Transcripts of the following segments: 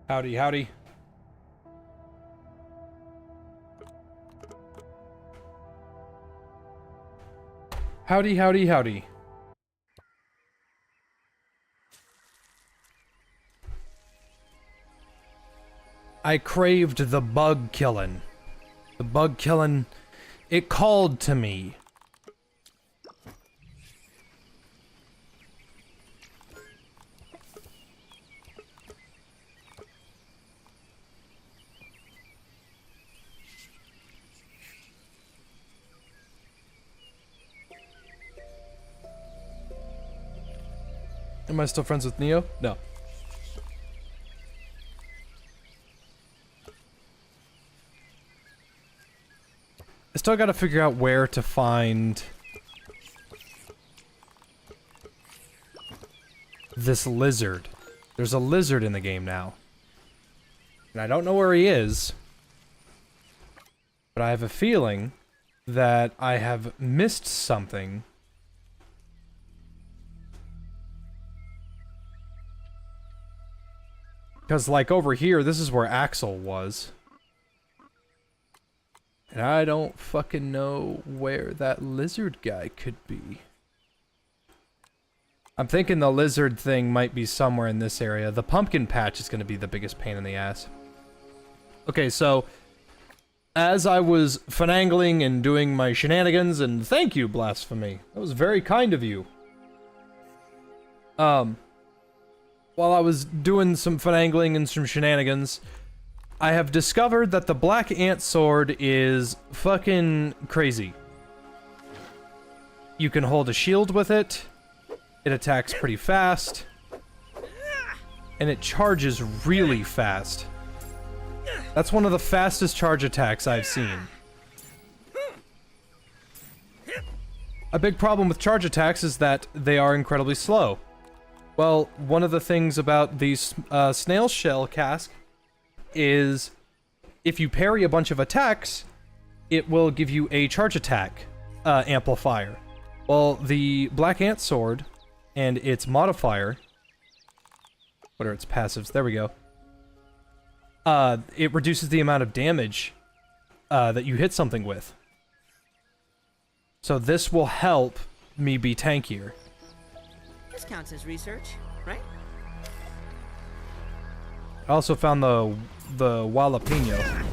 Howdy, howdy. Howdy, howdy, howdy. I craved the bug killing. The bug killing, it called to me. Am I still friends with Neo? No. I still gotta figure out where to find this lizard. There's a lizard in the game now. And I don't know where he is. But I have a feeling that I have missed something. Because, like, over here, this is where Axel was. And I don't fucking know where that lizard guy could be. I'm thinking the lizard thing might be somewhere in this area. The pumpkin patch is going to be the biggest pain in the ass. Okay, so as I was finagling and doing my shenanigans, and thank you, Blasphemy. That was very kind of you. While I was doing some finagling and some shenanigans, I have discovered that the Black Ant Sword is fucking crazy. You can hold a shield with it, it attacks pretty fast, and it charges really fast. That's one of the fastest charge attacks I've seen. A big problem with charge attacks is that they are incredibly slow. Well, one of the things about these snail shell cask is if you parry a bunch of attacks, it will give you a charge attack amplifier. Well, the Black Ant Sword and its modifier, what are its passives? There we go. It reduces the amount of damage that you hit something with. So this will help me be tankier. This counts as research, right? I also found the jalapeno.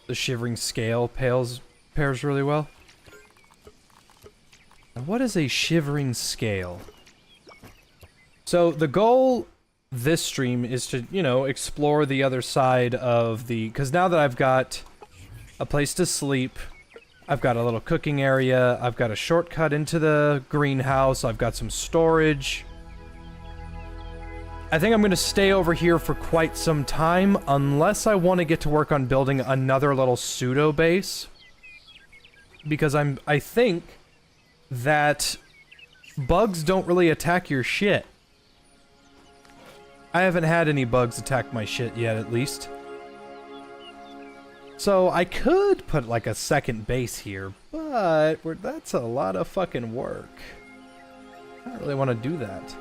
The Shivering Scale pairs really well. Now, what is a Shivering Scale? So the goal this stream is to, you know, explore the other side of the... Because now that I've got a place to sleep, I've got a little cooking area, I've got a shortcut into the greenhouse, I've got some storage. I think I'm going to stay over here for quite some time, unless I want to get to work on building another little pseudo base. Because I think that bugs don't really attack your shit. I haven't had any bugs attack my shit yet, at least. So I could put like a second base here, but that's a lot of fucking work. I don't really want to do that.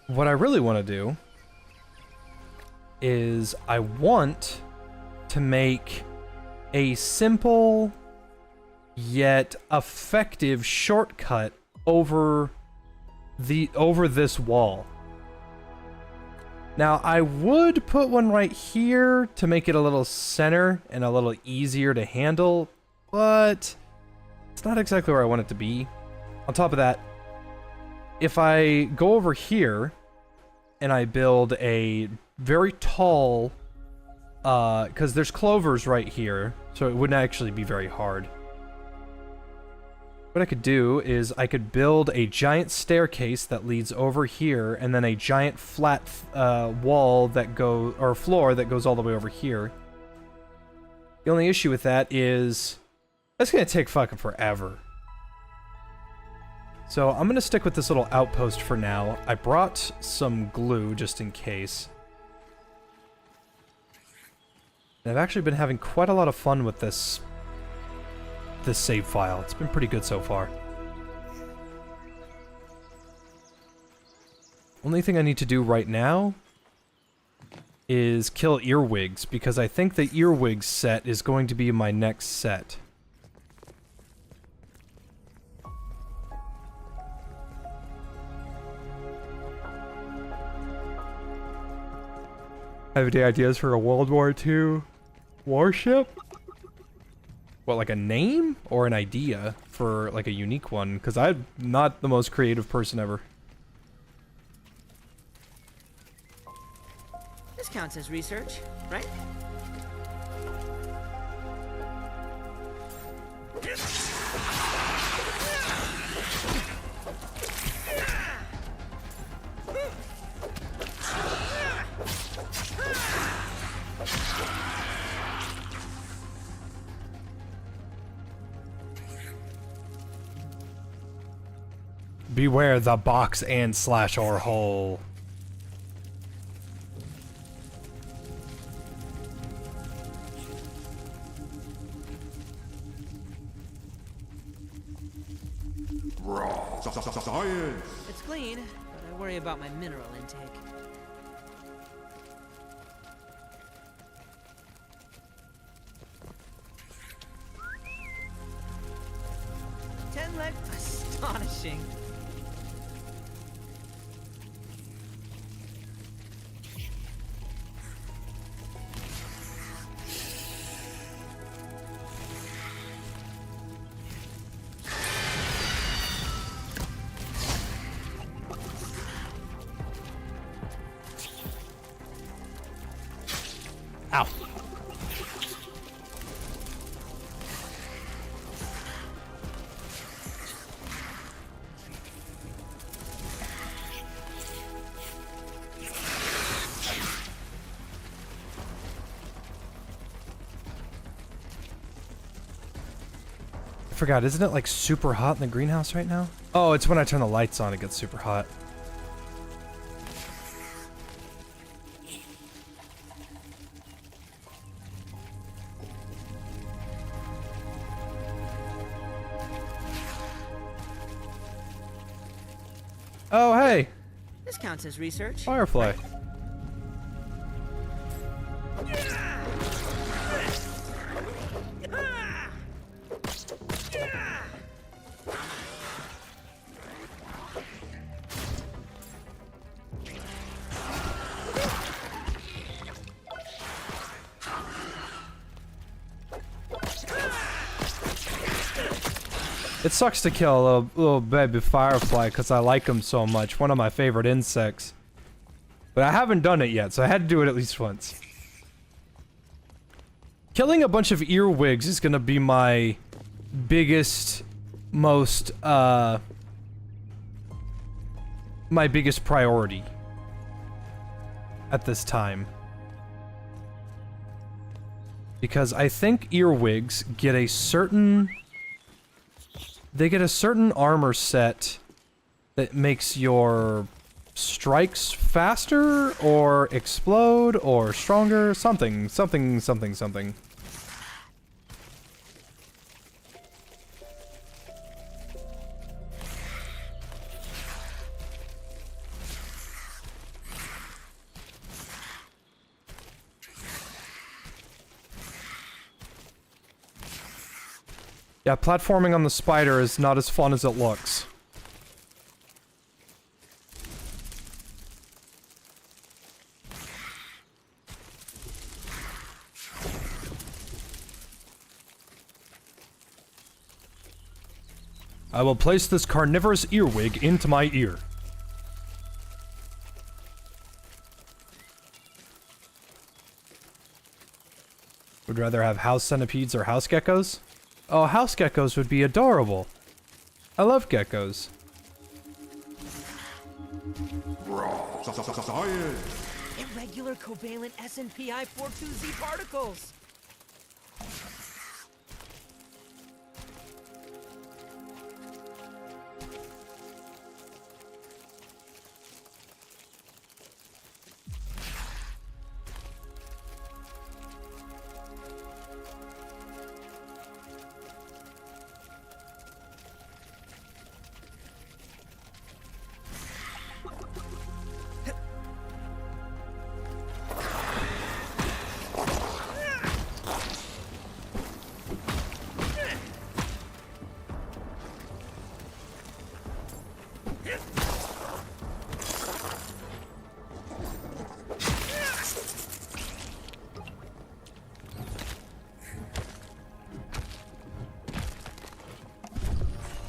What I really want to do is I want to make a simple yet effective shortcut over this wall. Now I would put one right here to make it a little center and a little easier to handle, but it's not exactly where I want it to be. On top of that, if I go over here and I build a very tall, because there's clovers right here, so it wouldn't actually be very hard. What I could do is I could build a giant staircase that leads over here, and then a giant flat wall that or floor that goes all the way over here. The only issue with that is that's gonna take fucking forever. So I'm gonna stick with this little outpost for now. I brought some glue just in case. And I've actually been having quite a lot of fun with this save file. It's been pretty good so far. Only thing I need to do right now is kill earwigs, because I think the earwig set is going to be my next set. Have any ideas for a World War II warship? What, like a name? Or an idea for, like, a unique one? Because I'm not the most creative person ever. This counts as research, right? Beware the box and slash or hole. Science! It's clean, but I worry about my mineral intake. Astonishing. Ow. I forgot, isn't it like super hot in the greenhouse right now? Oh, it's when I turn the lights on it gets super hot. Oh, hey! This counts as research. Firefly. It sucks to kill a little baby firefly because I like them so much. One of my favorite insects. But I haven't done it yet, so I had to do it at least once. Killing a bunch of earwigs is gonna be my biggest, most, my biggest priority at this time. Because I think earwigs get a certain... They get a certain armor set that makes your strikes faster, or explode, or stronger, something. Yeah, platforming on the spider is not as fun as it looks. I will place this carnivorous earwig into my ear. would rather have house centipedes or house geckos? Oh, house geckos would be adorable. I love geckos. Irregular covalent SNPI 42Z particles.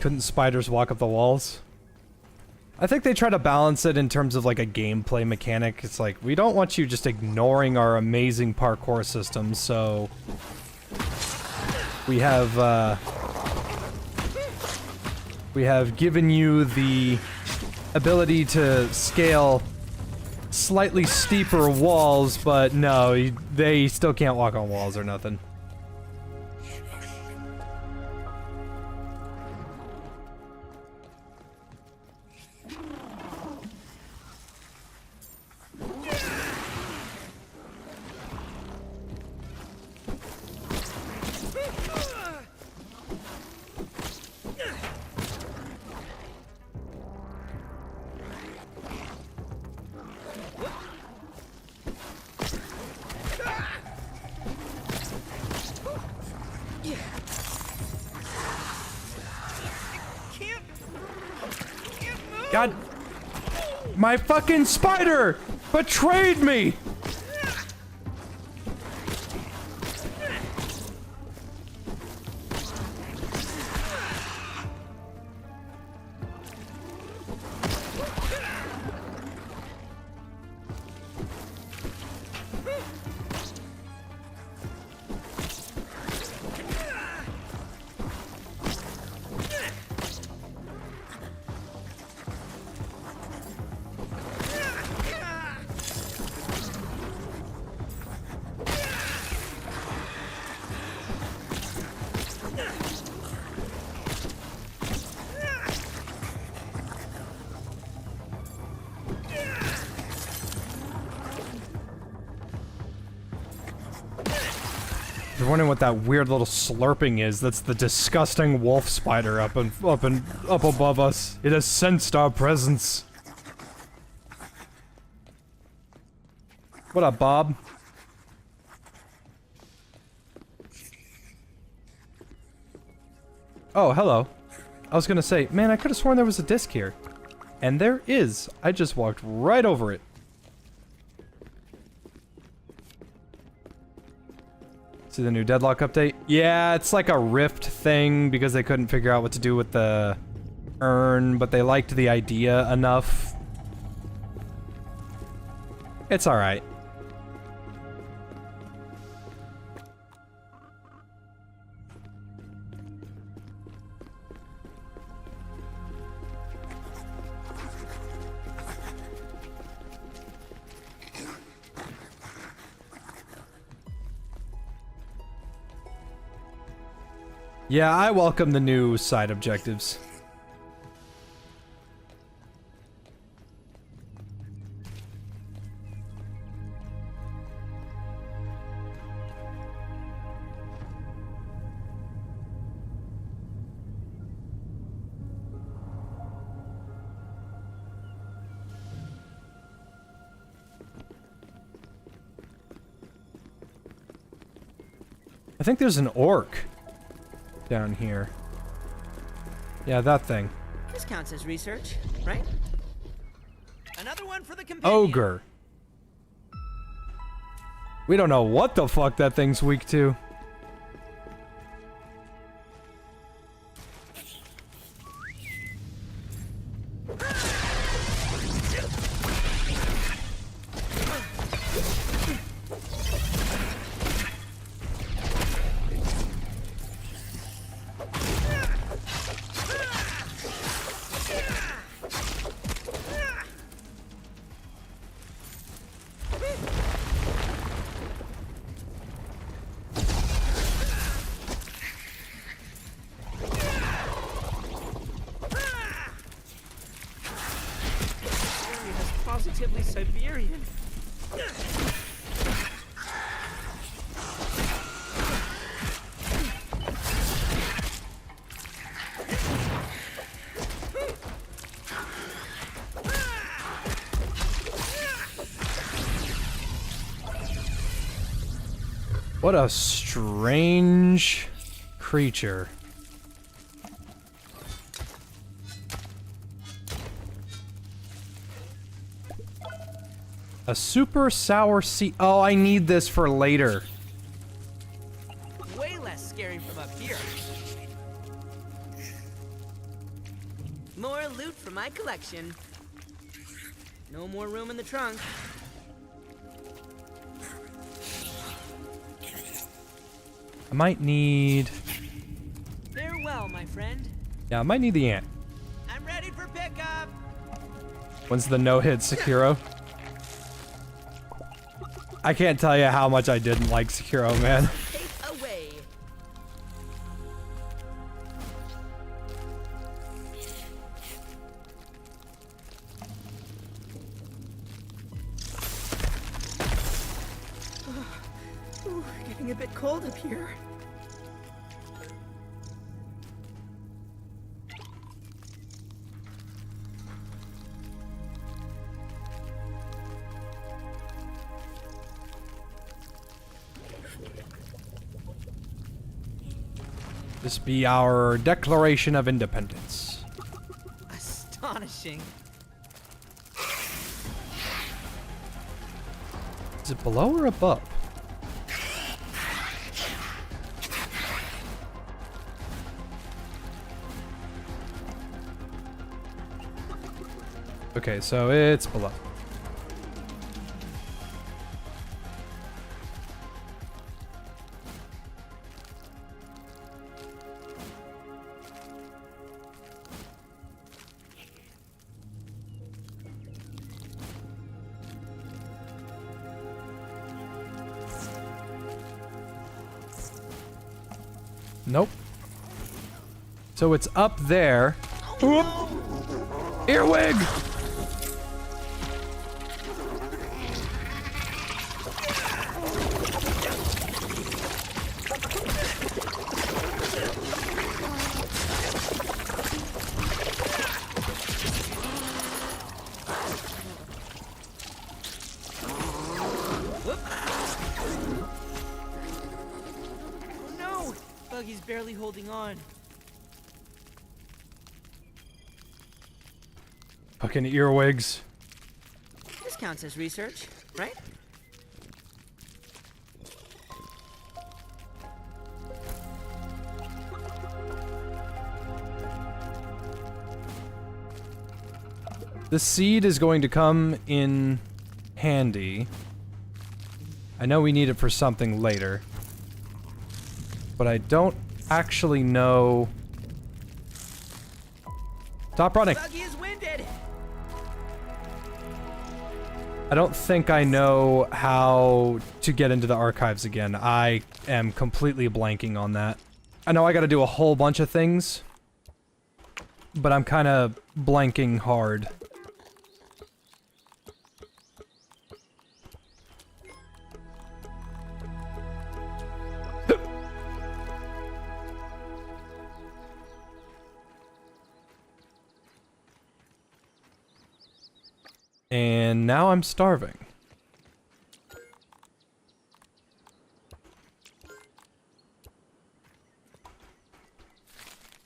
Couldn't spiders walk up the walls? I think they try to balance it in terms of like a gameplay mechanic. It's like, we don't want you just ignoring our amazing parkour system, so we have given you the ability to scale slightly steeper walls, but no, they still can't walk on walls or nothing. God, my fucking spider betrayed me! If you're wondering what that weird little slurping is, that's the disgusting wolf spider up above us. It has sensed our presence. What up, Bob? Oh, hello. I was gonna say, man, I could have sworn there was a disc here. And there is. I just walked right over it. See the new Deadlock update? Yeah, it's like a Rift thing because they couldn't figure out what to do with the urn, but they liked the idea enough. It's alright. Yeah, I welcome the new side objectives. I think there's an orc down here. Yeah, that thing. This counts as research, right? Another one for the companion. Ogre. We don't know what the fuck that thing's weak to. positively Siberian. What a strange creature. A super sour sea. Oh, I need this for later. Way less scary from up here. More loot for my collection. No more room in the trunk. I might need... Farewell, my friend. Yeah, I might need the ant. I'm ready for pickup. When's the no-hit Sekiro? I can't tell you how much I didn't like Sekiro, man. Take away. Ooh, getting a bit cold up here. This be our Declaration of Independence. Astonishing. Is it below or above? Okay, so it's below. Nope. So it's up there. Oop. Earwig! Buggy's barely holding on. Fucking earwigs. This counts as research, right? The seed is going to come in handy. I know we need it for something later. But I don't actually know... Stop running! Buggy is winded. I don't think I know how to get into the archives again. I am completely blanking on that. I know I gotta do a whole bunch of things, but I'm kinda blanking hard. And now I'm starving.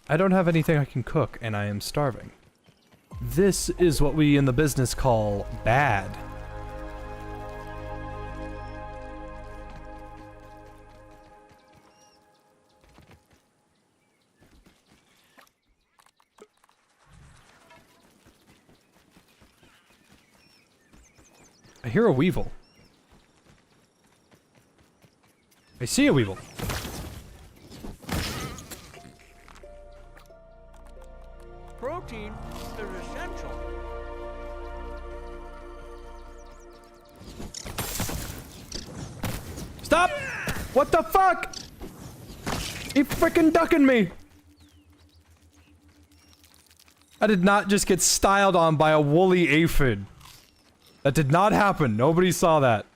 I don't have anything I can cook, and I am starving. This is what we in the business call bad. I hear a weevil. I see a weevil. Protein is essential. Stop! What the fuck? He freaking ducking me! I did not just get styled on by a woolly aphid. That did not happen. Nobody saw that.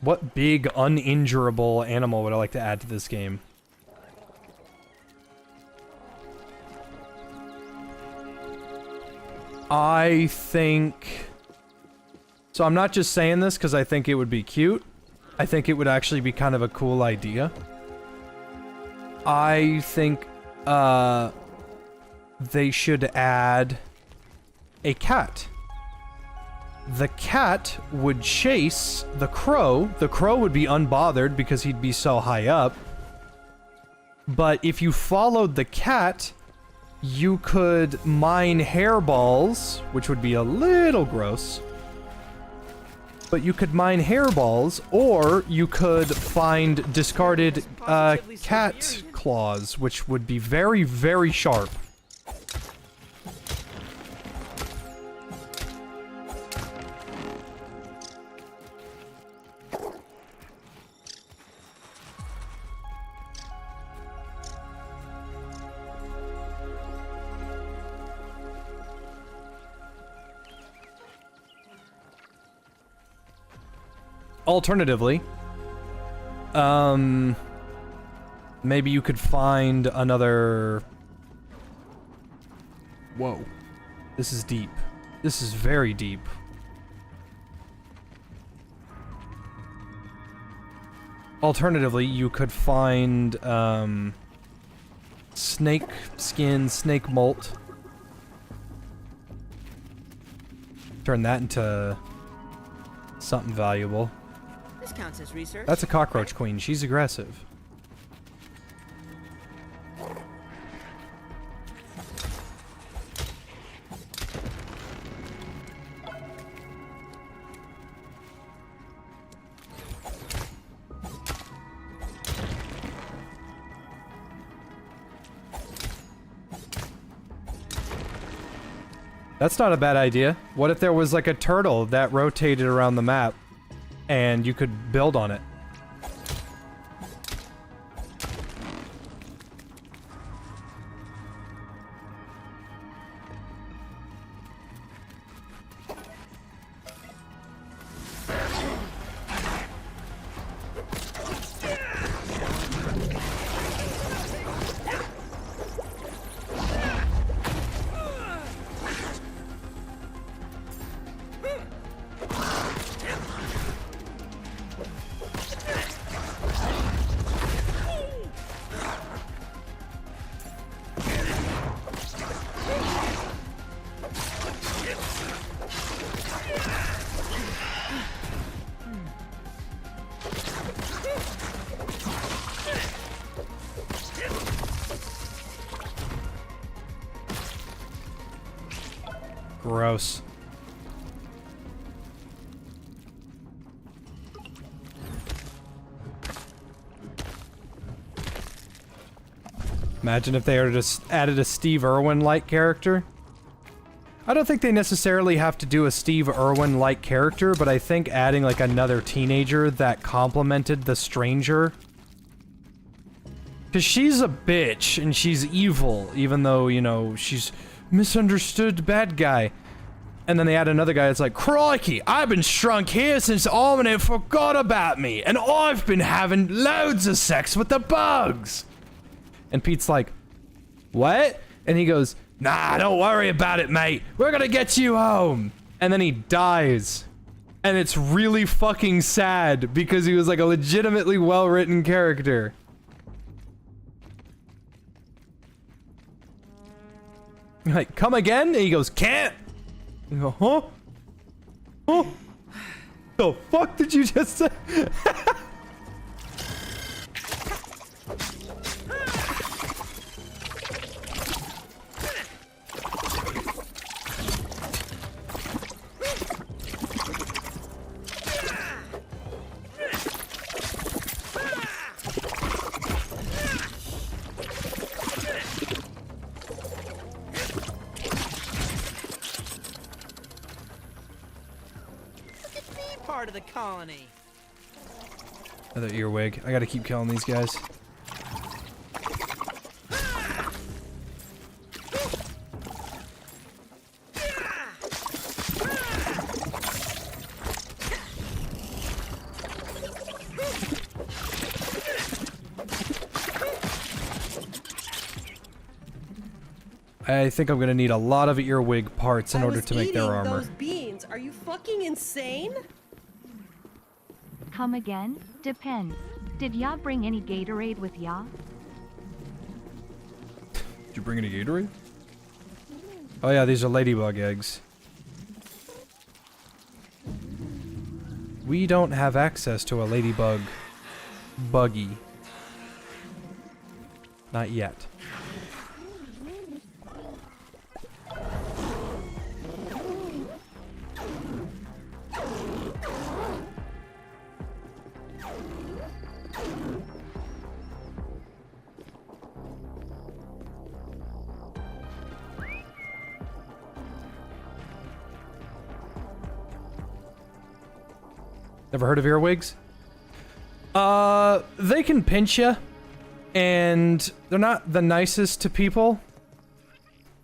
What big, uninjurable animal would I like to add to this game? I think... So I'm not just saying this because I think it would be cute. I think it would actually be kind of a cool idea. I think, they should add a cat. The cat would chase the crow. The crow would be unbothered because he'd be so high up. But if you followed the cat, you could mine hairballs, which would be a little gross. But you could mine hairballs, or you could find discarded cat claws, which would be very, very sharp. Alternatively, maybe you could find another... Whoa. This is deep. This is very deep. Alternatively, you could find, snake skin, snake molt. Turn that into something valuable. This counts as research. That's a cockroach queen. She's aggressive. That's not a bad idea. What if there was like a turtle that rotated around the map and you could build on it? Gross. Imagine if they had just added a Steve Irwin-like character. I don't think they necessarily have to do a Steve Irwin-like character, but I think adding like another teenager that complemented the stranger. Because she's a bitch and she's evil, even though, you know, she's misunderstood bad guy. And then they add another guy that's like, crikey, I've been shrunk here since Almanac forgot about me, and I've been having loads of sex with the bugs. And Pete's like, what? And he goes, nah, don't worry about it, mate. We're gonna get you home. And then he dies. And it's really fucking sad because he was like a legitimately well-written character. Like, come again? And he goes, can't. You go, huh? Huh? The fuck did you just say? the colony. Another earwig. I gotta keep killing these guys. I think I'm gonna need a lot of earwig parts in order to make their armor. Those beans. Are you fucking insane? Come again? Depends. Did ya bring any Gatorade with ya? Did you bring any Gatorade? Oh yeah, these are ladybug eggs. We don't have access to a ladybug buggy. Not yet. Never heard of earwigs? They can pinch you, and they're not the nicest to people,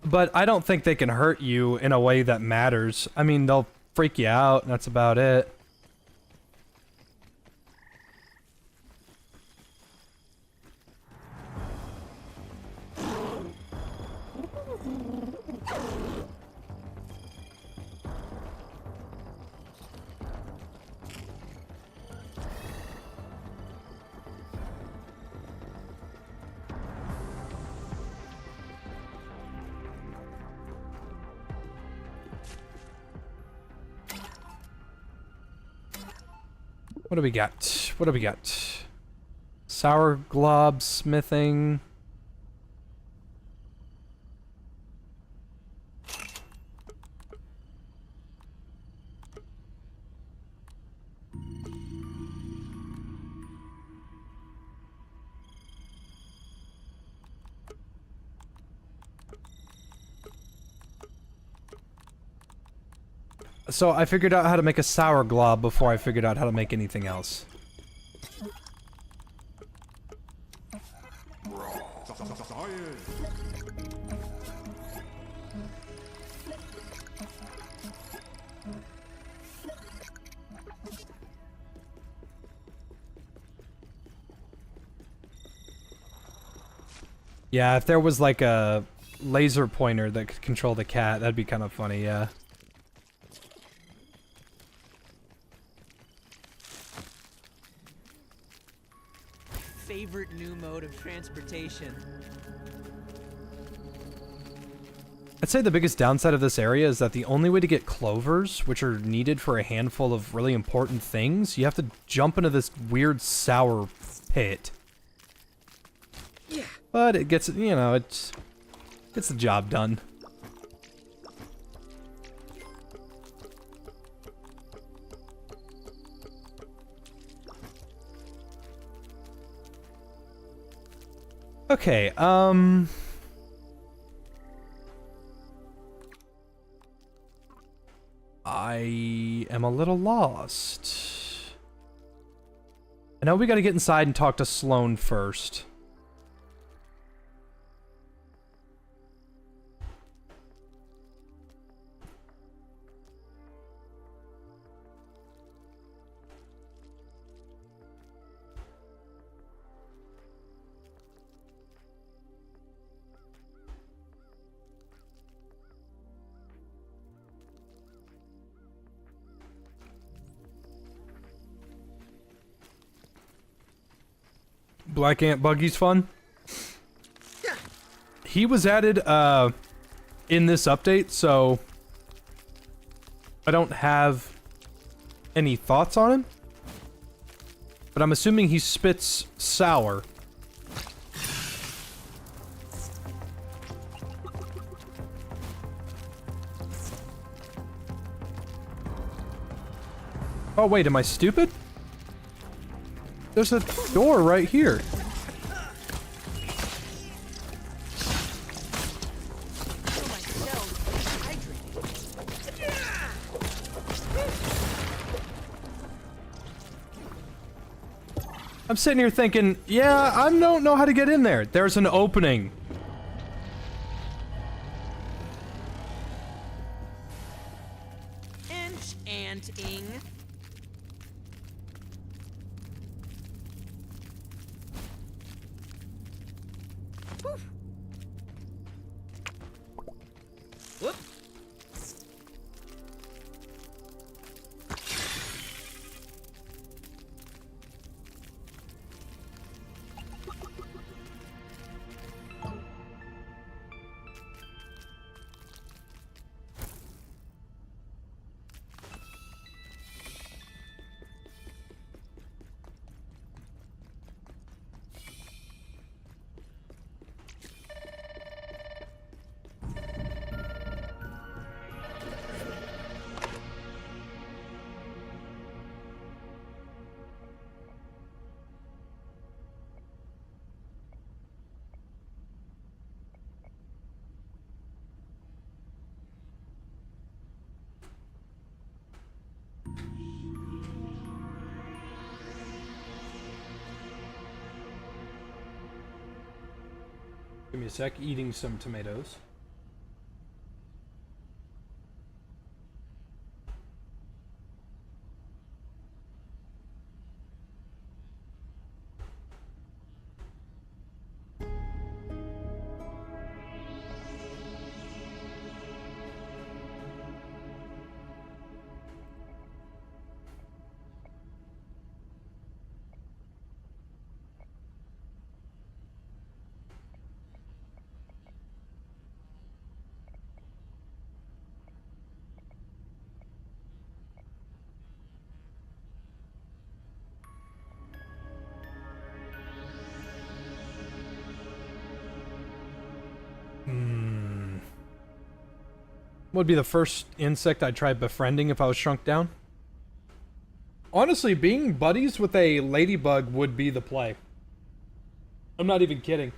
but I don't think they can hurt you in a way that matters. I mean, they'll freak you out, and that's about it. What do we got? What do we got? Sour glob smithing. So I figured out how to make a sour glob before I figured out how to make anything else. Yeah, if there was like a laser pointer that could control the cat, that'd be kind of funny, yeah. Favorite new mode of transportation. I'd say the biggest downside of this area is that the only way to get clovers, which are needed for a handful of really important things, you have to jump into this weird sour pit. Yeah. But it gets, you know, it gets the job done. Okay, I am a little lost. I know we gotta get inside and talk to Sloane first. Black Ant Buggy's fun. He was added in this update, so I don't have any thoughts on him. But I'm assuming he spits sour. Oh wait, am I stupid? There's a door right here. I'm sitting here thinking, yeah, I don't know how to get in there. There's an opening. Enchanting. Woof. Whoop. Give me a sec, eating some tomatoes. What would be the first insect I'd try befriending if I was shrunk down? Honestly, being buddies with a ladybug would be the play. I'm not even kidding.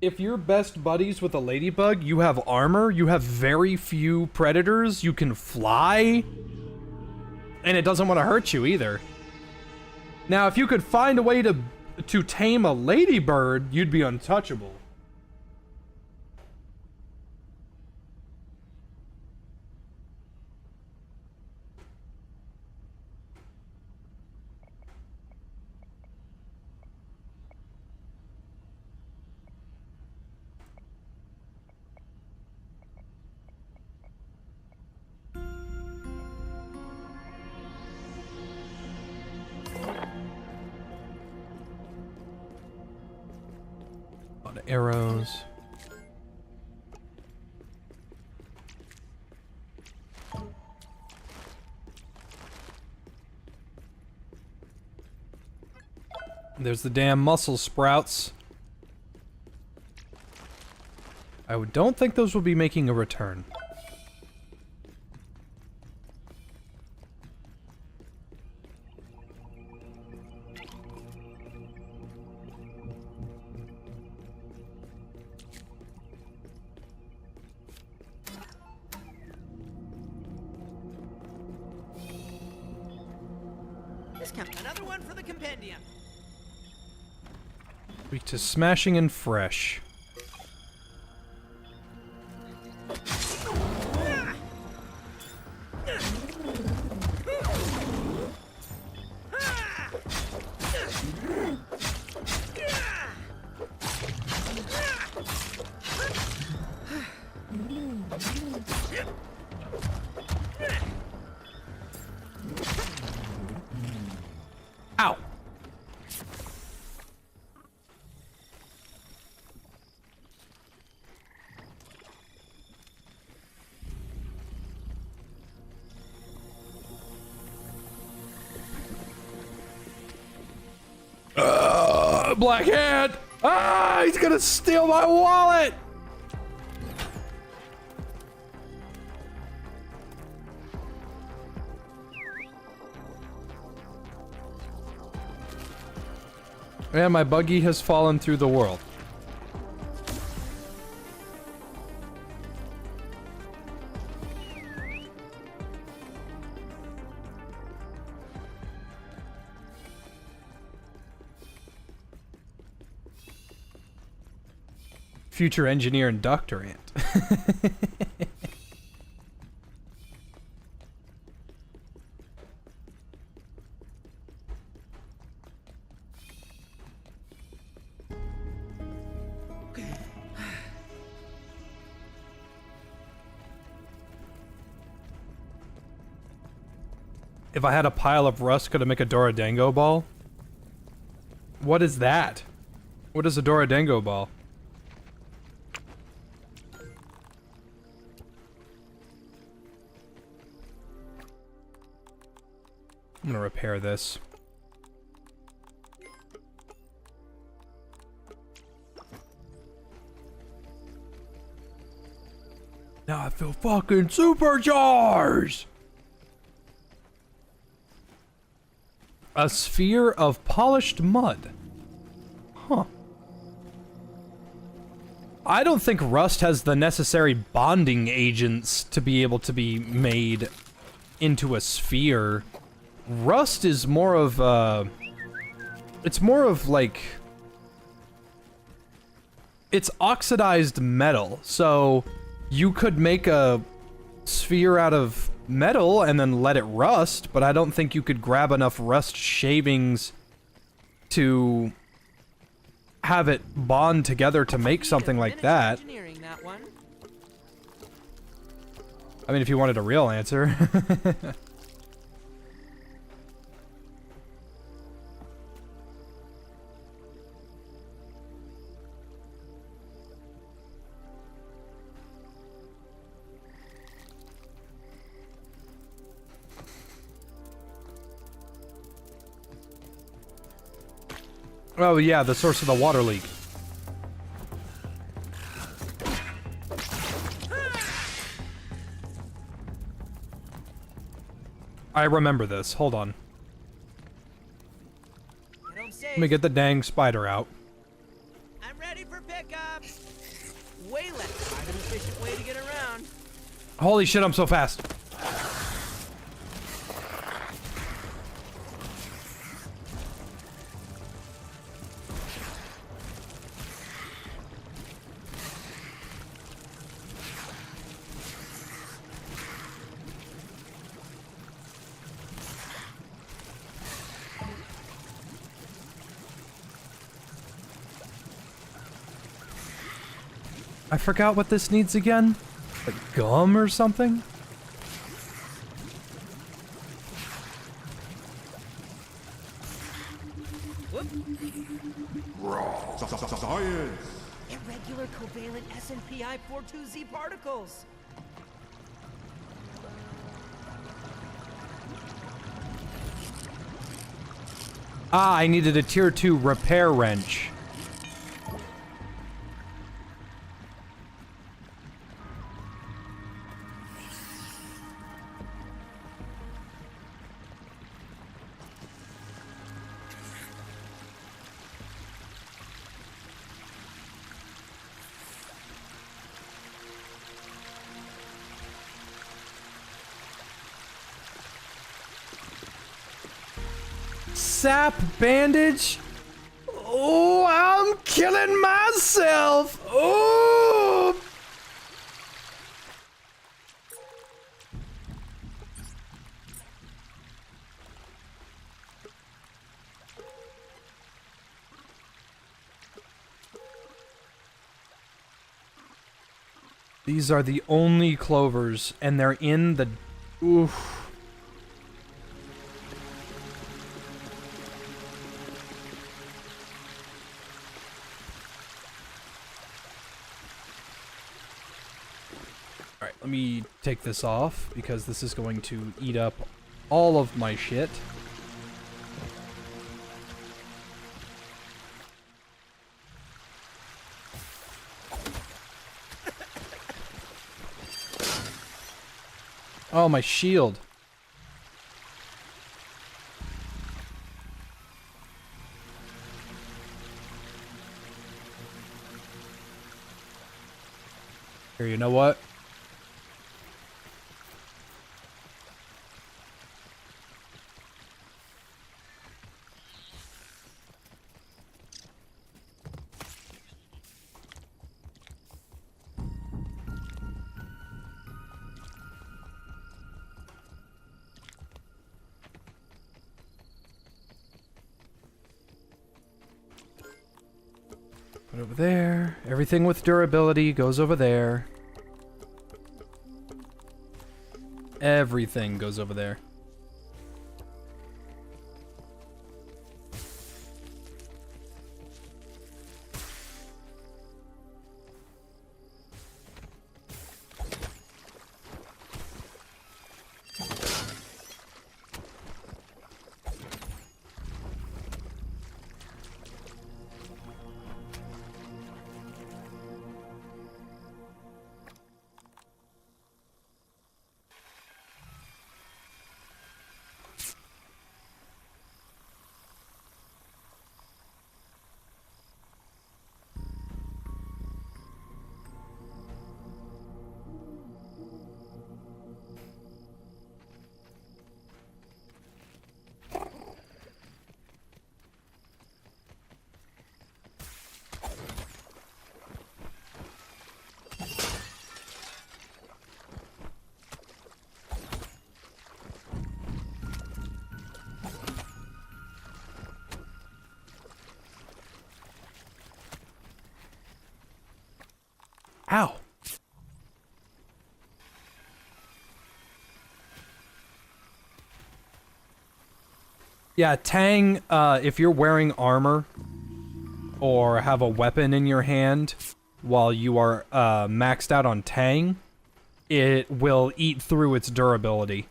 If you're best buddies with a ladybug, you have armor, you have very few predators, you can fly, and it doesn't want to hurt you either. Now, if you could find a way to tame a ladybird, you'd be untouchable. Arrows. There's the damn mussel sprouts. I don't think those will be making a return. Another one for the compendium. Weak to smashing and fresh. Ow! Black Hand! Ah! He's gonna steal my wallet! And my buggy has fallen through the world. Future engineer and doctorant. If I had a pile of rust, could I make a Dorodango ball? What is that? What is a Dorodango ball? I'm gonna repair this. Now I feel fucking supercharged! A sphere of polished mud. Huh. I don't think rust has the necessary bonding agents to be able to be made into a sphere. Rust is more of it's more of like, it's oxidized metal, so you could make a sphere out of metal and then let it rust, but I don't think you could grab enough rust shavings to have it bond together to make something like that. I mean, if you wanted a real answer. Oh yeah, the source of the water leak. I remember this. Hold on. Let me get the dang spider out. I'm ready for pickup. Way less time and efficient way to get around. Holy shit, I'm so fast. I forgot what this needs again? Like gum or something? Science! Irregular covalent SNPI 42Z particles. Ah, I needed a tier 2 repair wrench. Sap bandage? Oh, I'm killing myself! Oh! These are the only clovers, and they're in the... Oof. Alright, let me take this off, because this is going to eat up all of my shit. Oh, my shield. Here, you know what? Put over there. Everything with durability goes over there. Everything goes over there. Ow. Yeah, Tang, if you're wearing armor or have a weapon in your hand while you are maxed out on Tang, it will eat through its durability.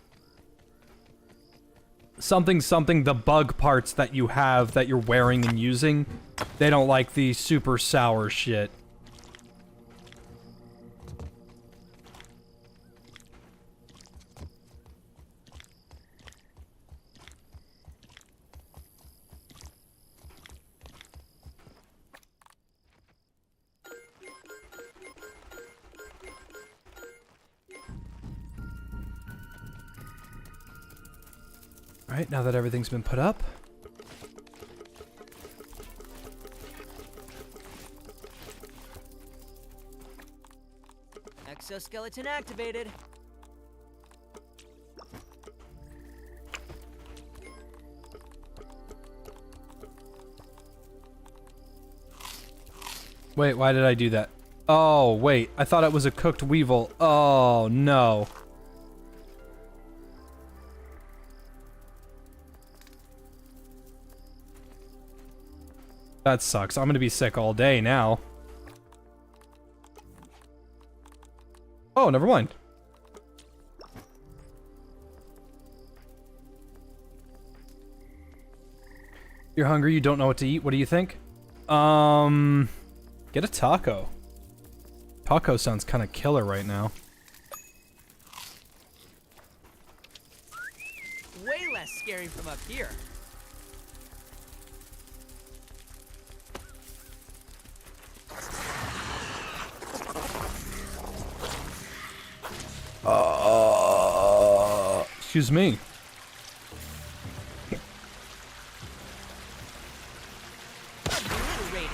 Something, the bug parts that you have that you're wearing and using, they don't like the super sour shit. Alright, now that everything's been put up. Exoskeleton activated. Wait, why did I do that? Oh, wait, I thought it was a cooked weevil. Oh, no. That sucks. I'm gonna be sick all day now. Oh, never mind. You're hungry, you don't know what to eat. What do you think? Get a taco. Taco sounds kind of killer right now. Way less scary from up here. Excuse me. Obliterated.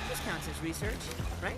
This counts as research, right?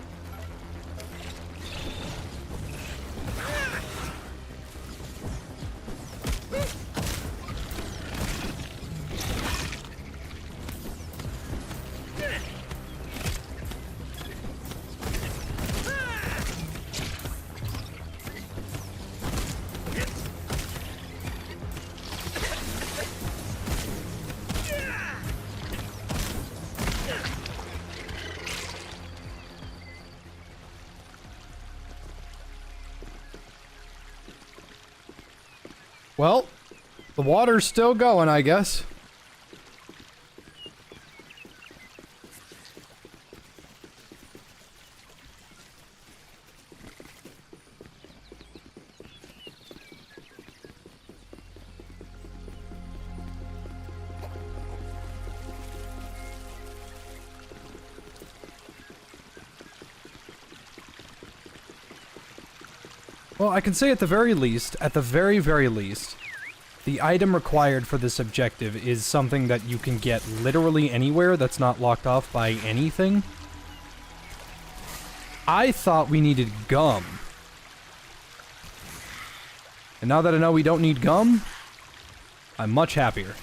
Well, the water's still going, I guess. Well, I can say at the very least, very least, the item required for this objective is something that you can get literally anywhere that's not locked off by anything. I thought we needed gum. And now that I know we don't need gum, I'm much happier.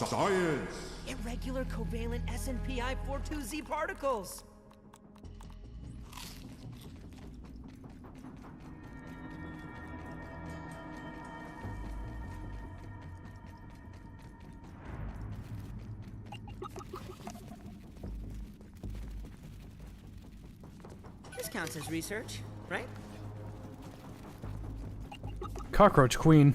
Science! Irregular covalent SNPI 42Z particles. This counts as research, right? Cockroach Queen.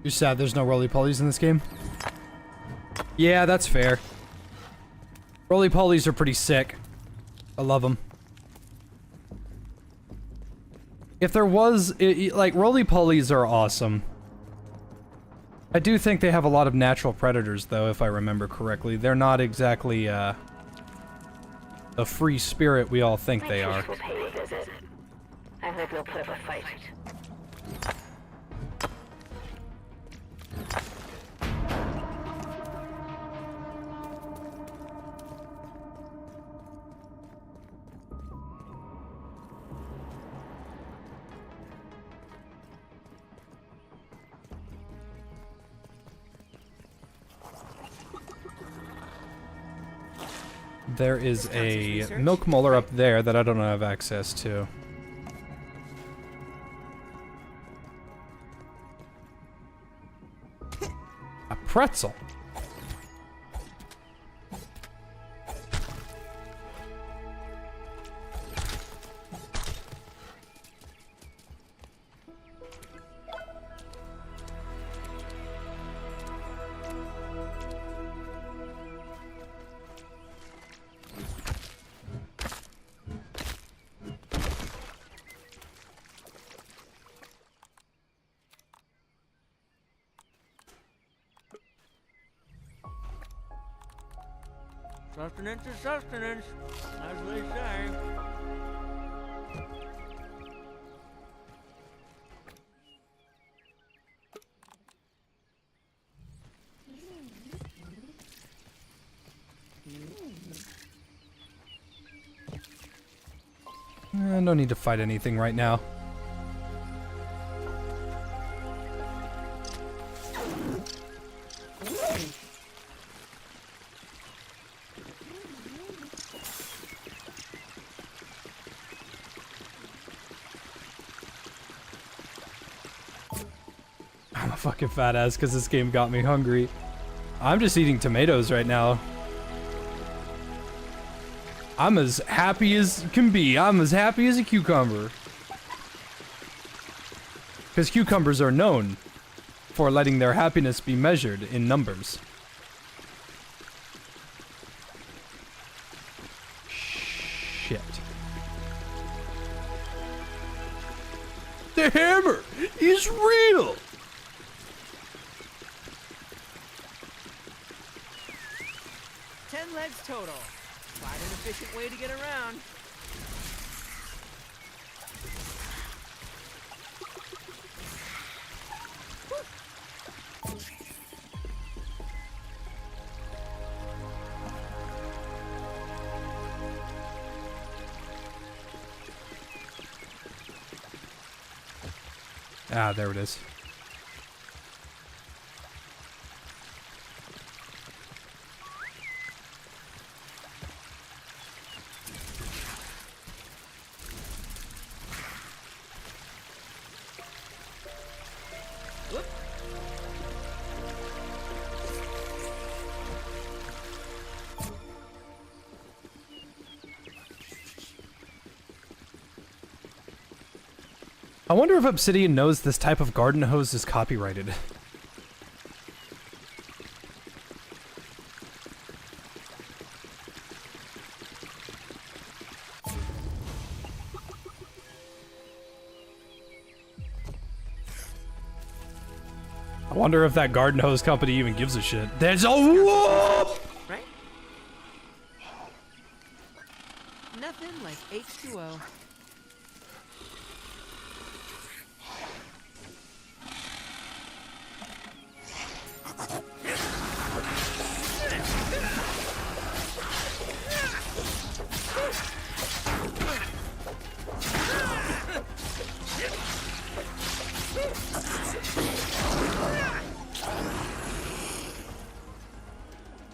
You're sad there's no roly-polies in this game? Yeah, that's fair. Roly-polies are pretty sick. I love them. If there was, like, roly-polies are awesome. I do think they have a lot of natural predators, though, if I remember correctly. They're not exactly, the free spirit we all think they are. Will pay you a visit. I hope you'll put up a fight. There is a milk molar up there that I don't have access to. A pretzel. Sustenance is sustenance, as they say. No need to fight anything right now. I'm a fucking fat ass because this game got me hungry. I'm just eating tomatoes right now. I'm as happy as can be. I'm as happy as a cucumber. Because cucumbers are known for letting their happiness be measured in numbers. Shit. The hammer is real! 10 legs total. Quite an efficient way to get around. Ah, there it is. Whoop. I wonder if Obsidian knows this type of garden hose is copyrighted. I wonder if that garden hose company even gives a shit. There's a whoop! Right? Nothing like H2O.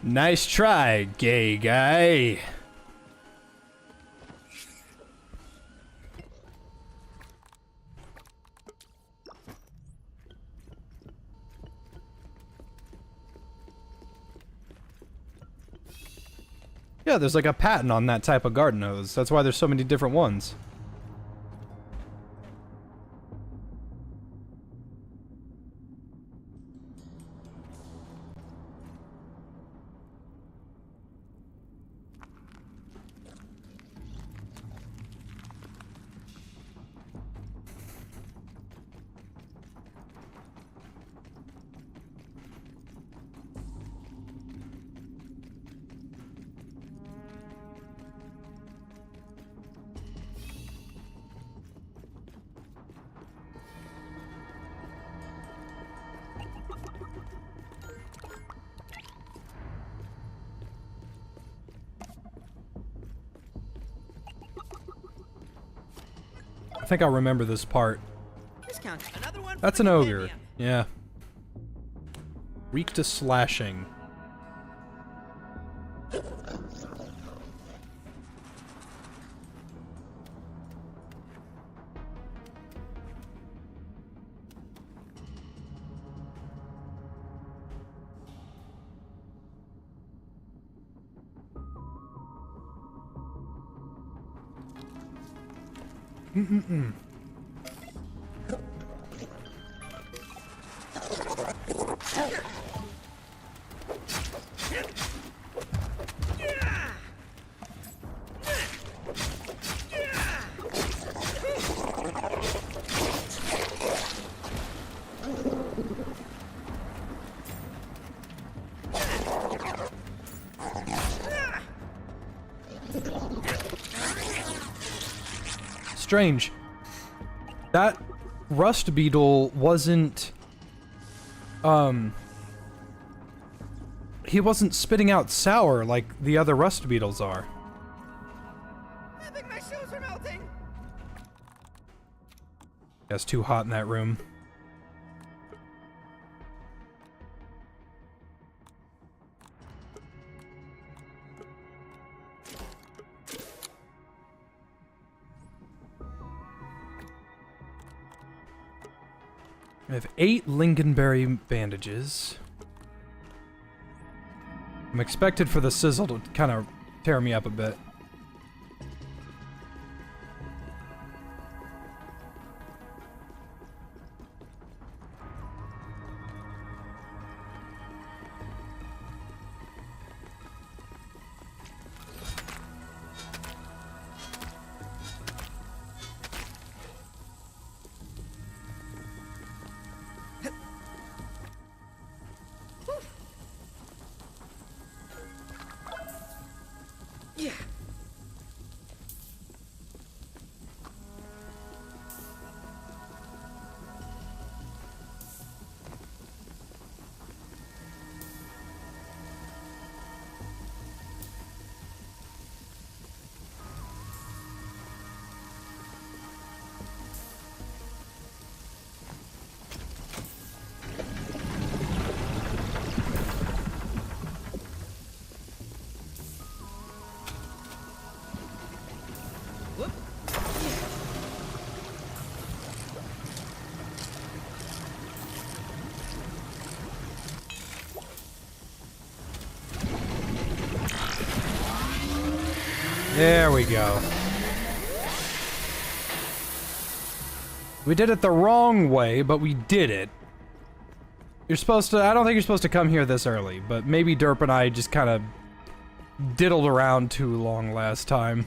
Nice try, gay guy. Yeah, there's like a patent on that type of garden hose. That's why there's so many different ones. I think I'll remember this part. Discount. Another one. That's for an the ogre. compendium. Yeah. Weak to slashing. Strange. That rust beetle wasn't... He wasn't spitting out sour like the other rust beetles are. I think my shoes are melting. Yeah, it's too hot in that room. I have 8 lingonberry bandages. I'm expected for the sizzle to kind of tear me up a bit. There we go. We did it the wrong way, but we did it. You're supposed to... I don't think you're supposed to come here this early, but maybe Derp and I just kind of diddled around too long last time.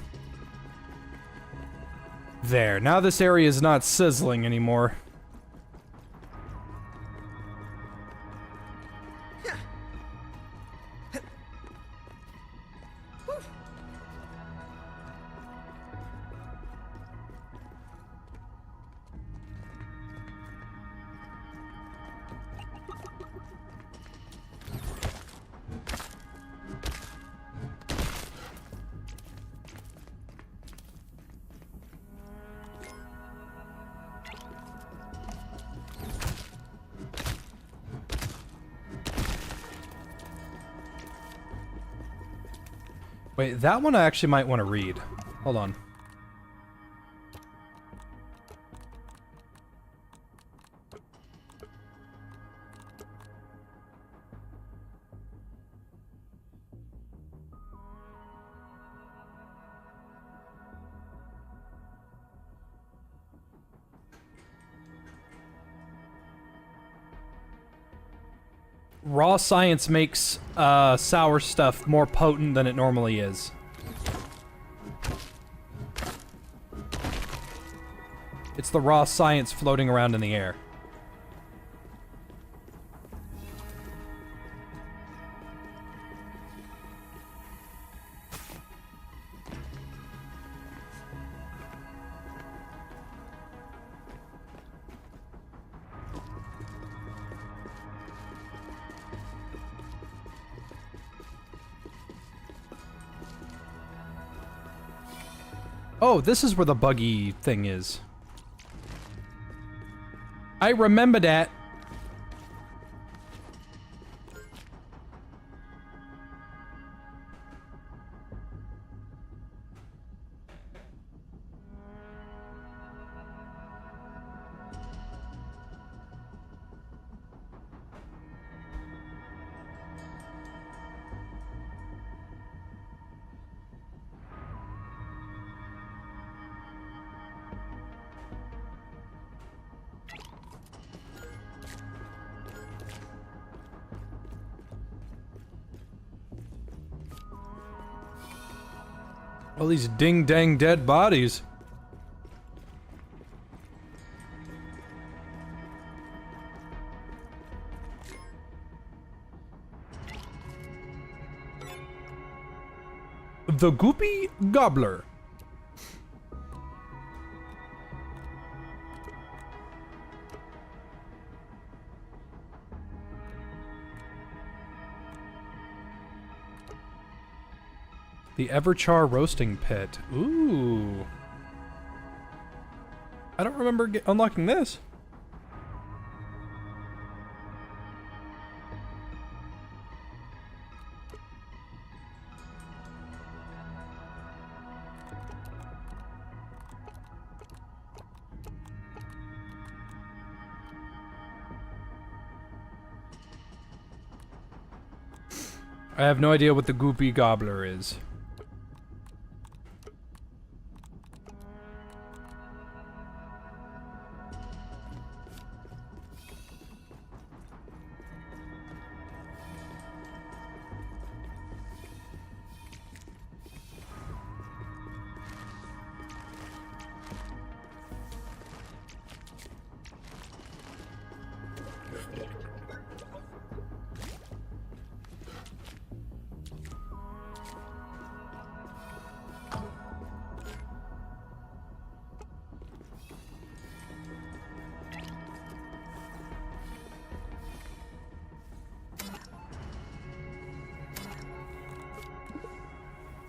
There. Now this area is not sizzling anymore. Wait, that one I actually might want to read. Hold on. Raw science makes sour stuff more potent than it normally is. It's the raw science floating around in the air. Oh, this is where the buggy thing is. I remember that. All these ding-dang dead bodies. The Goopy Gobbler. The Everchar Roasting Pit. Ooh. I don't remember unlocking this. I have no idea what the Goopy Gobbler is.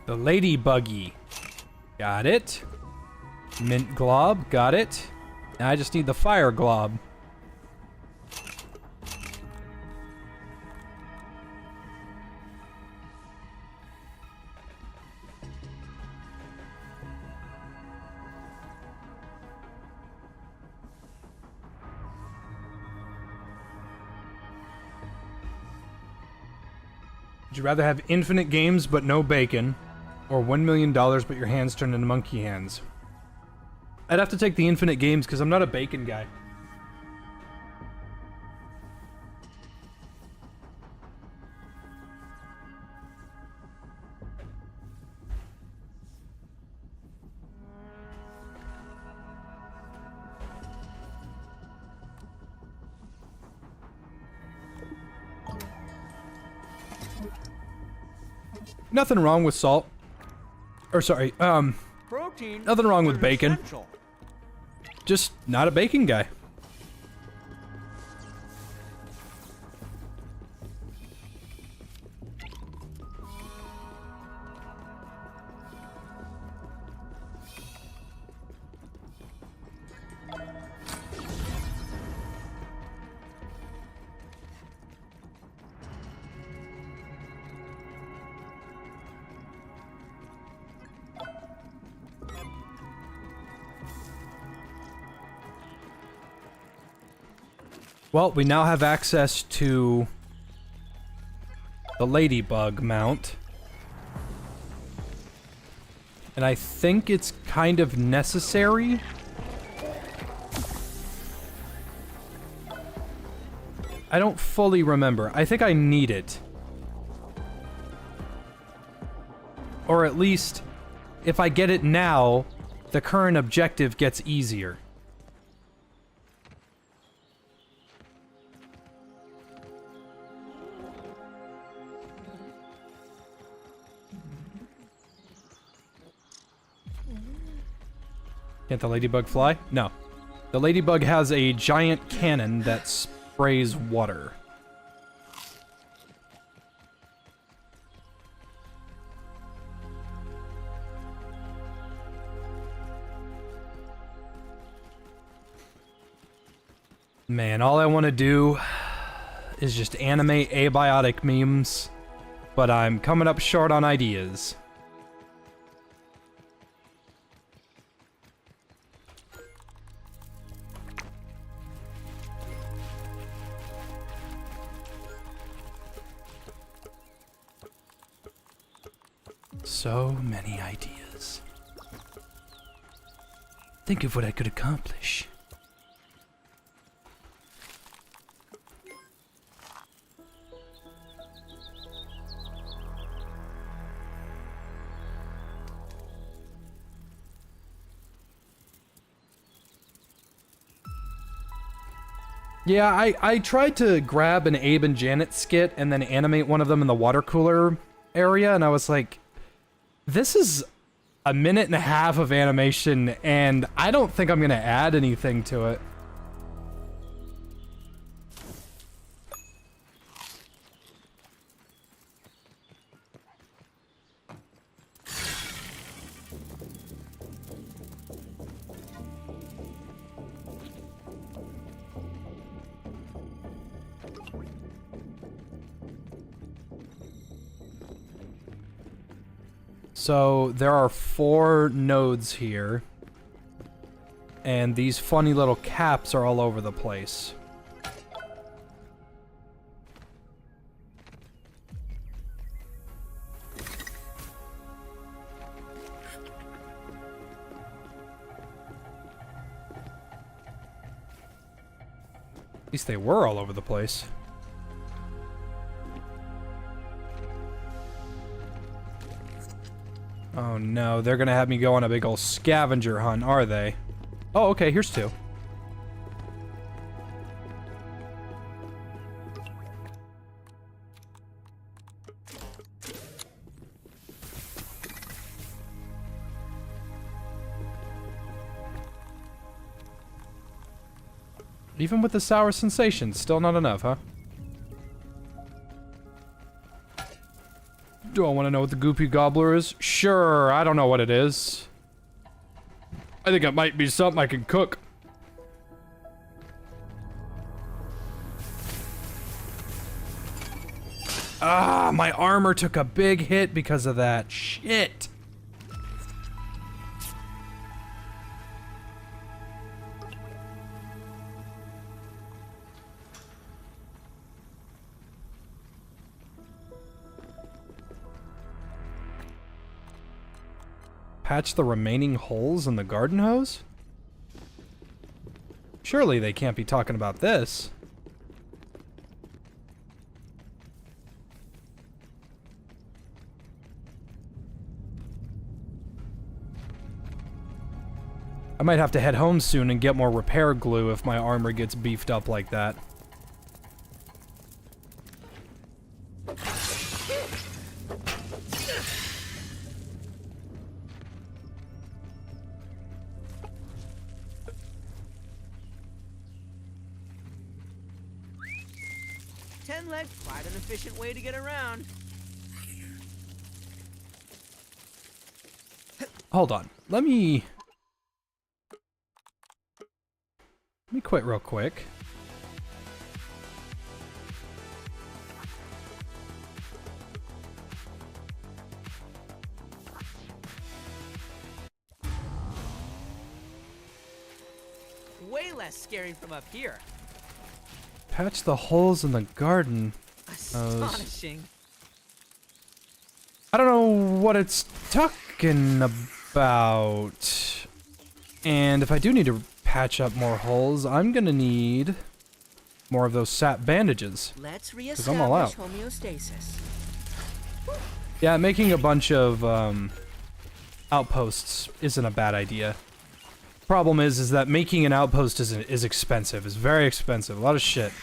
The Lady Buggy. Got it. Mint Glob. Got it. Now I just need the Fire Glob. Would you rather have infinite games but no bacon, Or $1 million, but your hands turn into monkey hands. I'd have to take the infinite games because I'm not a bacon guy. Nothing wrong with salt. Or sorry, Protein nothing wrong with is bacon. essential. Just not a bacon guy. Well, we now have access to the ladybug mount. And I think it's kind of necessary. I don't fully remember. I think I need it. Or at least, if I get it now, the current objective gets easier. Can't the ladybug fly? No. The ladybug has a giant cannon that sprays water. Man, all I want to do is just animate abiotic memes, but I'm coming up short on ideas. So many ideas. Think of what I could accomplish. Yeah, I tried to grab an Abe and Janet skit and then animate one of them in the water cooler area, and I was like, this is a minute and a half of animation, and I don't think I'm going to add anything to it. So there are 4 nodes here, and these funny little caps are all over the place. At least they were all over the place. Oh no, they're gonna have me go on a big ol' scavenger hunt, are they? Oh, okay, here's 2. Even with the sour sensation, still not enough, huh? Do I want to know what the Goopy Gobbler is? Sure, I don't know what it is. I think it might be something I can cook. Ah, my armor took a big hit because of that. Shit. Patch the remaining holes in the garden hose? Surely they can't be talking about this. I might have to head home soon and get more repair glue if my armor gets beefed up like that. Ten-legged, quite an efficient way to get around. Hold on. Let me quit real quick. Way less scary from up here. Patch the holes in the garden. Astonishing. I don't know what it's talking about. And if I do need to patch up more holes, I'm gonna need more of those sap bandages. Let's I'm all out. reestablish homeostasis. Yeah, making a bunch of outposts isn't a bad idea. Problem is that making an outpost is expensive. It's very expensive. A lot of shit.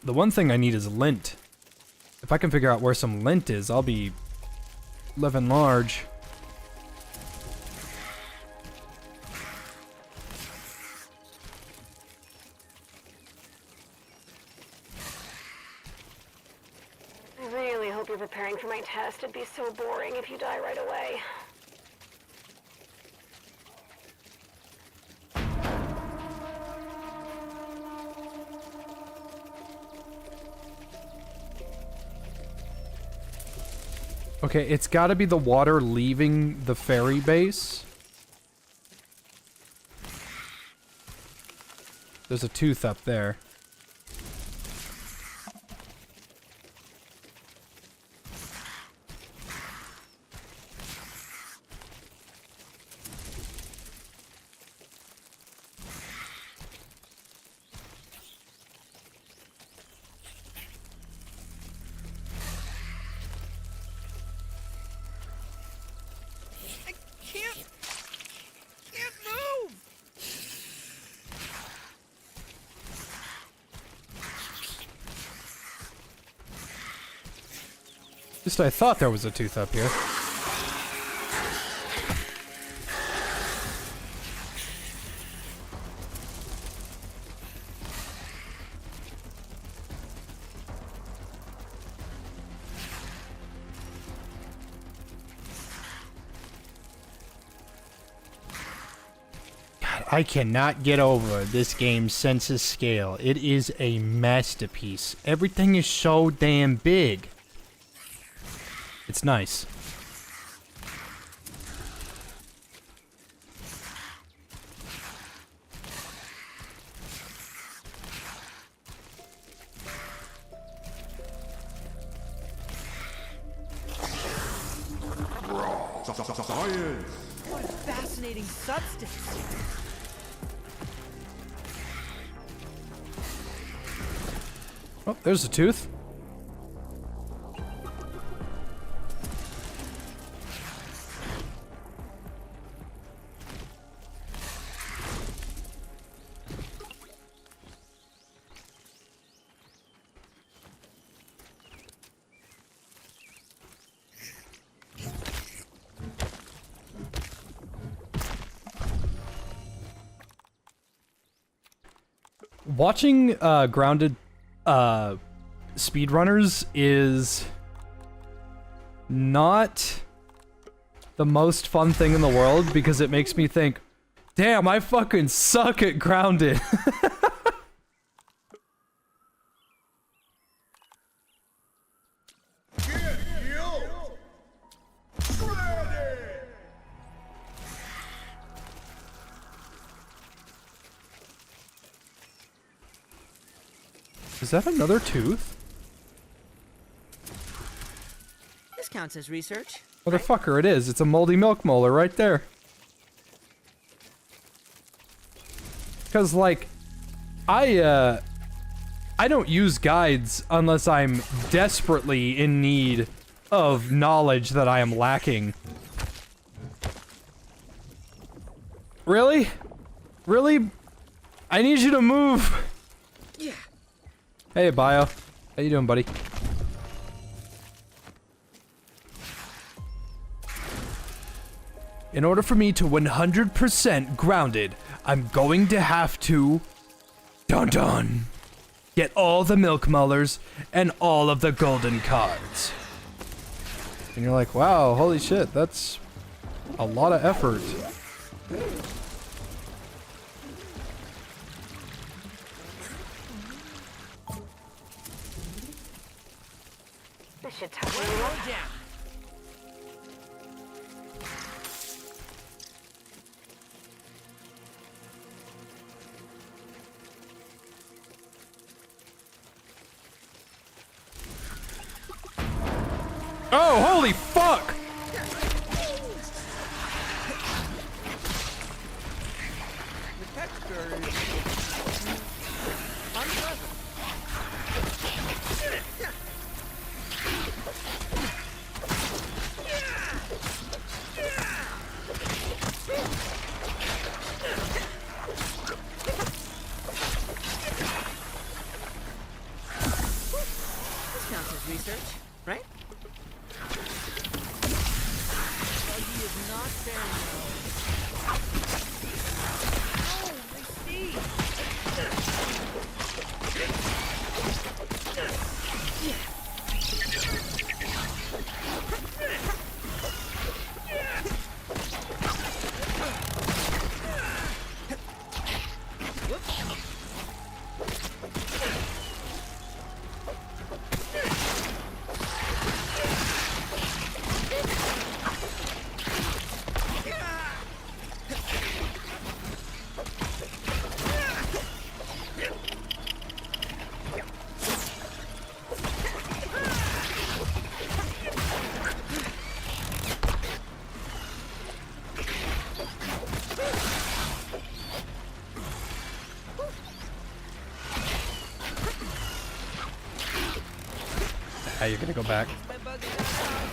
The one thing I need is lint. If I can figure out where some lint is, I'll be living large. I really hope you're preparing for my test. It'd be so boring if you die right away. Okay, it's gotta be the water leaving the ferry base. There's a tooth up there. Can't move! At least I thought there was a tooth up here. I cannot get over this game's sense of scale. It is a masterpiece. Everything is so damn big. It's nice. Science! What a fascinating substance. Oh, there's a tooth. Watching grounded speedrunners is not the most fun thing in the world because it makes me think, damn, I fucking suck at grounded. Is that another tooth? counts as research. Motherfucker, it is. It's a moldy milk molar right there. Because, like, I don't use guides unless I'm desperately in need of knowledge that I am lacking. Really? Really? I need you to move. Yeah. Hey, Bio. How you doing, buddy? In order for me to 100% grounded, I'm going to have to... Dun dun! Get all the milk mullers and all of the golden cards. And you're like, wow, holy shit, that's a lot of effort. This should toughen you up. Down. Oh, holy fuck! The texture is unpleasant. This counts as research, right? He is not staring at all. Oh, I see. How you gonna go back? My bug is out.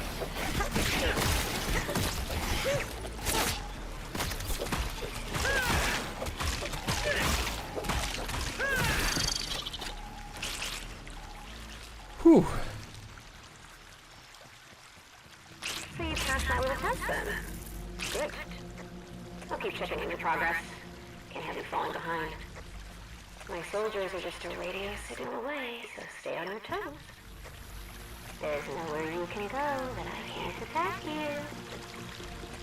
Whew. So you passed that little test then. Good. I'll keep checking in your progress. Can't have you falling behind. My soldiers are just a radio signal away, so stay on your toes. There's nowhere you can go that I can't attack you.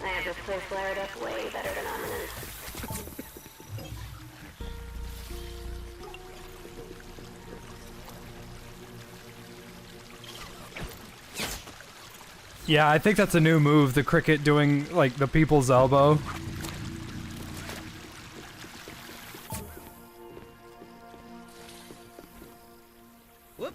I have this place wired up way better than ominous. Yeah, I think that's a new move, the cricket doing, like, the people's elbow. Whoop.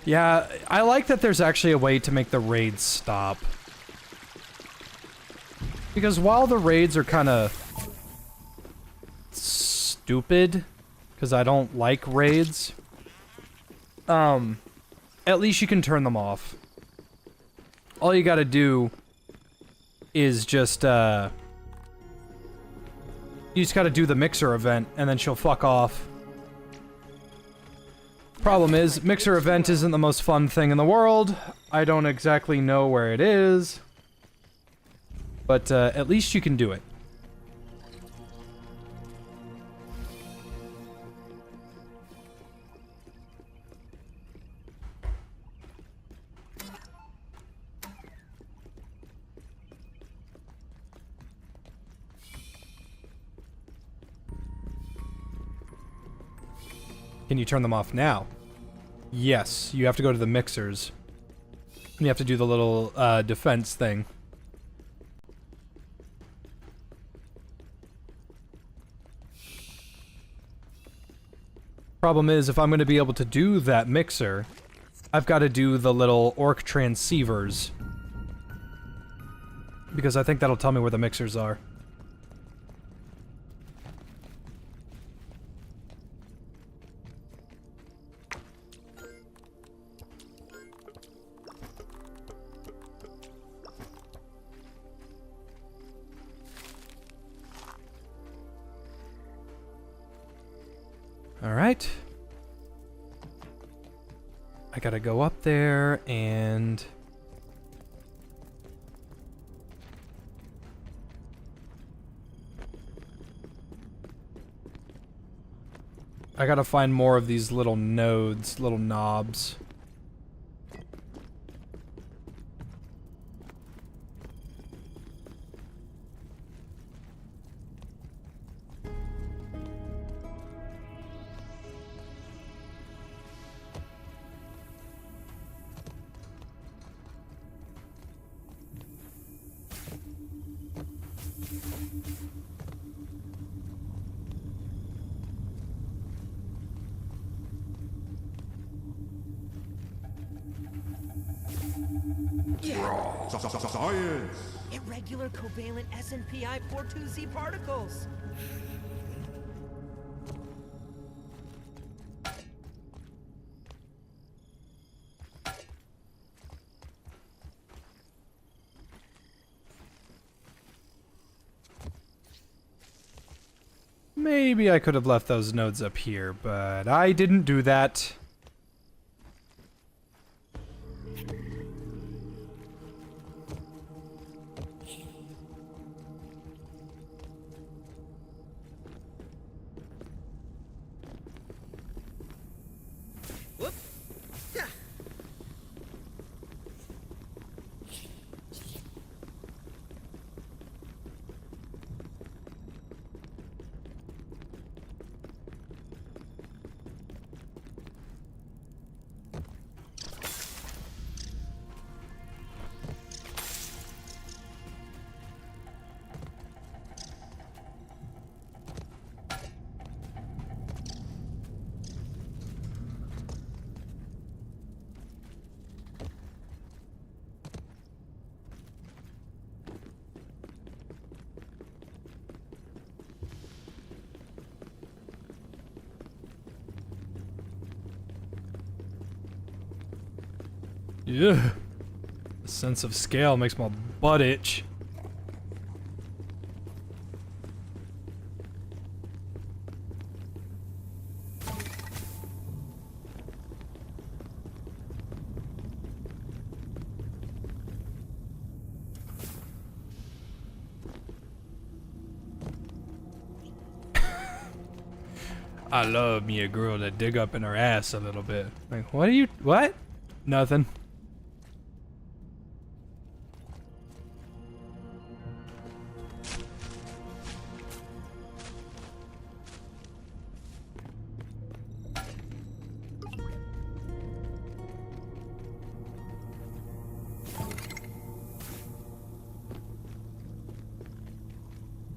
Yeah, I like that there's actually a way to make the raids stop. Because while the raids are kind of stupid, because I don't like raids, at least you can turn them off. All you gotta do is just, you just gotta do the mixer event, and then she'll fuck off. Problem is, mixer event isn't the most fun thing in the world. I don't exactly know where it is. But, at least you can do it. Can you turn them off now? Yes, you have to go to the mixers. And you have to do the little, defense thing. Problem is, if I'm going to be able to do that mixer, I've got to do the little orc transceivers. Because I think that'll tell me where the mixers are. Alright. I gotta go up there and... I gotta find more of these little nodes, little knobs. Science! Irregular covalent SNPI 42Z particles. Maybe I could have left those nodes up here, but I didn't do that. Whoop. Yeah. Yeah. The sense of scale makes my butt itch. I love me a girl that dig up in her ass a little bit. Like, what? Nothing.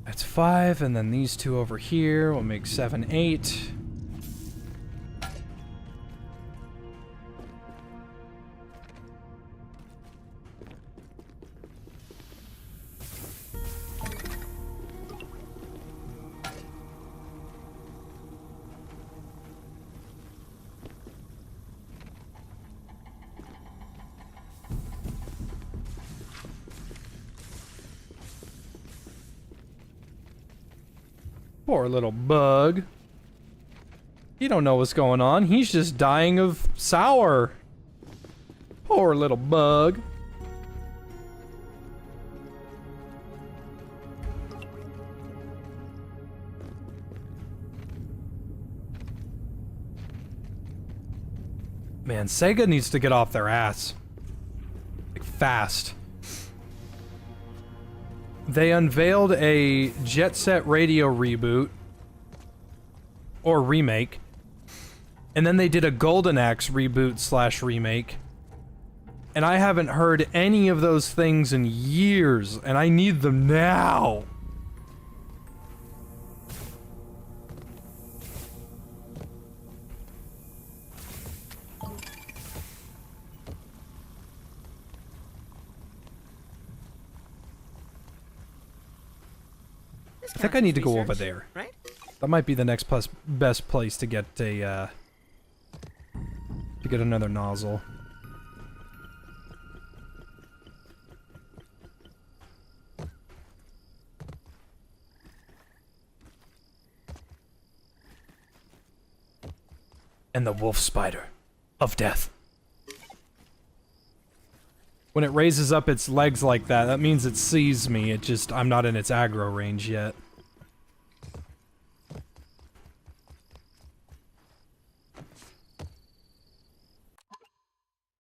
That's 5, and then these two over here will make 7, 8. Poor little bug. He don't know what's going on. He's just dying of sour. Poor little bug. Man, Sega needs to get off their ass. Like, fast. They unveiled a Jet Set Radio reboot. Or remake. And then they did a Golden Axe reboot / remake. And I haven't heard any of those things in years, and I need them now. I think I need to go over research, there. Right? That might be the next best place to get a, to get another nozzle. And the wolf spider of death. When it raises up its legs like that, that means it sees me. I'm not in its aggro range yet.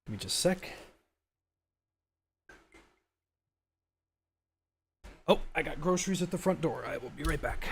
Give me just a sec. Oh, I got groceries at the front door. I will be right back.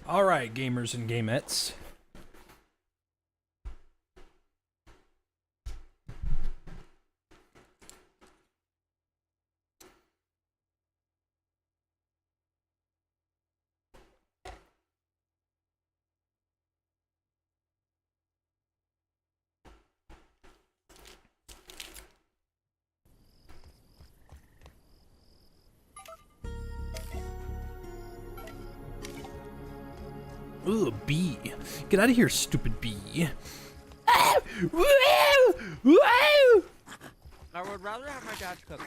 Alright, gamers and gamettes. Ooh, a bee. Get out of here, stupid bee. I would rather have my dad's cooking.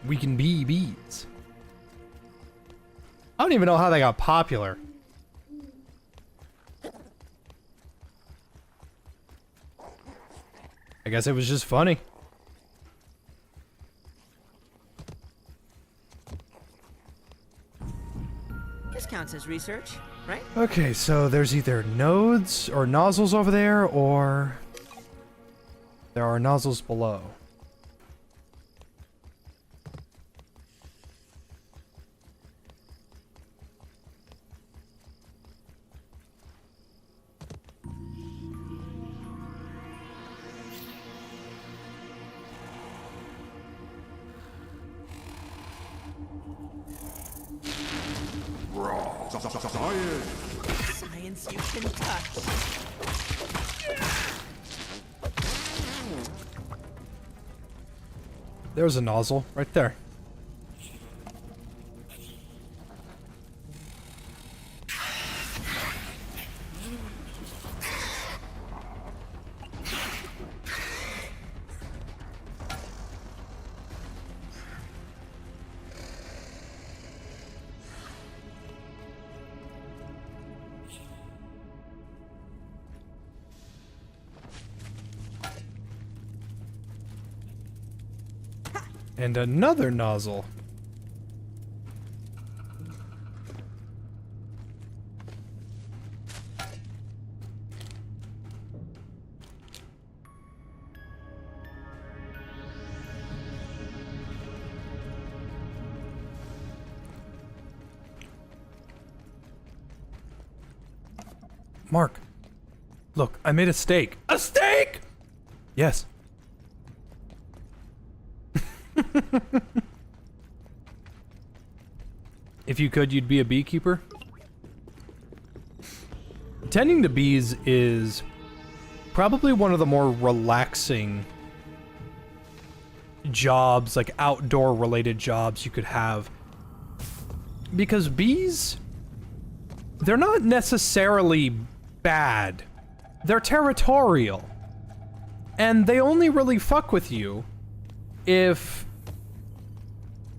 We can be bees. I don't even know how they got popular. I guess it was just funny. This counts as research, right? Okay, so there's either nodes or nozzles over there, or there are nozzles below. Science! Science you can touch. There's a nozzle right there. And another nozzle. Mark, look, I made a steak. A steak? Yes. If you could, you'd be a beekeeper. Tending to bees is probably one of the more relaxing jobs, like outdoor related jobs you could have. Because bees, they're not necessarily bad. They're territorial. And they only really fuck with you if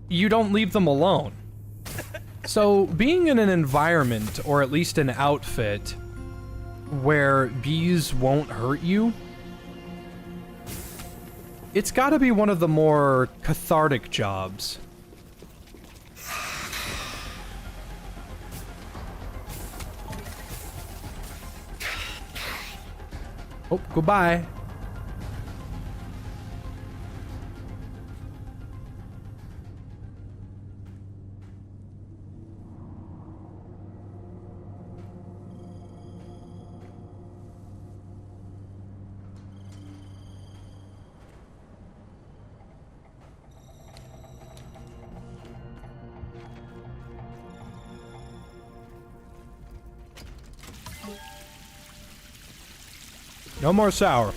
you don't leave them alone. So being in an environment, or at least an outfit, where bees won't hurt you, it's gotta be one of the more cathartic jobs. Oh, goodbye. No more sour.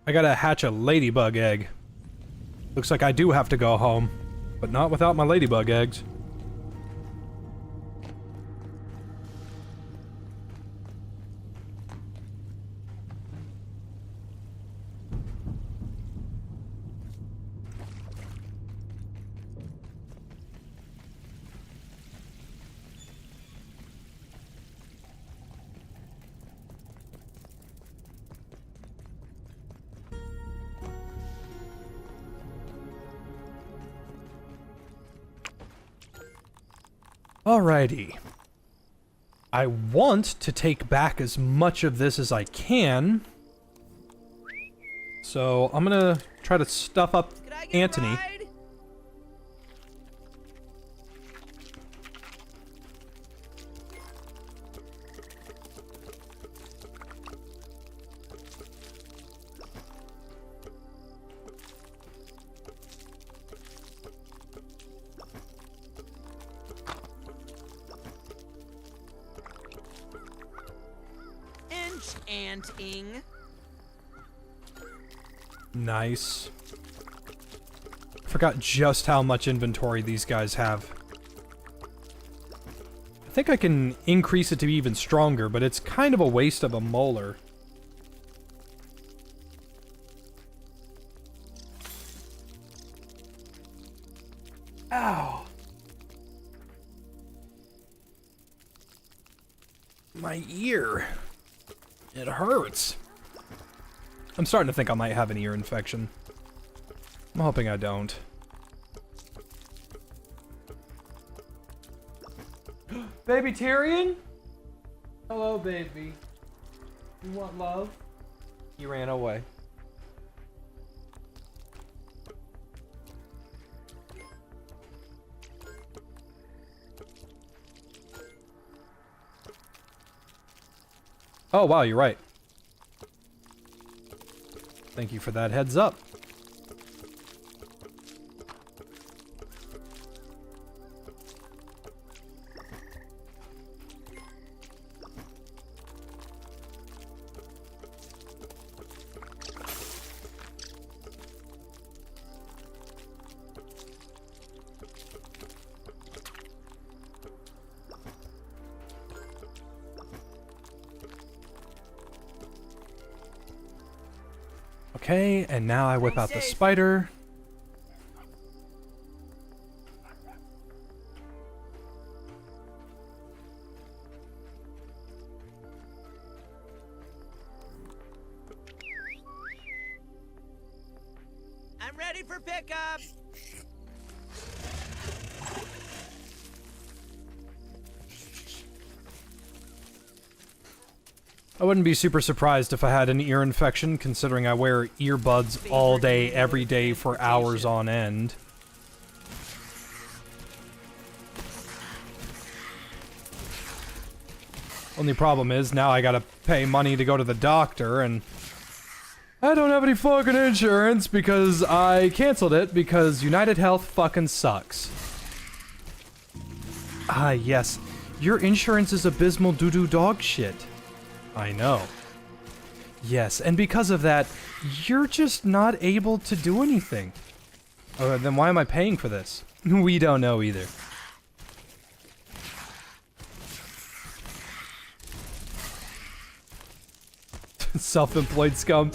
I gotta hatch a ladybug egg. Looks like I do have to go home, but not without my ladybug eggs. Alrighty. I want to take back as much of this as I can. So I'm gonna try to stuff up Could I get Anthony. a ride? Enchanting. Nice. Forgot just how much inventory these guys have. I think I can increase it to be even stronger, but it's kind of a waste of a molar. Ow! My ear. It hurts. I'm starting to think I might have an ear infection. I'm hoping I don't. Baby Tyrion? Hello, baby. You want love? He ran away. Oh, wow, you're right. Thank you for that heads up. Okay, and now I whip out the spider. I'm ready for pickup. I wouldn't be super surprised if I had an ear infection, considering I wear earbuds all day, every day for hours on end. Only problem is, now I gotta pay money to go to the doctor, and I don't have any fucking insurance because I canceled it because United Health fucking sucks. Ah, yes. Your insurance is abysmal doo-doo dog shit. I know. Yes, and because of that, you're just not able to do anything. Oh, then why am I paying for this? We don't know either. Self-employed scum.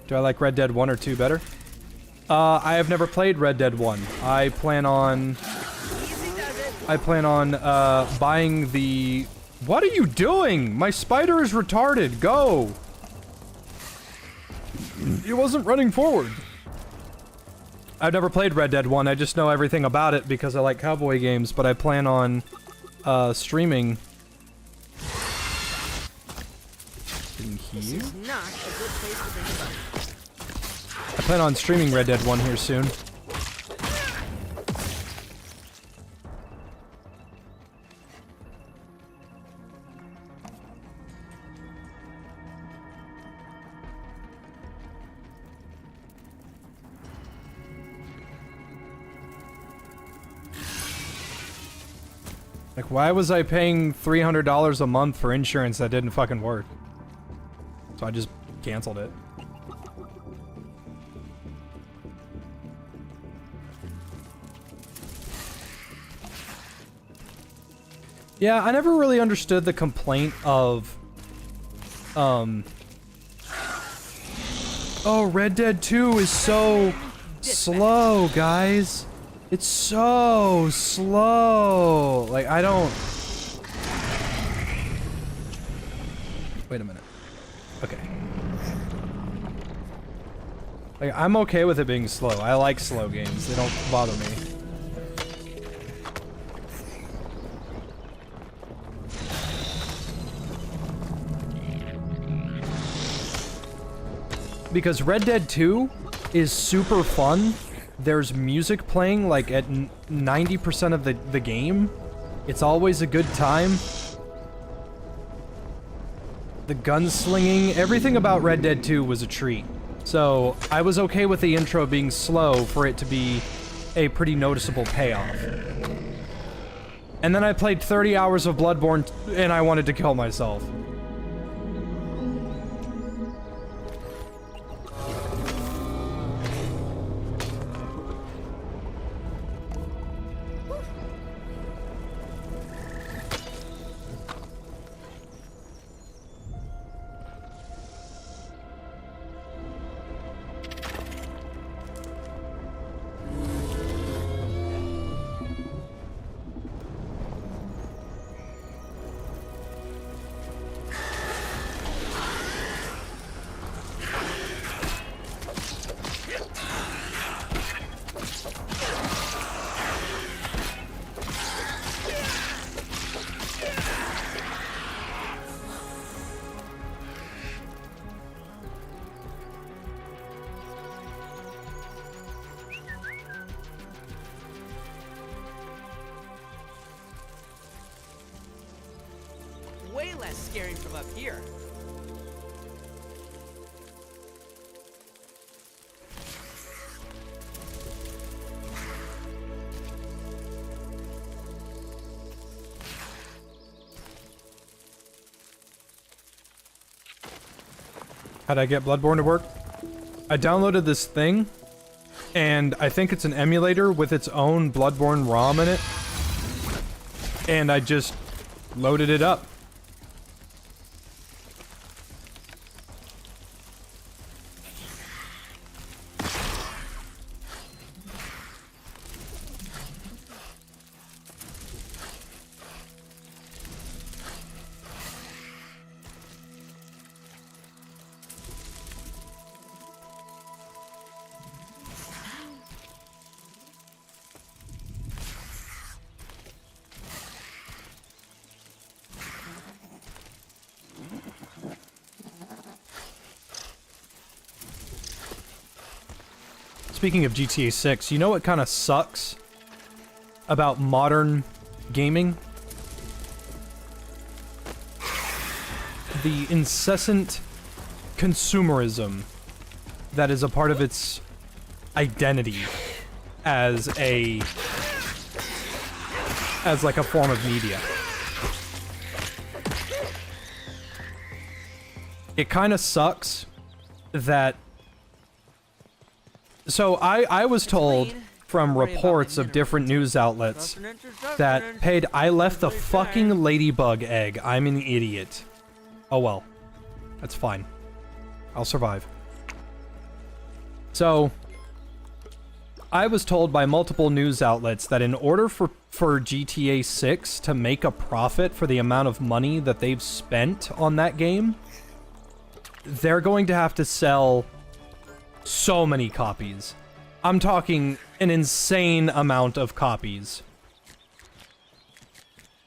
Do I like Red Dead 1 or 2 better? I have never played Red Dead 1. I plan on buying the... What are you doing? My spider is retarded. Go! It wasn't running forward. I've never played Red Dead 1. I just know everything about it because I like cowboy games, but I plan on streaming in here. This is not a good place to bring it up. I plan on streaming Red Dead 1 here soon. Like, why was I paying $300 a month for insurance that didn't fucking work? So I just canceled it. Yeah, I never really understood the complaint of, oh, Red Dead 2 is so slow, guys. It's so slow. Like, I don't... Wait a minute. Okay. Like, I'm okay with it being slow. I like slow games. They don't bother me. Because Red Dead 2 is super fun. There's music playing like at 90% of the game. It's always a good time. The gunslinging, everything about Red Dead 2 was a treat. So I was okay with the intro being slow for it to be a pretty noticeable payoff. And then I played 30 hours of Bloodborne and I wanted to kill myself. way less scary from up here. How'd I get Bloodborne to work? I downloaded this thing, and I think it's an emulator with its own Bloodborne ROM in it. And I just loaded it up. Speaking of GTA 6, you know what kind of sucks about modern gaming? The incessant consumerism that is a part of its identity as like a form of media. It kind of sucks that... So I was told from reports of different news outlets that, hey, I left the fucking ladybug egg. I'm an idiot. Oh well. That's fine. I'll survive. So, I was told by multiple news outlets that in order for GTA 6 to make a profit for the amount of money that they've spent on that game, they're going to have to sell so many copies. I'm talking an insane amount of copies.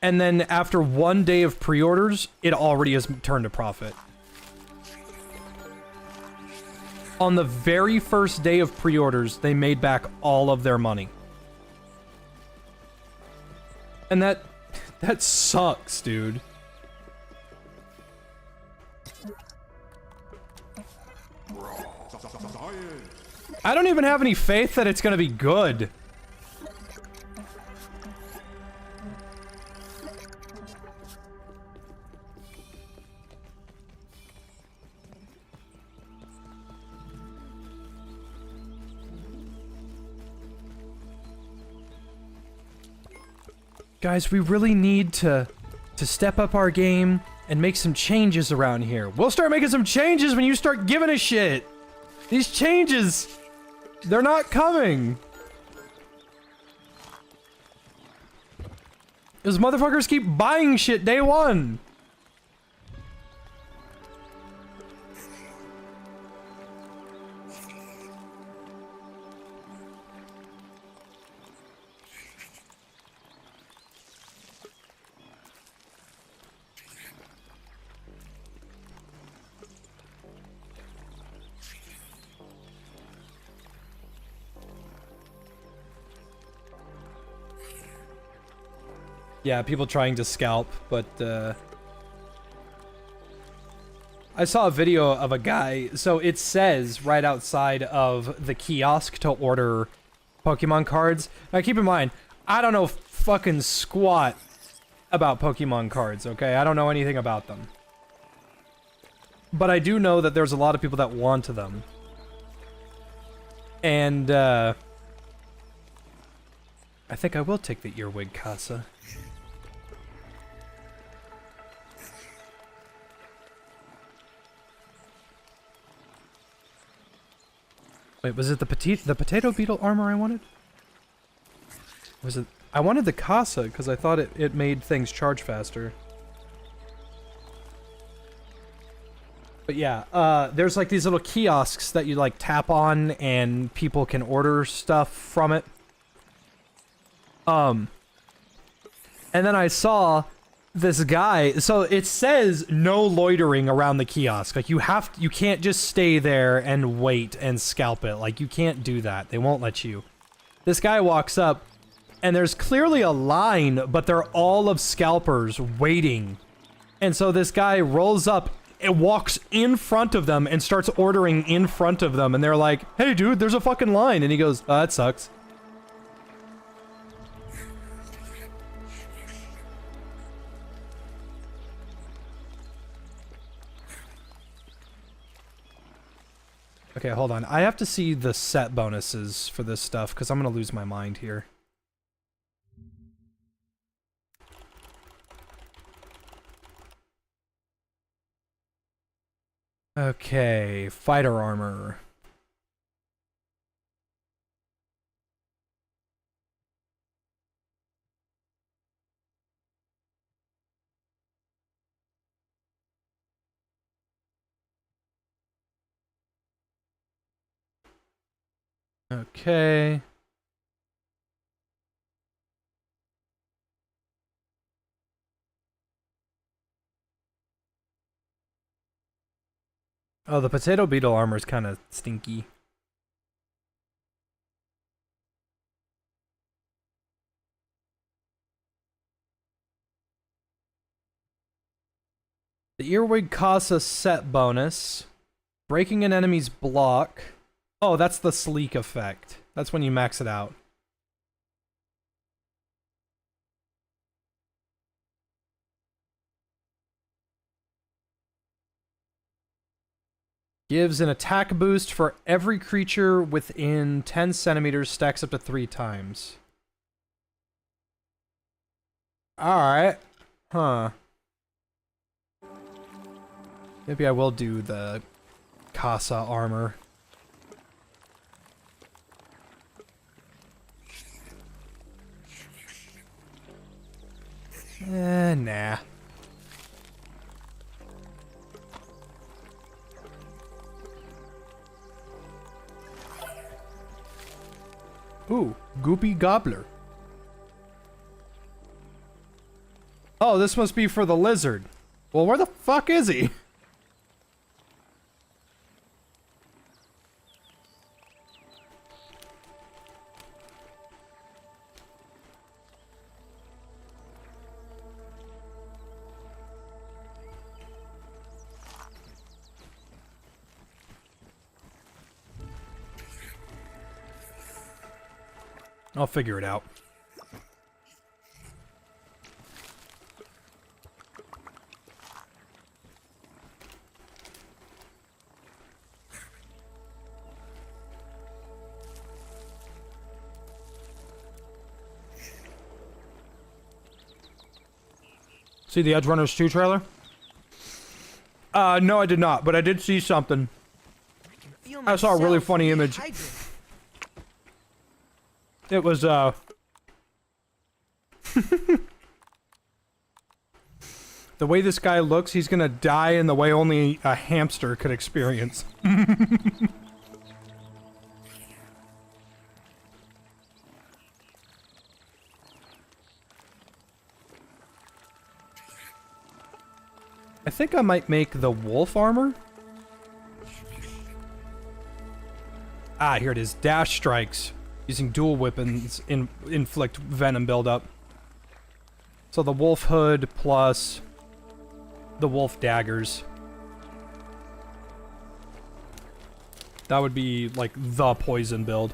And then after one day of pre-orders, it already has turned a profit. On the very first day of pre-orders, they made back all of their money. And that sucks, dude. I don't even have any faith that it's gonna be good. Guys, we really need to step up our game and make some changes around here. We'll start making some changes when you start giving a shit. These changes, they're not coming. Those motherfuckers keep buying shit day one. Yeah, people trying to scalp, but, I saw a video of a guy, so it says right outside of the kiosk to order Pokemon cards. Now keep in mind, I don't know fucking squat about Pokemon cards, okay? I don't know anything about them. But I do know that there's a lot of people that want them. And, I think I will take the earwig, Casa. Wait, was it the potato beetle armor I wanted? Was it... I wanted the Casa, because I thought it made things charge faster. But yeah, there's like these little kiosks that you like tap on, and people can order stuff from it. And then I saw this guy, so it says no loitering around the kiosk. Like you can't just stay there and wait and scalp it. Like you can't do that. They won't let you. This guy walks up and there's clearly a line, but they're all of scalpers waiting And so this guy rolls up and walks in front of them and starts ordering in front of them. And they're like, hey, dude, there's a fucking line. And he goes, oh, that sucks. Okay, hold on. I have to see the set bonuses for this stuff because I'm going to lose my mind here. Okay, fighter armor. Okay. Oh, the potato beetle armor is kind of stinky. The earwig costs a set bonus. Breaking an enemy's block. Oh, that's the sleek effect. That's when you max it out. Gives an attack boost for every creature within 10 centimeters, stacks up to 3 times. Alright. Huh. Maybe I will do the Casa armor. Nah. Ooh, Goopy Gobbler. Oh, this must be for the lizard. Well, where the fuck is he? I'll figure it out. See the Edge Runners 2 trailer? No, I did not, but I did see something. I saw a really funny image. It was, the way this guy looks, he's gonna die in the way only a hamster could experience. I think I might make the wolf armor. Ah, here it is. Dash strikes. Using dual weapons inflict venom buildup. So the wolf hood plus the wolf daggers. That would be like the poison build.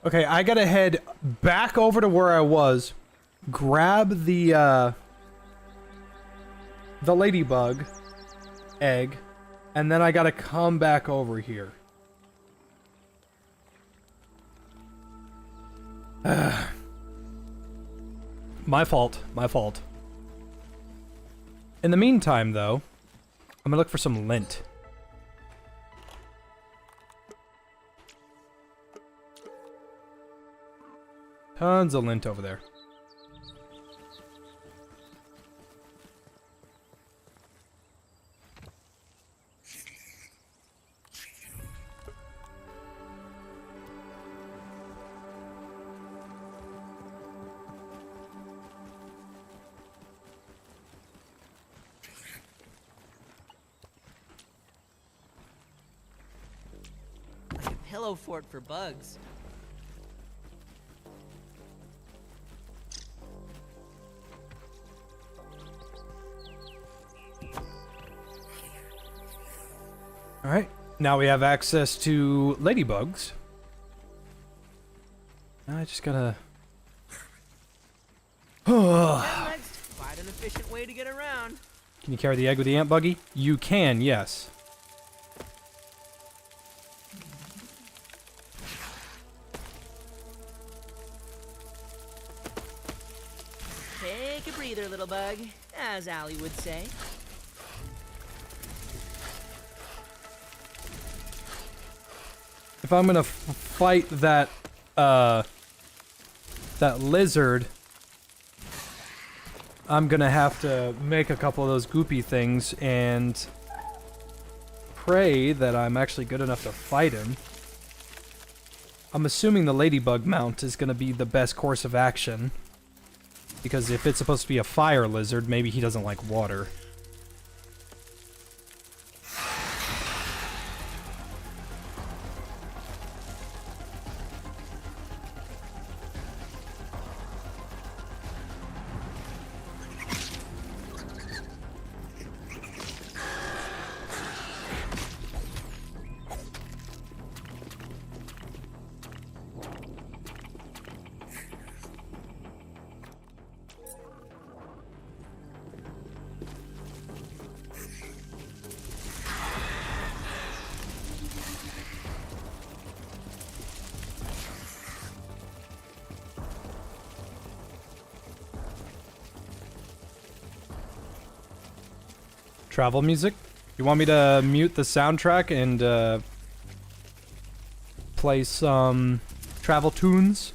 Okay, I gotta head back over to where I was, grab the ladybug egg, and then I gotta come back over here. My fault, my fault. In the meantime, though, I'm gonna look for some lint. Tons of lint over there. pillow fort for bugs. Alright, now we have access to ladybugs. I just gotta... That's quite an efficient way to get around. Can you carry the egg with the ant buggy? You can, yes. Take a breather, little bug, as Allie would say. If I'm gonna fight that, that lizard, I'm gonna have to make a couple of those goopy things and pray that I'm actually good enough to fight him. I'm assuming the ladybug mount is gonna be the best course of action. Because if it's supposed to be a fire lizard, maybe he doesn't like water. Travel music? You want me to mute the soundtrack and play some travel tunes?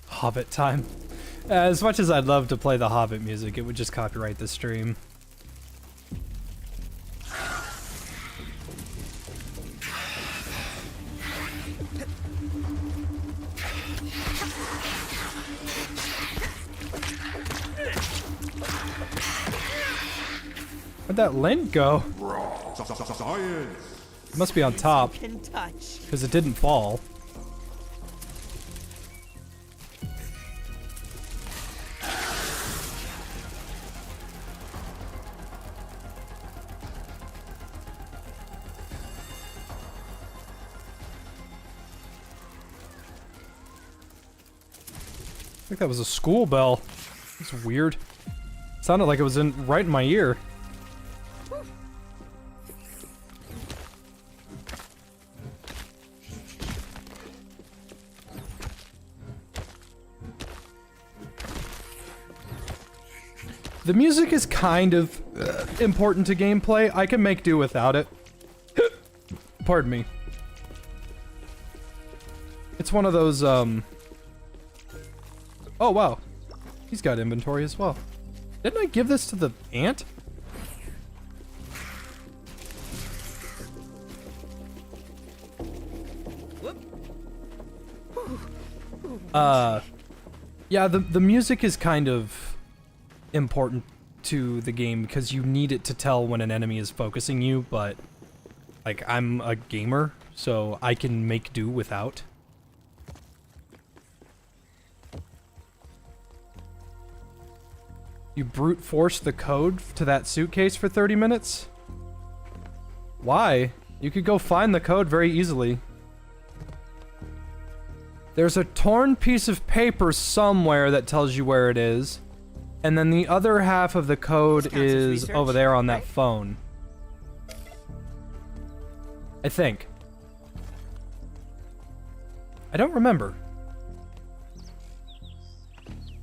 Hobbit time. As much as I'd love to play the Hobbit music, it would just copyright the stream. Where'd that lint go? Science. It must be on top, Can touch. because it didn't fall. I think that was a school bell. It's weird. It sounded like it was right in my ear. The music is kind of important to gameplay. I can make do without it. Pardon me. It's one of those, Oh, wow. He's got inventory as well. Didn't I give this to the ant? Yeah, the music is kind of important to the game because you need it to tell when an enemy is focusing you, but like I'm a gamer, so I can make do without. You brute force the code to that suitcase for 30 minutes? Why? You could go find the code very easily. There's a torn piece of paper somewhere that tells you where it is. And then the other half of the code is over there on that phone. I think. I don't remember.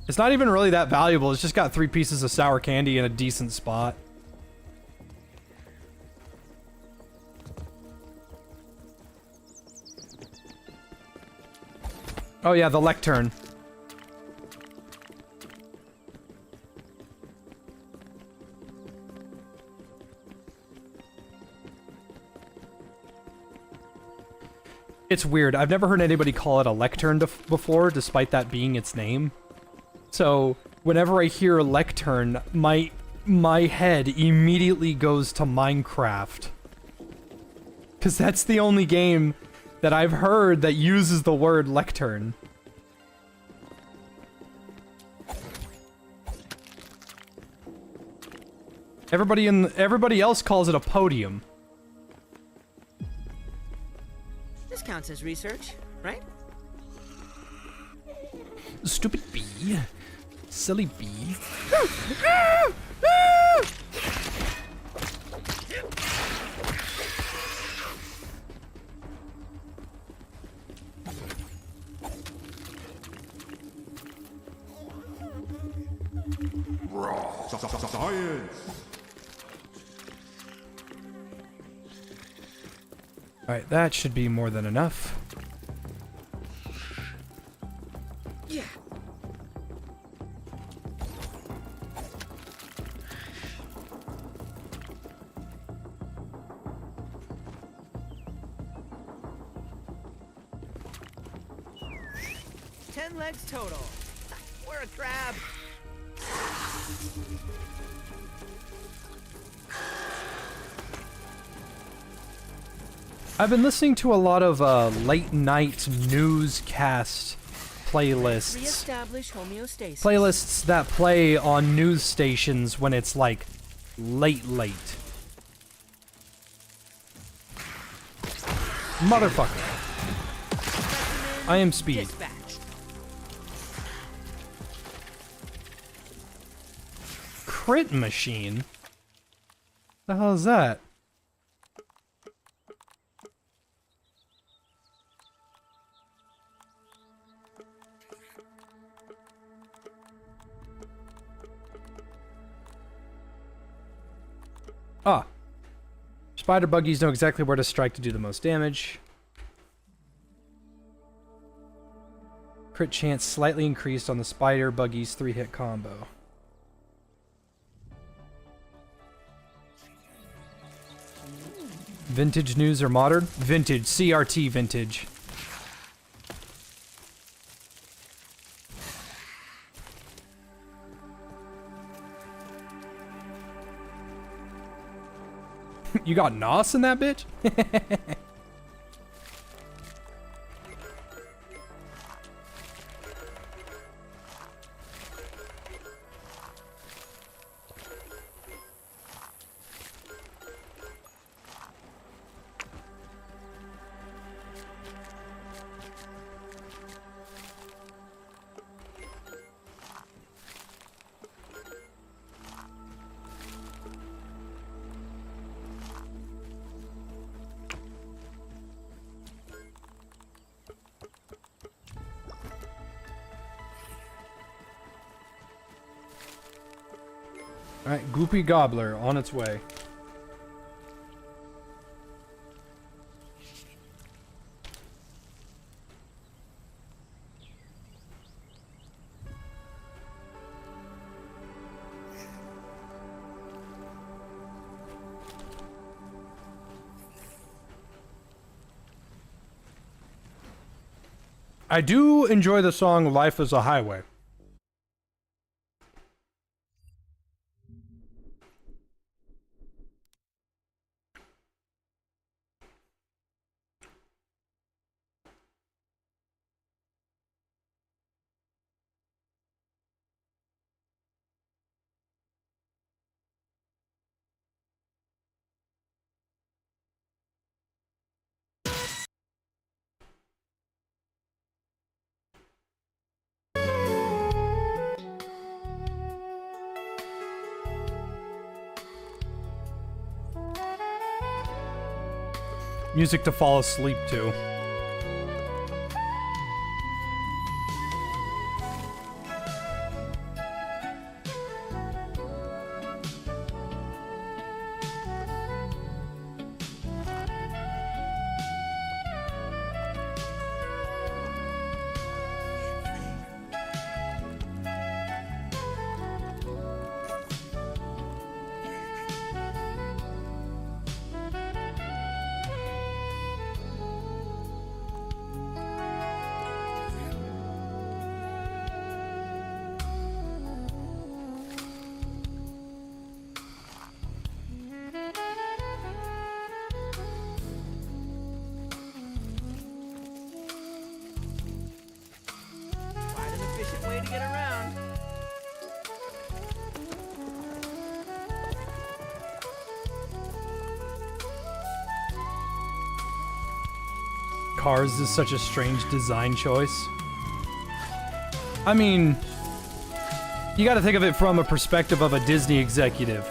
It's not even really that valuable. It's just got 3 pieces of sour candy in a decent spot. Oh yeah, the lectern. It's weird. I've never heard anybody call it a lectern before, despite that being its name. So, whenever I hear a lectern, my head immediately goes to Minecraft. Because that's the only game that I've heard that uses the word lectern. Everybody else calls it a podium. This counts as research, right? Stupid bee. Silly bee. Science! Alright, that should be more than enough. Yeah. Ten legs total. We're a crab. I've been listening to a lot of late night newscast playlists. Reestablish homeostasis. Playlists that play on news stations when it's like late. Motherfucker. I am Speed. Dispatch. Crit machine? The hell is that? Ah. Spider buggies know exactly where to strike to do the most damage. Crit chance slightly increased on the spider buggies 3-hit combo. Vintage news or modern? Vintage. CRT vintage. You got NOS in that bitch? Alright, Goopy Gobbler on its way. I do enjoy the song Life is a Highway. Music to fall asleep to. Cars is such a strange design choice. I mean, you gotta think of it from a perspective of a Disney executive.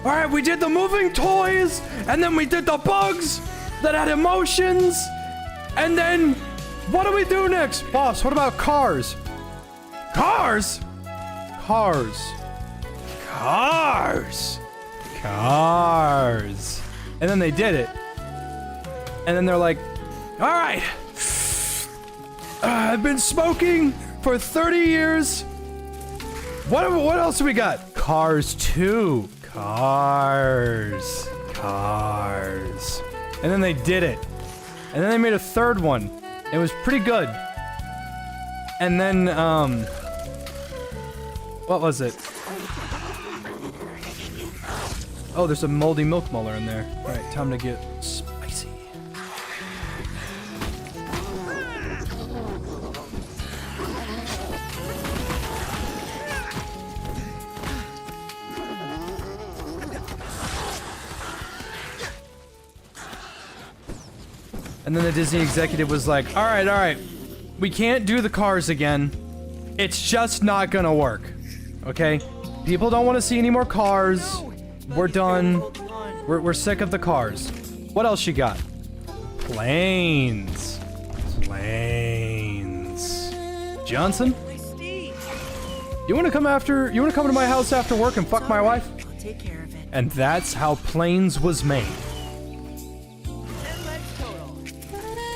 Alright, we did the moving toys, and then we did the bugs that had emotions, and then what do we do next? Boss, what about cars? Cars? Cars. Cars. Cars. And then they did it. And then they're like, alright, I've been smoking for 30 years. What else do we got? Cars 2. Cars. Cars. And then they did it. And then they made a third one. It was pretty good. And then, what was it? Oh, there's a moldy milk muller in there. Alright, time to get spicy. And then the Disney executive was like, alright, we can't do the cars again. It's just not gonna work. Okay? People don't want to see any more cars. We're done. We're sick of the cars. What else you got? Planes. Planes. Johnson? You wanna come to my house after work and fuck my wife? I'll take care of it. And that's how Planes was made. 10 legs total.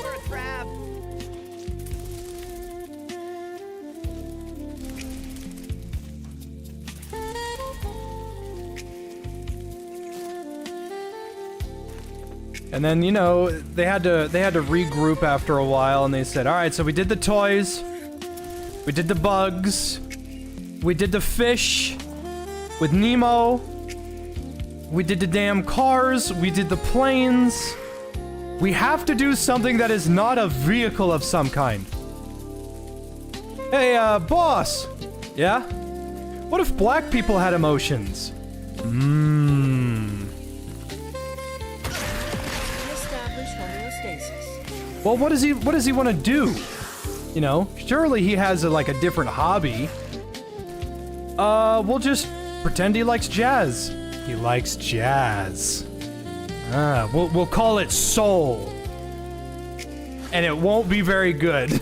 For a crab. And then, you know, they had to regroup after a while, and they said, all right, so we did the toys, we did the bugs, we did the fish with Nemo, we did the damn cars, we did the planes. We have to do something that is not a vehicle of some kind. Hey, boss. Yeah? What if black people had emotions? Establish homeostasis. Well, what does he want to do? You know, surely he has like a different hobby. We'll just pretend he likes jazz. He likes jazz. We'll call it soul. And it won't be very good.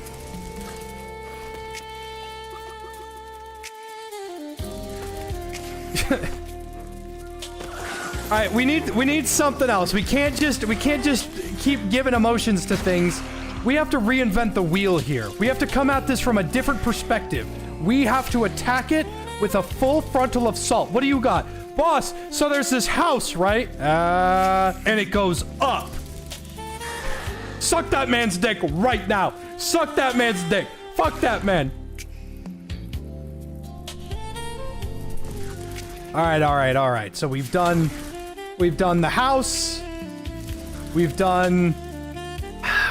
All right, we need something else. We can't just keep giving emotions to things. We have to reinvent the wheel here. We have to come at this from a different perspective. We have to attack it with a full frontal assault. What do you got? Boss, so there's this house, right? And it goes up. Suck that man's dick right now. Suck that man's dick. Fuck that man. All right. So we've done the house. We've done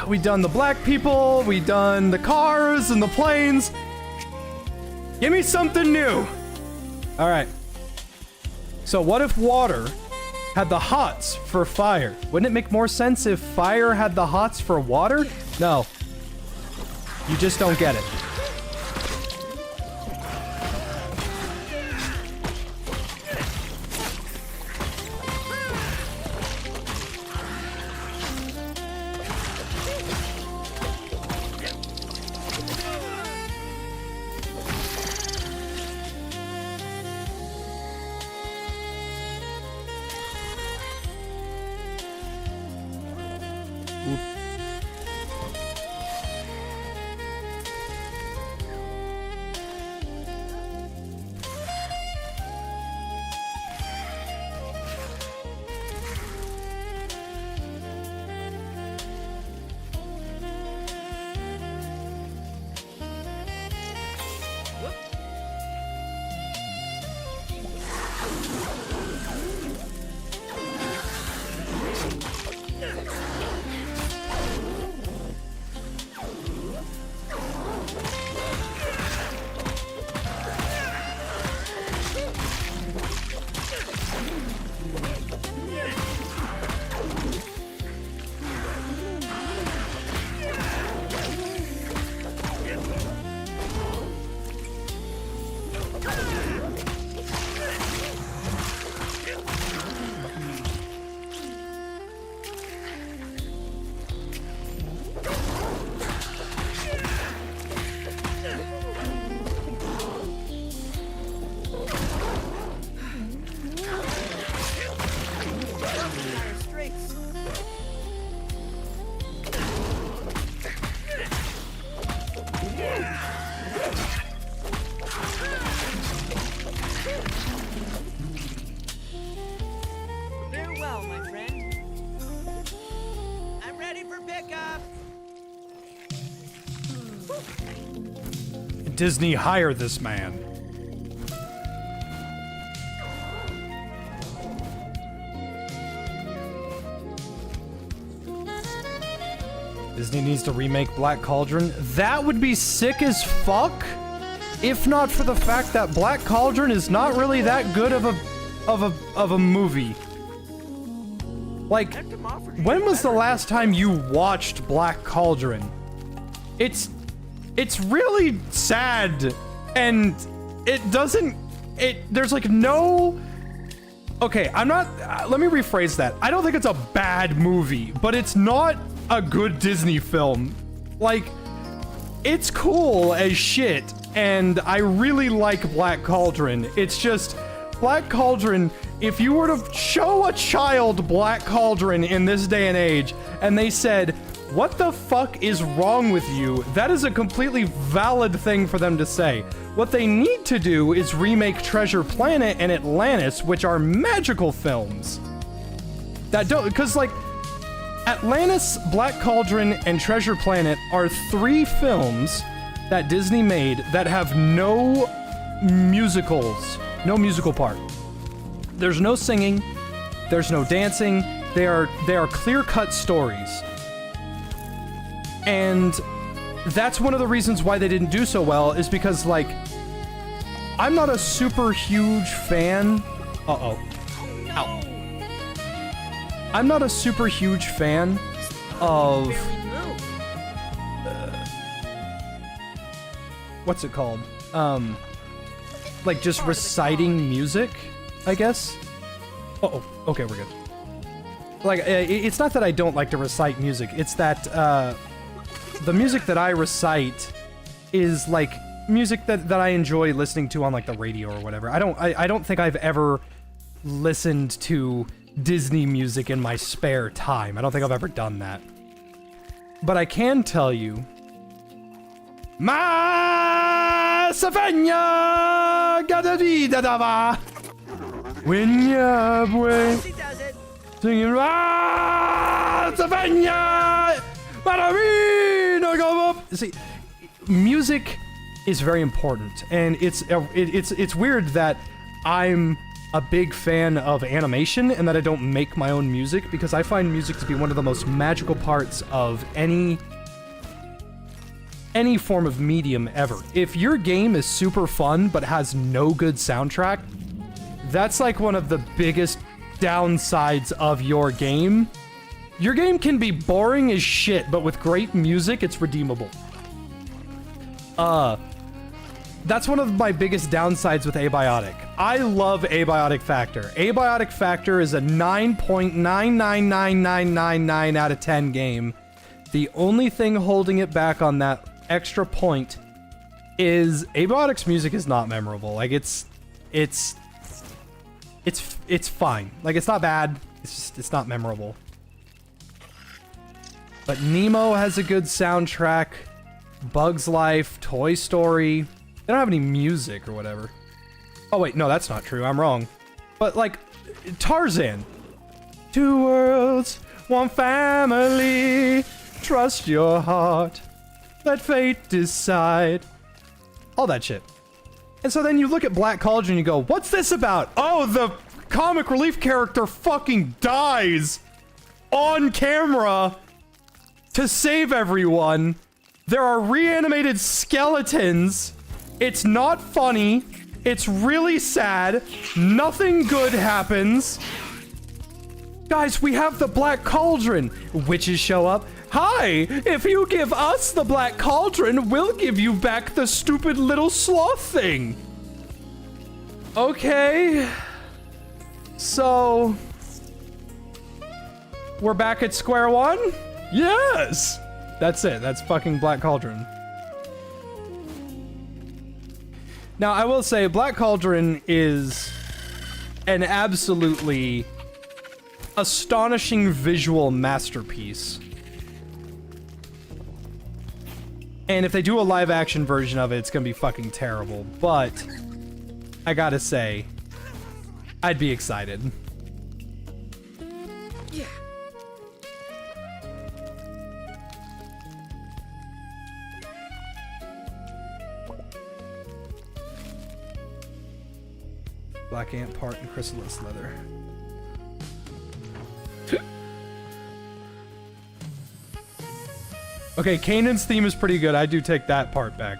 the black people. We've done the cars and the planes. Give me something new. All right. So what if water had the hots for fire? Wouldn't it make more sense if fire had the hots for water? No. You just don't get it. Disney hire this man? Disney needs to remake Black Cauldron. That would be sick as fuck, if not for the fact that Black Cauldron is not really that good of a movie. Like, when was the last time you watched Black Cauldron? It's really sad, and there's like no... Okay, let me rephrase that. I don't think it's a bad movie, but it's not a good Disney film. Like, it's cool as shit, and I really like Black Cauldron. It's just, Black Cauldron, if you were to show a child Black Cauldron in this day and age, and they said, what the fuck is wrong with you? That is a completely valid thing for them to say. What they need to do is remake Treasure Planet and Atlantis, which are magical films. That don't, because like, Atlantis, Black Cauldron, and Treasure Planet are 3 films that Disney made that have no musicals, no musical part. There's no singing, there's no dancing, they are clear-cut stories. And that's one of the reasons why they didn't do so well, is because, like, I'm not a super huge fan... Uh-oh. Ow. I'm not a super huge fan of... what's it called? Like, just reciting music, I guess? Uh-oh. Okay, we're good. Like, it's not that I don't like to recite music, it's that, the music that I recite is, like, music that I enjoy listening to on, like, the radio or whatever. I don't think I've ever listened to Disney music in my spare time. I don't think I've ever done that. But I can tell you... Ma Savagna Gadavida Dava When Yabwe She does it. singing Ma Savagna Maravino go up. See, music is very important, and it's weird that I'm a big fan of animation and that I don't make my own music, because I find music to be one of the most magical parts of any form of medium ever. If your game is super fun but has no good soundtrack, that's like one of the biggest downsides of your game. Your game can be boring as shit, but with great music, it's redeemable. That's one of my biggest downsides with Abiotic. I love Abiotic Factor. Abiotic Factor is a 9.999999 out of 10 game. The only thing holding it back on that extra point is Abiotic's music is not memorable. Like, it's fine. Like, it's not bad. It's just, it's not memorable. But Nemo has a good soundtrack. Bug's Life, Toy Story. They don't have any music or whatever. Oh wait, no, that's not true. I'm wrong. But like, Tarzan. 2 worlds, 1 family. Trust your heart. Let fate decide. All that shit. And so then you look at Black Cauldron and you go, what's this about? Oh, the comic relief character fucking dies on camera to save everyone. There are reanimated skeletons. It's not funny. It's really sad. Nothing good happens. Guys, we have the Black Cauldron. Witches show up. Hi, if you give us the Black Cauldron, we'll give you back the stupid little sloth thing. Okay. So... we're back at square one? Yes! That's it. That's fucking Black Cauldron. Now, I will say, Black Cauldron is an absolutely astonishing visual masterpiece. And if they do a live-action version of it, it's gonna be fucking terrible. But, I gotta say, I'd be excited. Yeah. Black ant part and chrysalis leather. Okay, Kanan's theme is pretty good. I do take that part back.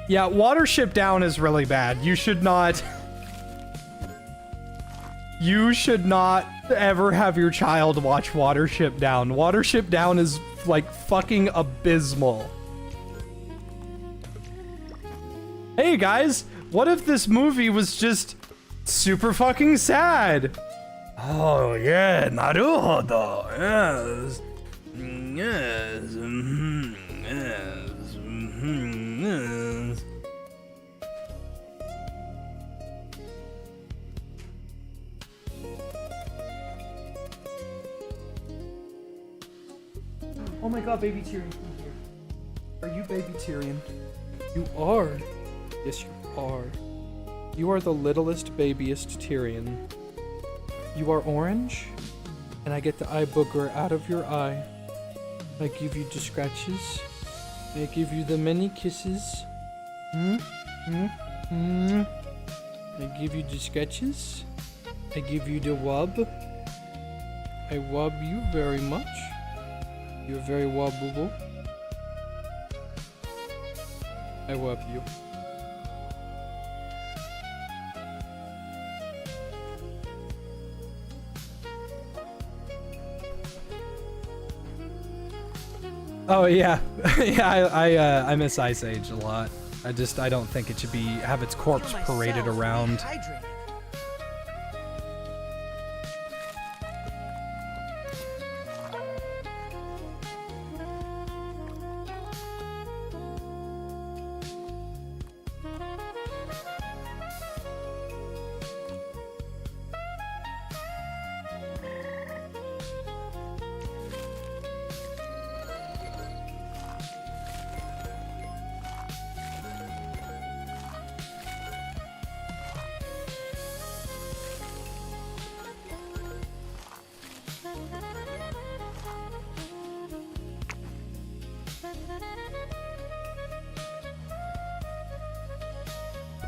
Yeah, Watership Down is really bad. You should not... You should not ever have your child watch Watership Down. Watership Down is, like, fucking abysmal. Hey, guys, what if this movie was just super fucking sad? Oh, yeah, naruhodo, yes. Yes, yes, yes. Oh my god, baby Tyrion, come here. Are you baby Tyrion? You are. Yes, you are. You are the littlest, babiest Tyrion. You are orange, and I get the eye booger out of your eye. I give you the scratches. I give you the many kisses. I give you the scratches. I give you the wub. I wub you very much. You're very wubbable. I wub you. Oh yeah, yeah. I miss Ice Age a lot. I don't think it should have its corpse paraded around.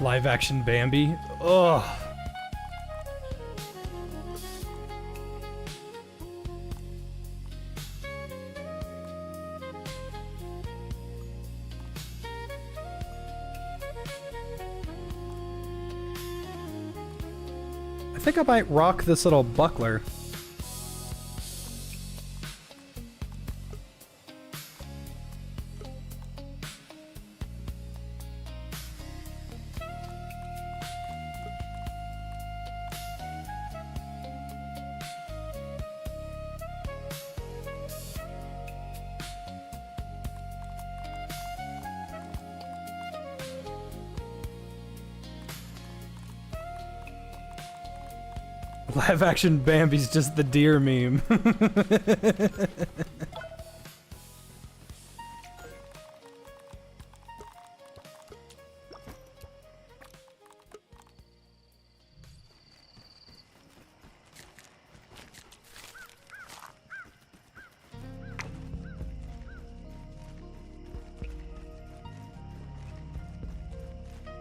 Live action Bambi. Ugh. I think I might rock this little buckler. Live action Bambi's just the deer meme.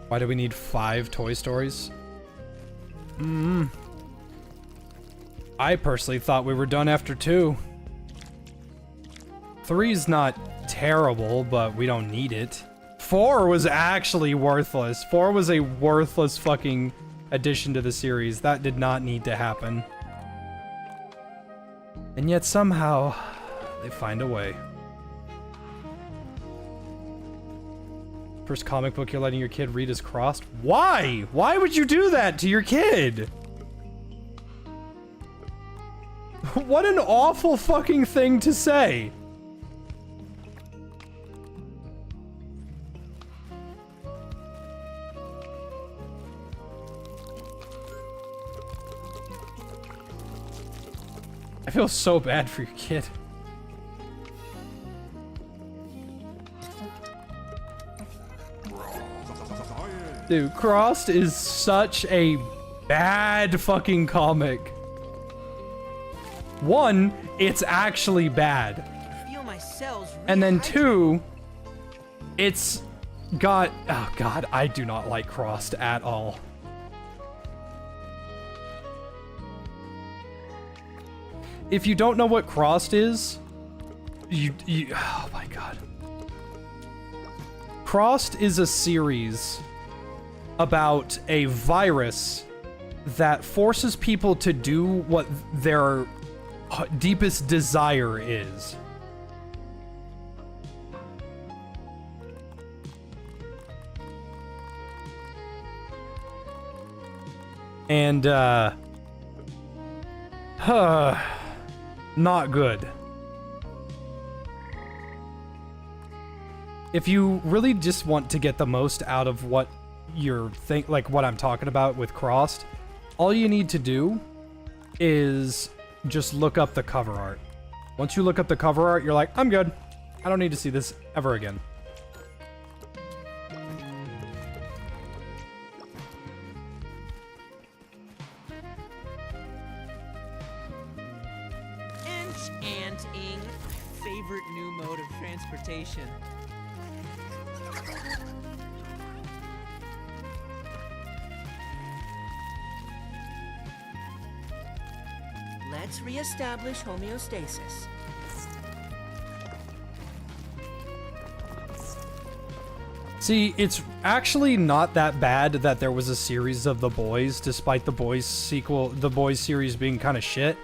Why do we need 5 Toy Stories? I personally thought we were done after 2. 3's not terrible, but we don't need it. 4 was actually worthless. 4 was a worthless fucking addition to the series. That did not need to happen. And yet somehow, they find a way. First comic book you're letting your kid read is Crossed? Why? Why would you do that to your kid? What an awful fucking thing to say. I feel so bad for your kid. Dude, Crossed is such a bad fucking comic. One, it's actually bad. I feel my cells And then rehydrate. two, it's got... Oh god, I do not like Crossed at all. If you don't know what Crossed is, you oh my god. Crossed is a series about a virus that forces people to do what their deepest desire is. And, not good. If you really just want to get the most out of what you're like what I'm talking about with Crossed, all you need to do is just look up the cover art. Once you look up the cover art, you're like, I'm good. I don't need to see this ever again. Enchanting. Favorite new mode of transportation. Let's reestablish homeostasis. See, it's actually not that bad that there was a series of The Boys, despite The Boys sequel, The Boys series being kind of shit.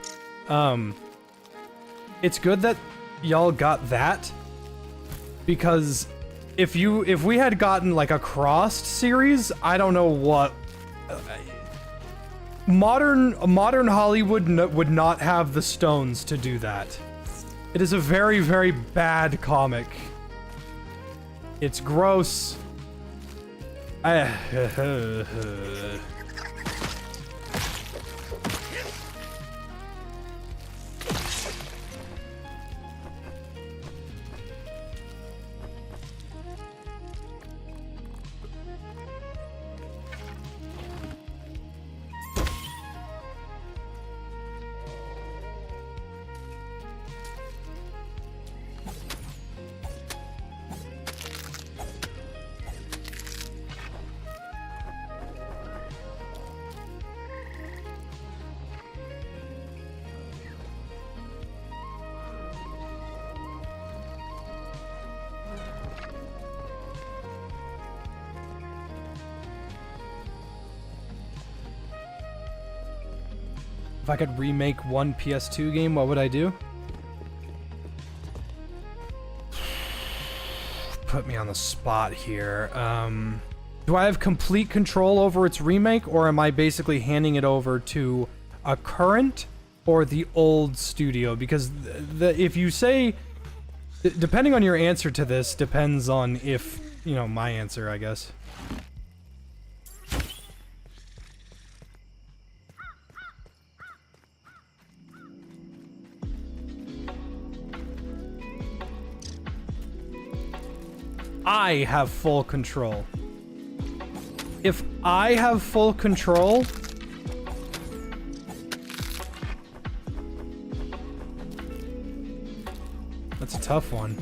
It's good that y'all got that, because if we had gotten like a Crossed series, I don't know what modern Hollywood would not have the stones to do that. It is a very, very bad comic. It's gross. If I could remake one PS2 game, what would I do? Put me on the spot here. Do I have complete control over its remake, or am I basically handing it over to a current or the old studio? Because if you say, depending on your answer to this, depends on if, you know, my answer, I guess. I have full control. If I have full control, that's a tough one.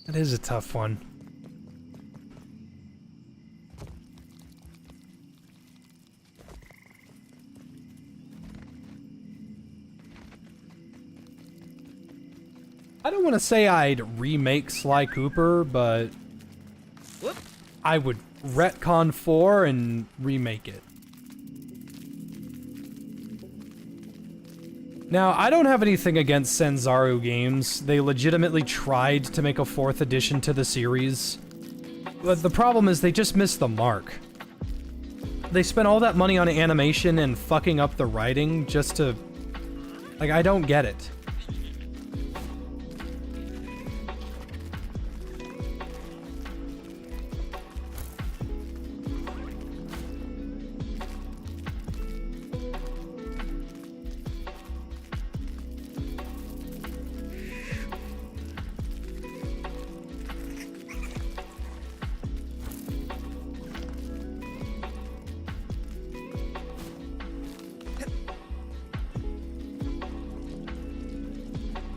That is a tough one. I don't want to say I'd remake Sly Cooper, but Whoop. I would retcon 4 and remake it. Now, I don't have anything against Sanzaru Games. They legitimately tried to make a 4th edition to the series. But the problem is they just missed the mark. They spent all that money on animation and fucking up the writing just to... Like, I don't get it.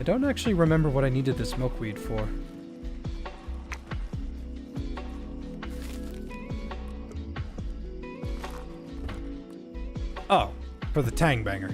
I don't actually remember what I needed this milkweed for. Oh, for the tang banger.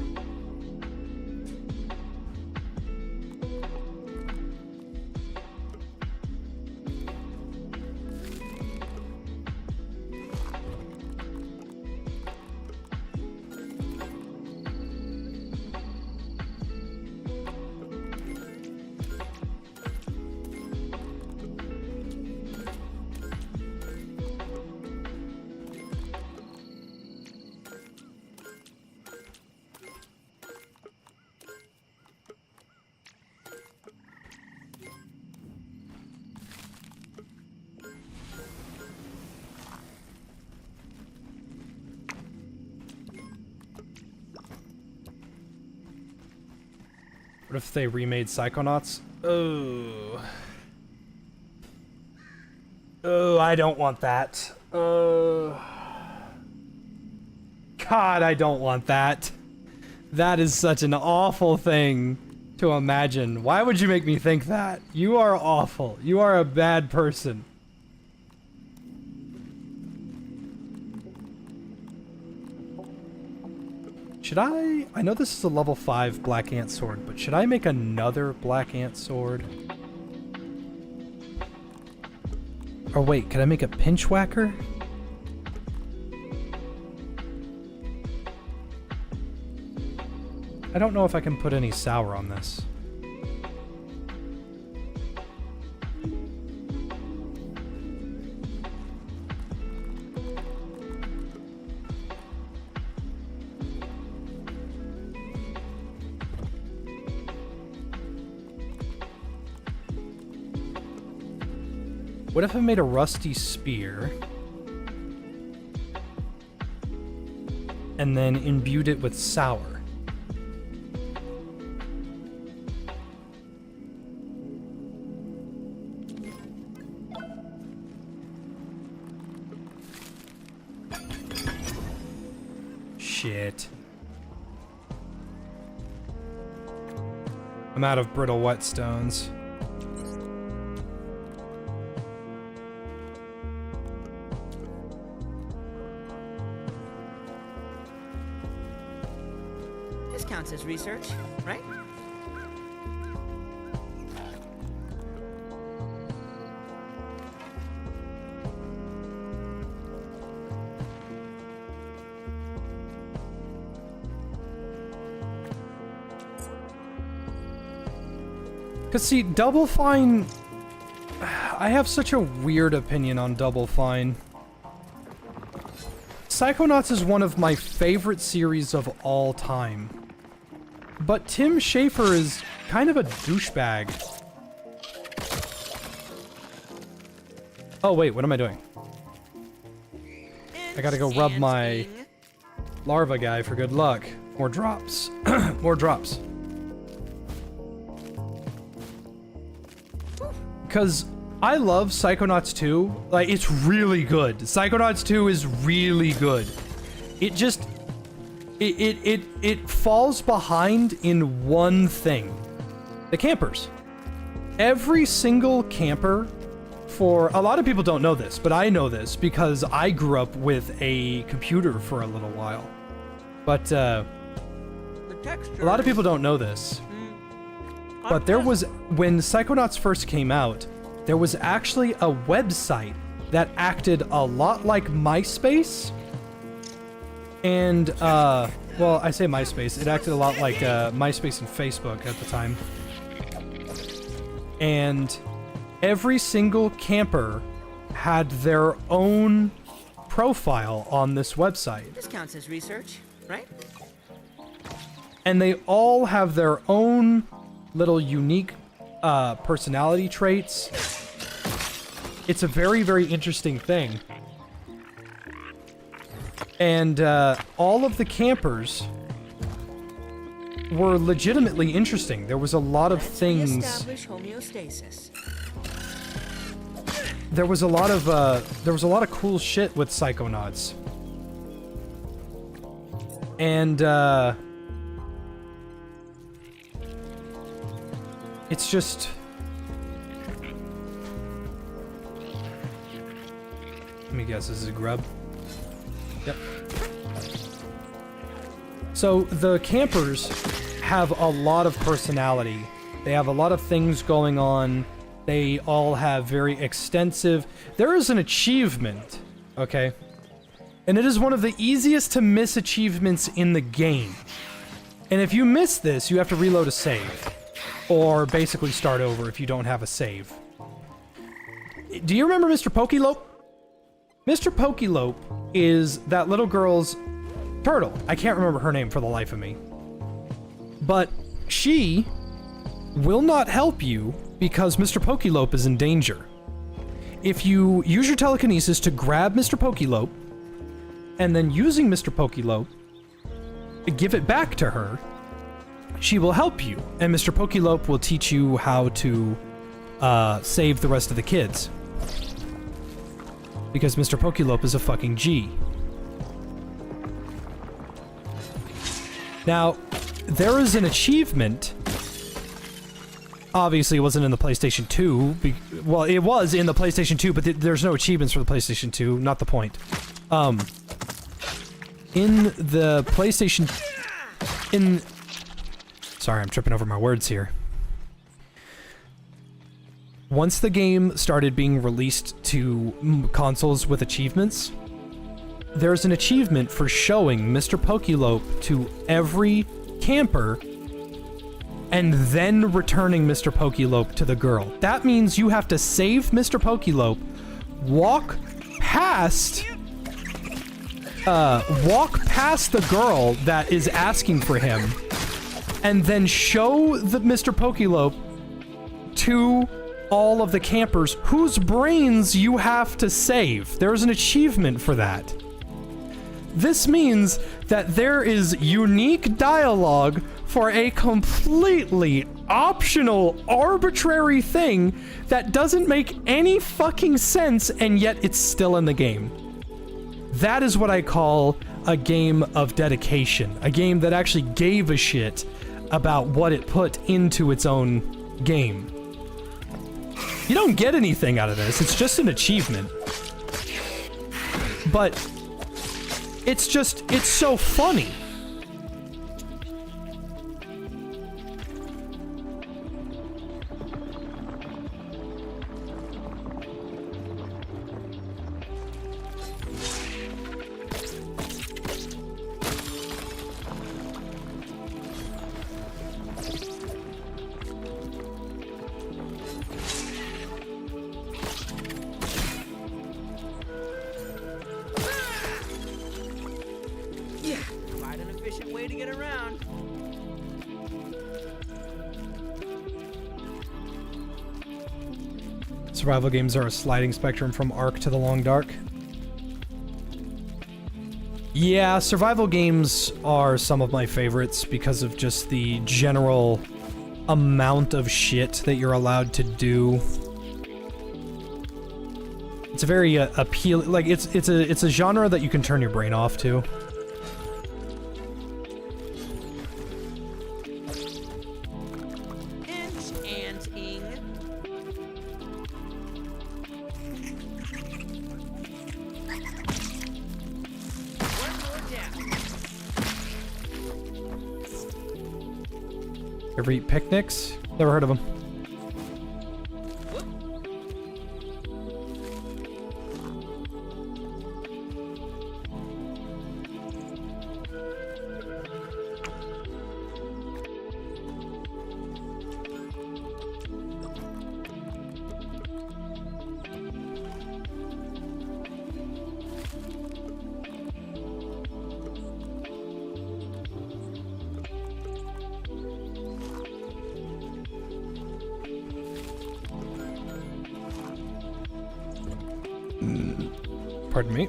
What if they remade Psychonauts? Oh. Oh, I don't want that. God, I don't want that. That is such an awful thing to imagine. Why would you make me think that? You are awful. You are a bad person. Should I know this is a level 5 Black Ant Sword, but should I make another Black Ant Sword? Or wait, could I make a Pinchwhacker? I don't know if I can put any sour on this. What if I made a rusty spear and then imbued it with sour? Shit. I'm out of brittle whetstones. Counts as research, right? Cause see, Double Fine, I have such a weird opinion on Double Fine. Psychonauts is one of my favorite series of all time. But Tim Schafer is kind of a douchebag. Oh wait, what am I doing? I gotta go rub my larva guy for good luck. More drops. More drops. Because I love Psychonauts 2. Like, it's really good. Psychonauts 2 is really good. It just... It falls behind in one thing. The campers. Every single camper, for a lot of people don't know this, but I know this because I grew up with a computer for a little while. But a lot of people don't know this. But there was, when Psychonauts first came out, there was actually a website that acted a lot like MySpace. And, well, I say MySpace. It acted a lot like MySpace and Facebook at the time. And every single camper had their own profile on this website. This counts as research, right? And they all have their own little unique personality traits. It's a very, very interesting thing. And all of the campers were legitimately interesting. There was a lot of things. Establish homeostasis. There was a lot of cool shit with Psychonauts. And It's just... Let me guess, this is a grub. Yep. So, the campers have a lot of personality. They have a lot of things going on. They all have very extensive... There is an achievement, okay? And it is one of the easiest to miss achievements in the game. And if you miss this, you have to reload a save. Or basically start over if you don't have a save. Do you remember Mr. Pokelope? Mr. Pokelope is that little girl's turtle. I can't remember her name for the life of me. But she will not help you because Mr. Pokelope is in danger. If you use your telekinesis to grab Mr. Pokelope, and then using Mr. Pokelope, give it back to her, she will help you, and Mr. Pokelope will teach you how to save the rest of the kids. Because Mr. Pokelope is a fucking G. Now, there is an achievement. Obviously, it wasn't in the PlayStation 2. Well, it was in the PlayStation 2, but there's no achievements for the PlayStation 2. Not the point. In the PlayStation... Sorry, I'm tripping over my words here. Once the game started being released to consoles with achievements, there's an achievement for showing Mr. Pokelope to every camper and then returning Mr. Pokelope to the girl. That means you have to save Mr. Pokelope, walk past the girl that is asking for him, and then show the Mr. Pokelope to all of the campers whose brains you have to save. There's an achievement for that. This means that there is unique dialogue for a completely optional, arbitrary thing that doesn't make any fucking sense, and yet it's still in the game. That is what I call a game of dedication. A game that actually gave a shit about what it put into its own game. You don't get anything out of this, it's just an achievement. But it's so funny. Quite an efficient way to get around. Survival games are a sliding spectrum from Ark to the Long Dark. Yeah, survival games are some of my favorites because of just the general amount of shit that you're allowed to do. It's a very appealing, like it's a genre that you can turn your brain off to. Enchanting. One more down. Ever eat picnics? Never heard of them. Pardon me.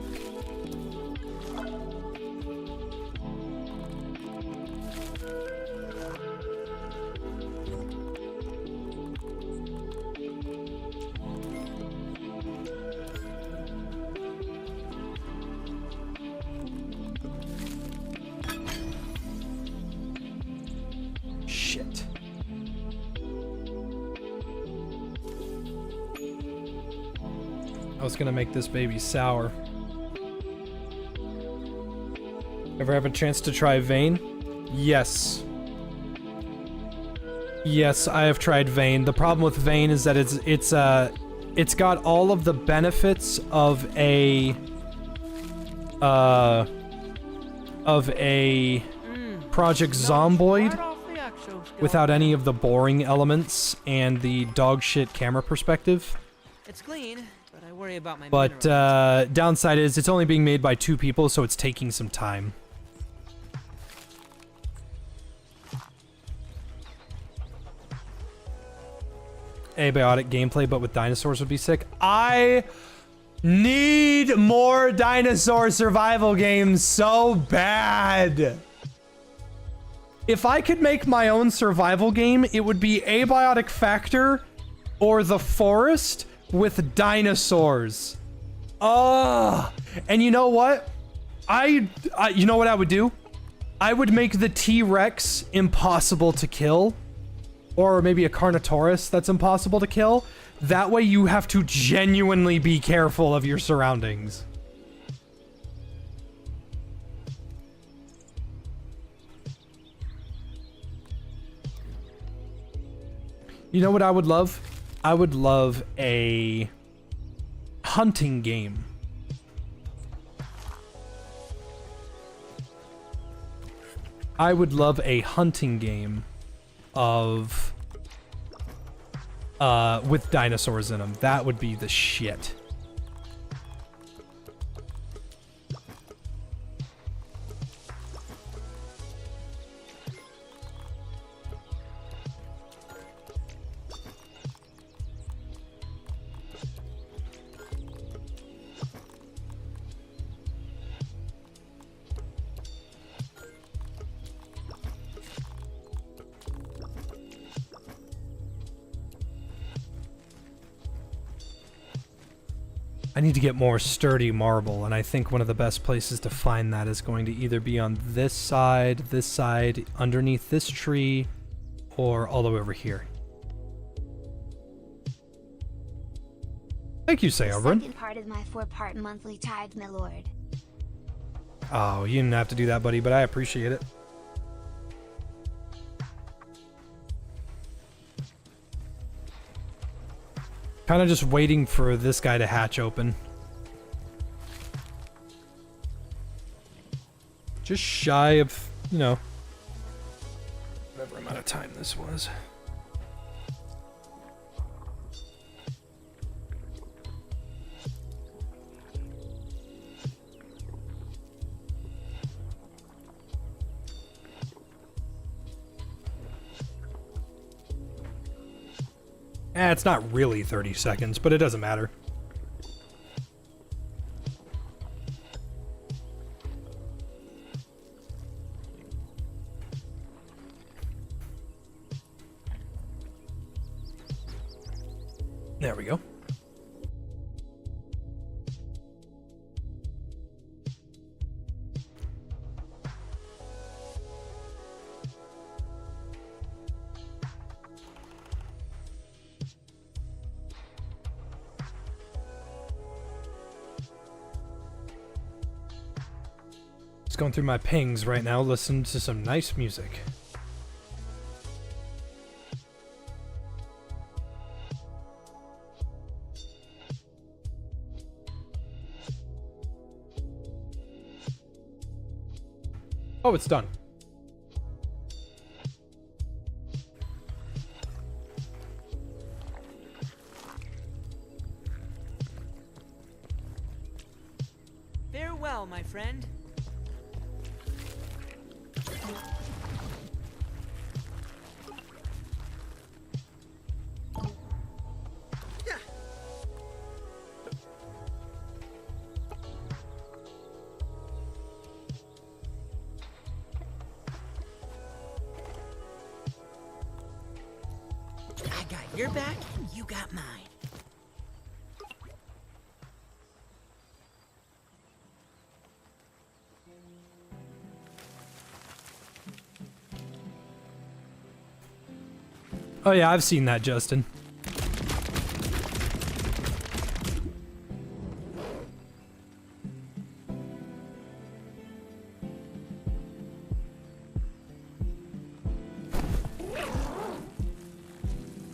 Shit. I was gonna make this baby sour. Ever have a chance to try Vane? Yes. Yes, I have tried Vane. The problem with Vane is that it's got all of the benefits of a Project Zomboid without any of the boring elements and the dog shit camera perspective. It's clean, but I worry about my But downside is it's only being made by 2 people, so it's taking some time. Abiotic gameplay, but with dinosaurs would be sick. I need more dinosaur survival games so bad. If I could make my own survival game, it would be Abiotic Factor or The Forest with dinosaurs. And you know what? You know what I would do? I would make the T-Rex impossible to kill. Or maybe a Carnotaurus that's impossible to kill. That way you have to genuinely be careful of your surroundings. You know what I would love? I would love a hunting game. I would love a hunting game of with dinosaurs in them. That would be the shit. I need to get more sturdy marble, and I think one of the best places to find that is going to either be on this side, underneath this tree, or all the way over here. Thank you, Seobrin. Second part of my 4-part monthly tithe, my lord. Oh, you didn't have to do that, buddy, but I appreciate it. Kind of just waiting for this guy to hatch open. Just shy of, you know, whatever amount of time this was. It's not really 30 seconds, but it doesn't matter. There we go. Going through my pings right now, listening to some nice music. Oh, it's done. Farewell, my friend. I got your back, and you got mine. Oh yeah, I've seen that, Justin.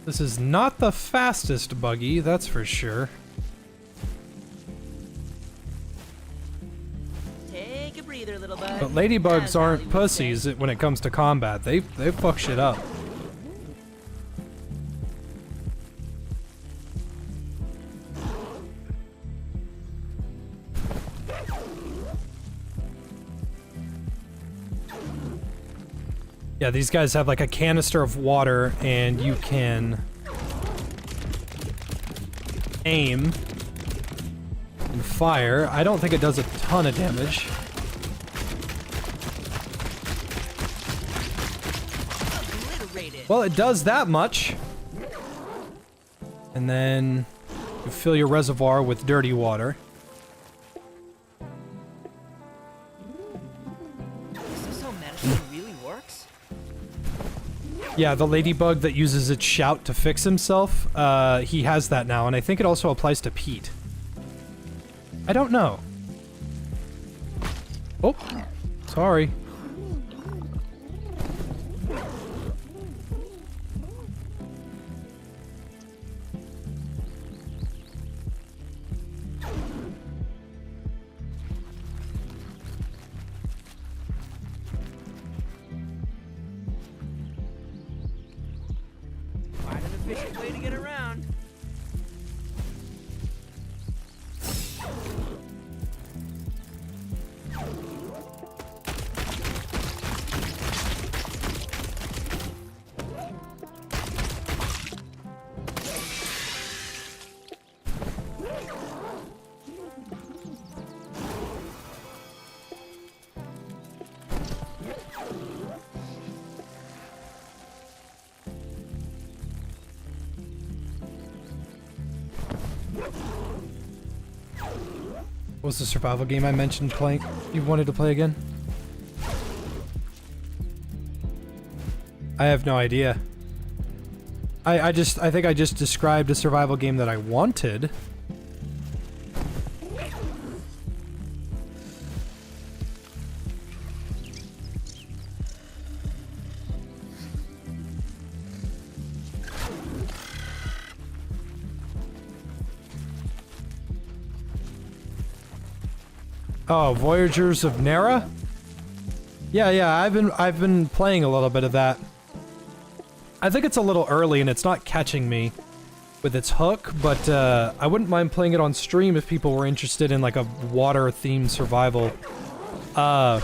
This is not the fastest buggy, that's for sure. Take a breather, little bud. But ladybugs As aren't Ollie would pussies say. when it comes to combat. They fuck shit up. Yeah, these guys have like a canister of water and you can aim and fire. I don't think it does a ton of damage. Obliterated. Well, it does that much. And then you fill your reservoir with dirty water. This is so medicine really works. Yeah, the ladybug that uses its shout to fix himself, he has that now, and I think it also applies to Pete. I don't know. Oh, sorry. Quite an efficient way to get around. What was the survival game I mentioned playing? You wanted to play again? I have no idea. I think I just described a survival game that I wanted. Oh, Voyagers of Nera? Yeah, I've been playing a little bit of that. I think it's a little early and it's not catching me with its hook, but I wouldn't mind playing it on stream if people were interested in like a water-themed survival. The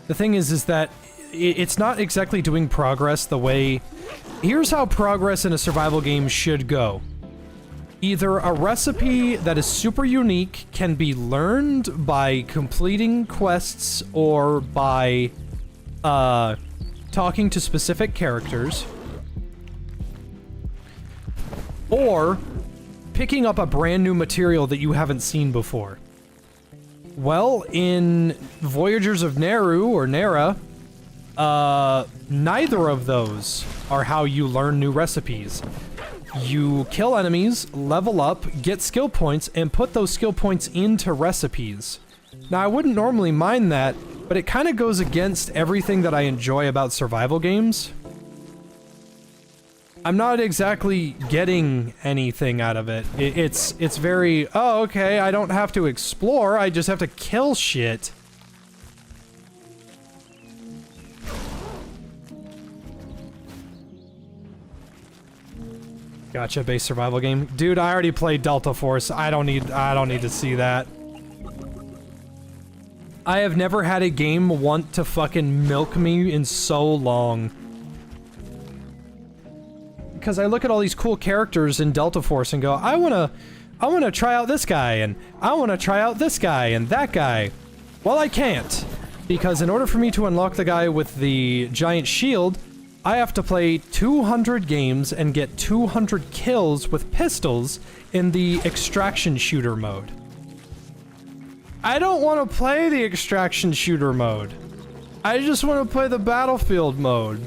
thing is that it's not exactly doing progress the way... Here's how progress in a survival game should go. Either a recipe that is super unique can be learned by completing quests or by talking to specific characters, or picking up a brand new material that you haven't seen before. Well, in Voyagers of Neru or Nera, neither of those are how you learn new recipes. You kill enemies, level up, get skill points, and put those skill points into recipes. Now, I wouldn't normally mind that, but it kind of goes against everything that I enjoy about survival games. I'm not exactly getting anything out of it. It's very, oh, okay, I don't have to explore, I just have to kill shit. Gotcha, base survival game. Dude, I already played Delta Force. I don't need to see that. I have never had a game want to fucking milk me in so long. Because I look at all these cool characters in Delta Force and go, I wanna try out this guy, and I wanna try out this guy and that guy. Well, I can't. Because in order for me to unlock the guy with the giant shield, I have to play 200 games and get 200 kills with pistols in the extraction shooter mode. I don't want to play the extraction shooter mode. I just want to play the battlefield mode.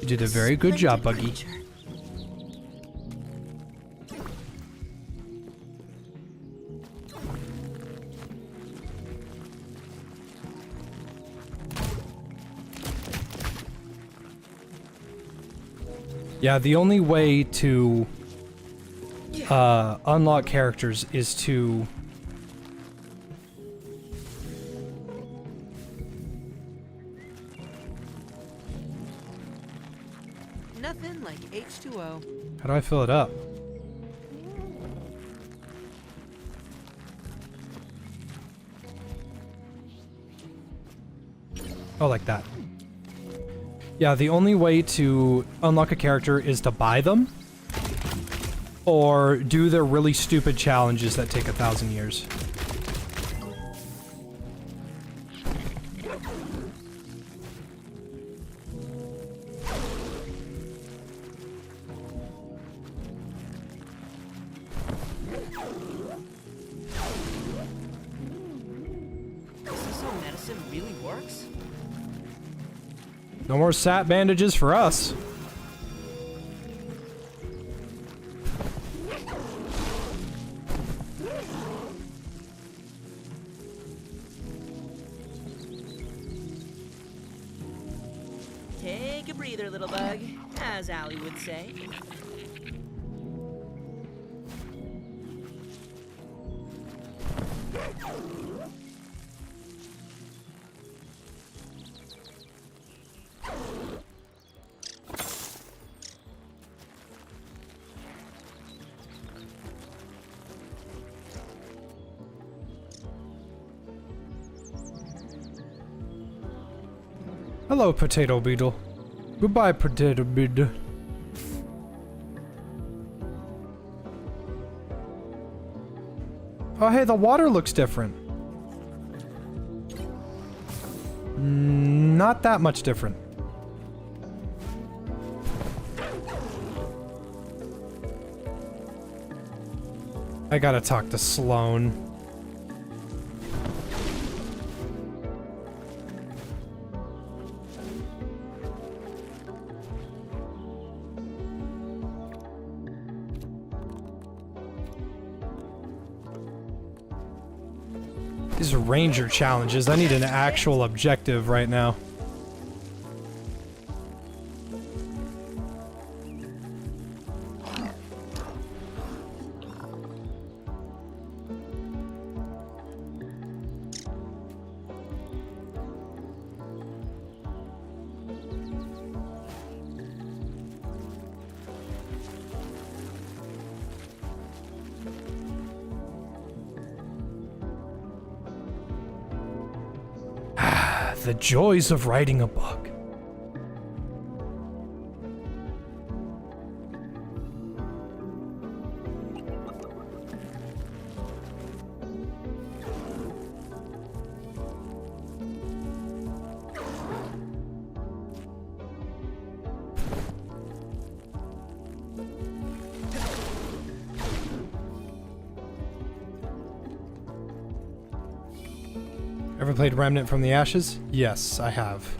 You did a very good job, Buggy. Yeah, the only way to unlock characters is to Nothing like H2O. how do I fill it up? Oh, like that. Yeah, the only way to unlock a character is to buy them or do the really stupid challenges that take 1,000 years. Is this how medicine really works? No more sat bandages for us. Take a breather, little bug, as Allie would say. Hello, potato beetle. Goodbye, potato beetle. Oh, hey, the water looks different. Not that much different. I gotta talk to Sloane. These are ranger challenges. I need an actual objective right now. The joys of writing a book. Ever played Remnant from the Ashes? Yes, I have.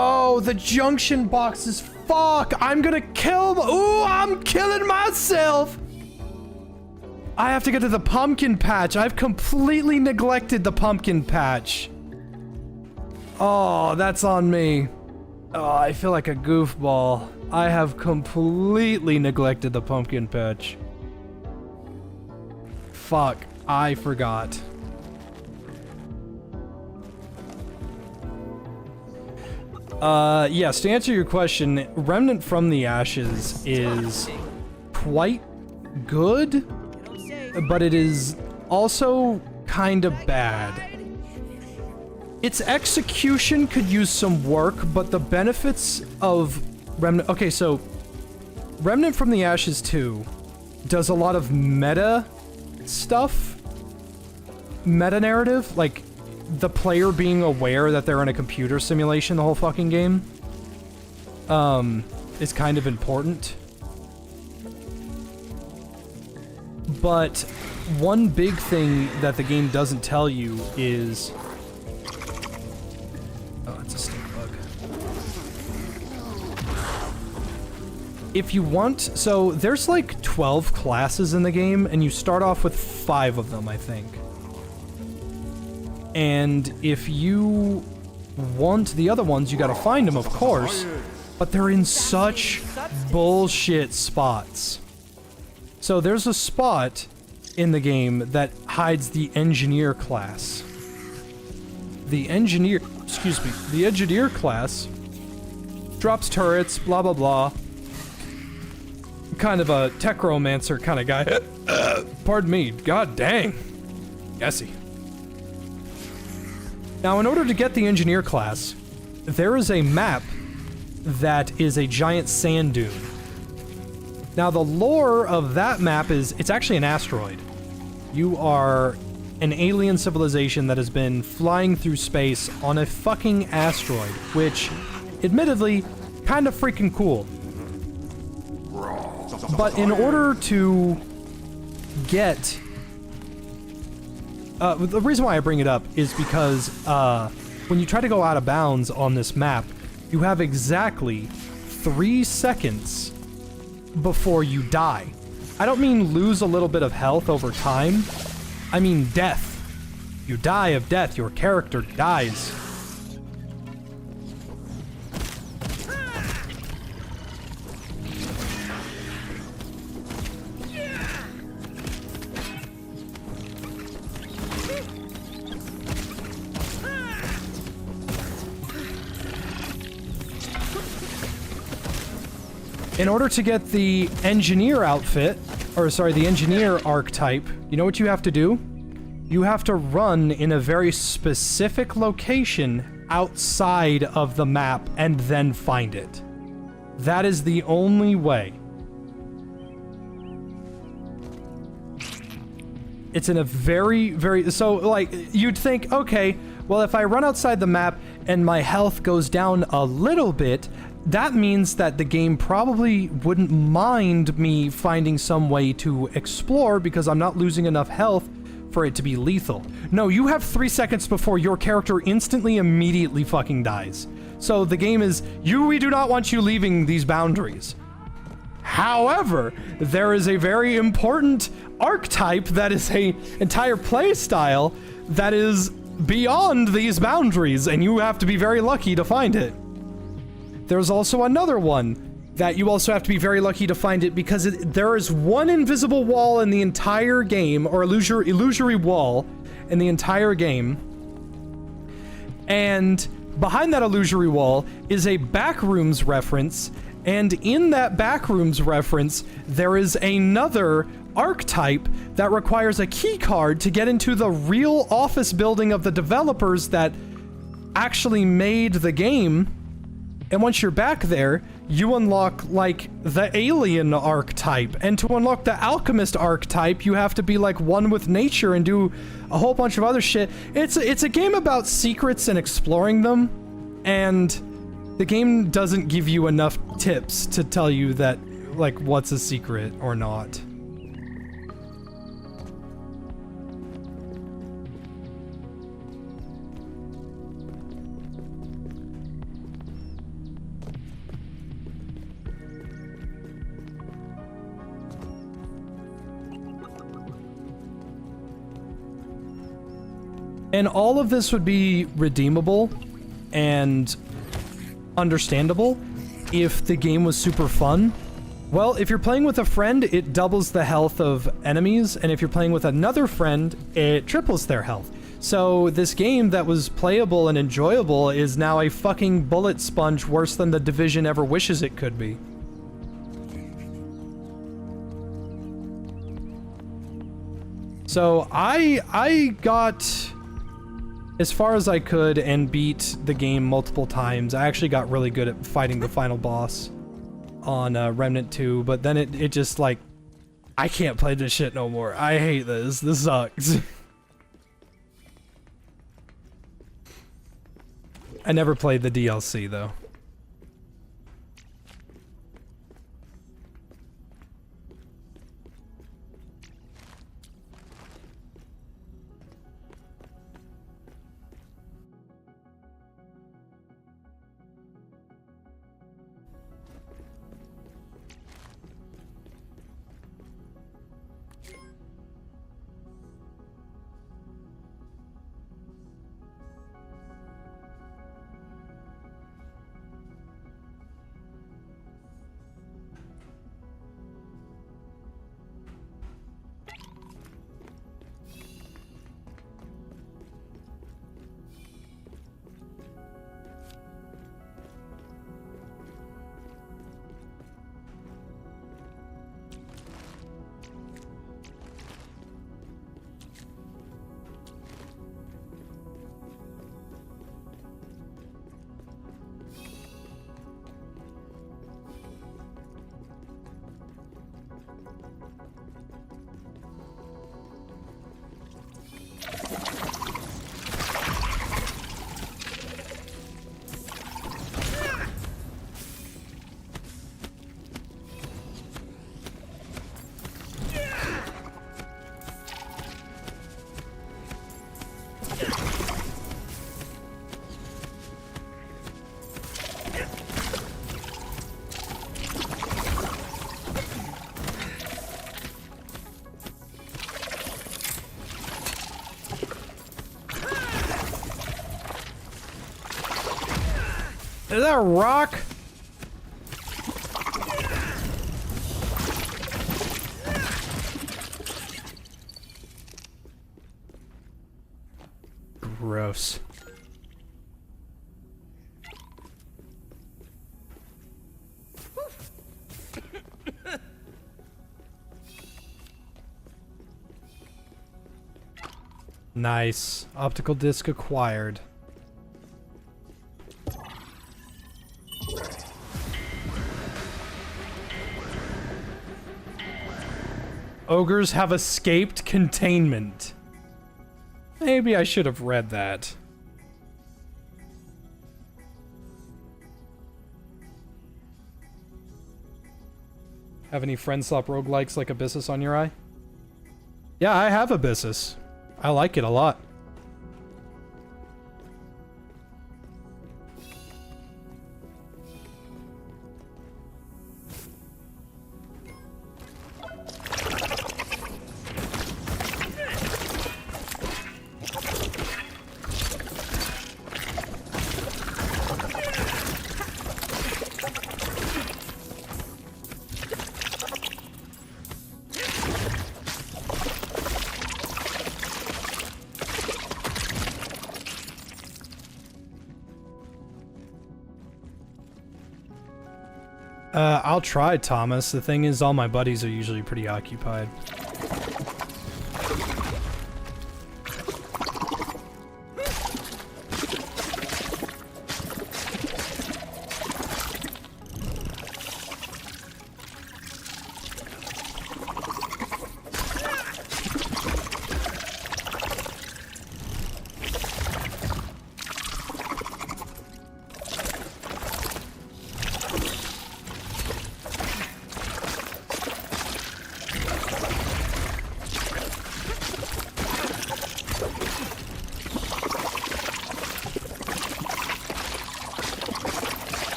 Oh, the junction boxes. Fuck! I'm gonna kill. Ooh, I'm killing myself! I have to get to the pumpkin patch. I've completely neglected the pumpkin patch. Oh, that's on me. Oh, I feel like a goofball. I have completely neglected the pumpkin patch. Fuck, I forgot. Yes, to answer your question, Remnant from the Ashes is quite good, but it is also kind of bad. Its execution could use some work, but the benefits of Remnant... Okay, so Remnant from the Ashes 2 does a lot of meta stuff. Meta narrative, like the player being aware that they're in a computer simulation the whole fucking game, is kind of important. But one big thing that the game doesn't tell you is... Oh, it's a stink bug. If you want... So, there's like 12 classes in the game, and you start off with 5 of them, I think. And if you want the other ones, you gotta find them, of course. But they're in such bullshit spots. So there's a spot in the game that hides the engineer class. The engineer class drops turrets, blah blah blah. Kind of a techromancer kind of guy. Pardon me, god dang. Yesy. Now in order to get the engineer class, there is a map that is a giant sand dune. Now the lore of that map is, it's actually an asteroid. You are an alien civilization that has been flying through space on a fucking asteroid, which, admittedly, kind of freaking cool. But in order to get... the reason why I bring it up is because when you try to go out of bounds on this map, you have exactly 3 seconds before you die. I don't mean lose a little bit of health over time. I mean death. You die of death, your character dies. In order to get the engineer outfit, or sorry, the engineer archetype, you know what you have to do? You have to run in a very specific location outside of the map and then find it. That is the only way. It's in a very, so like, you'd think, okay, well if I run outside the map and my health goes down a little bit, that means that the game probably wouldn't mind me finding some way to explore because I'm not losing enough health for it to be lethal. No, you have 3 seconds before your character immediately fucking dies. So the game is, we do not want you leaving these boundaries. However, there is a very important archetype that is a entire play style that is beyond these boundaries, and you have to be very lucky to find it. There's also another one that you also have to be very lucky to find it because there is one invisible wall in the entire game, or illusory wall in the entire game. And behind that illusory wall is a Backrooms reference, and in that Backrooms reference, there is another archetype that requires a key card to get into the real office building of the developers that actually made the game. And once you're back there, you unlock, like, the alien archetype. And to unlock the alchemist archetype, you have to be, like, one with nature and do a whole bunch of other shit. It's a game about secrets and exploring them. And the game doesn't give you enough tips to tell you that, like, what's a secret or not. And all of this would be redeemable and understandable if the game was super fun. Well, if you're playing with a friend, it doubles the health of enemies, and if you're playing with another friend, it triples their health. So this game that was playable and enjoyable is now a fucking bullet sponge worse than the Division ever wishes it could be. So I got as far as I could and beat the game multiple times. I actually got really good at fighting the final boss on Remnant 2, but then it just, like, I can't play this shit no more. I hate this. This sucks. I never played the DLC though. Is that a rock? Gross. Nice. Optical disc acquired. Ogres have escaped containment. Maybe I should have read that. Have any friend swap roguelikes like Abyssus on your eye? Yeah, I have Abyssus. I like it a lot. I'll try, Thomas. The thing is, all my buddies are usually pretty occupied.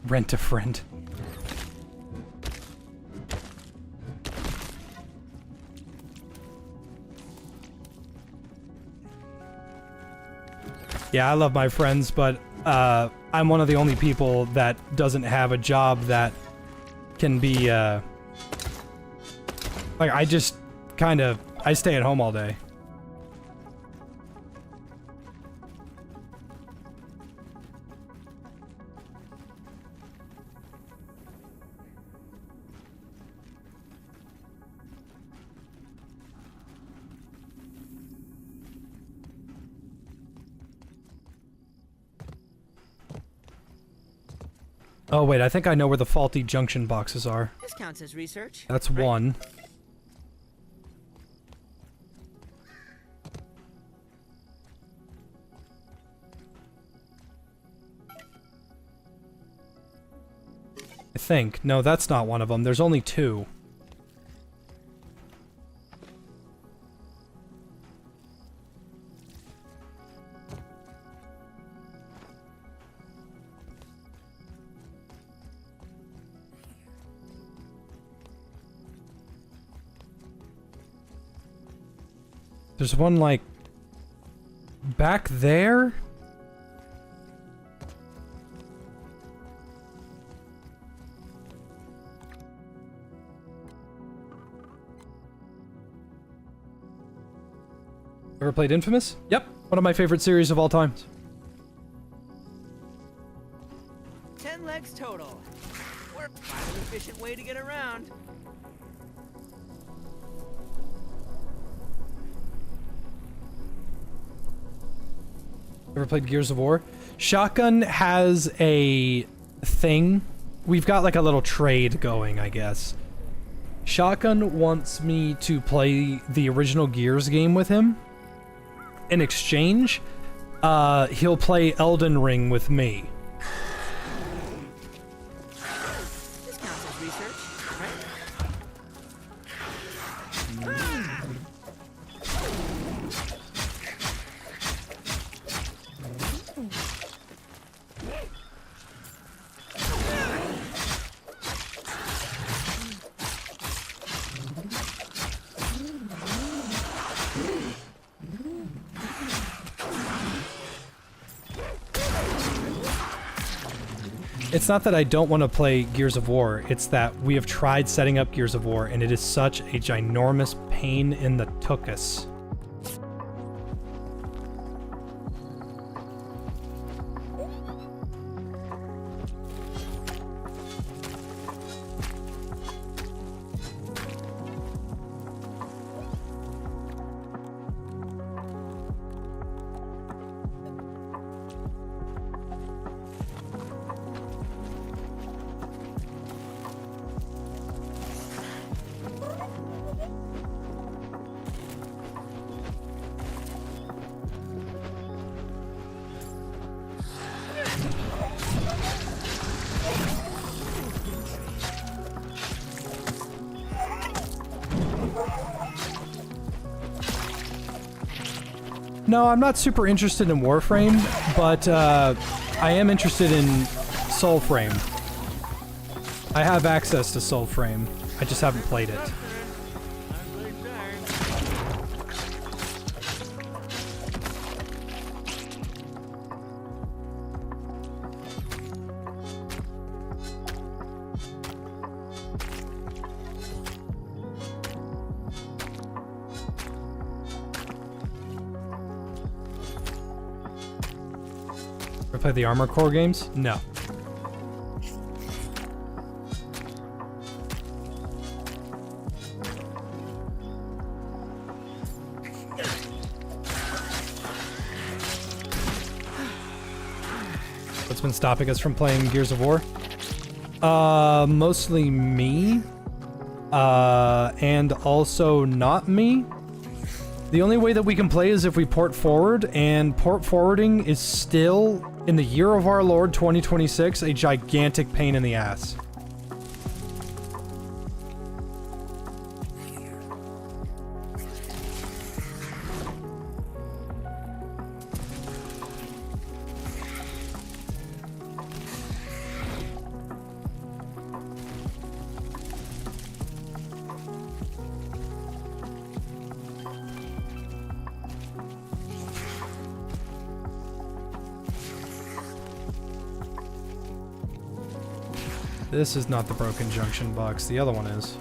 Rent a friend. Yeah, I love my friends, but I'm one of the only people that doesn't have a job that can be like I just I stay at home all day. Oh wait, I think I know where the faulty junction boxes are. This counts as research. That's right? one. I think. No, that's not one of them. There's only two. There's one, like, back there? Ever played Infamous? Yep, one of my favorite series of all time. 10 legs total. We're quite an efficient way to get around. Ever played Gears of War? Shotgun has a thing. We've got like a little trade going, I guess. Shotgun wants me to play the original Gears game with him. In exchange, he'll play Elden Ring with me. This counts as research, right? It's not that I don't want to play Gears of War, it's that we have tried setting up Gears of War and it is such a ginormous pain in the tuchus. No, I'm not super interested in Warframe, but I am interested in Soulframe. I have access to Soulframe. I just haven't played it. Ever played the Armored Core games? No. What's been stopping us from playing Gears of War? Mostly me. And also not me. The only way that we can play is if we port forward, and port forwarding is still, in the year of our Lord 2026, a gigantic pain in the ass. This is not the broken junction box, the other one is.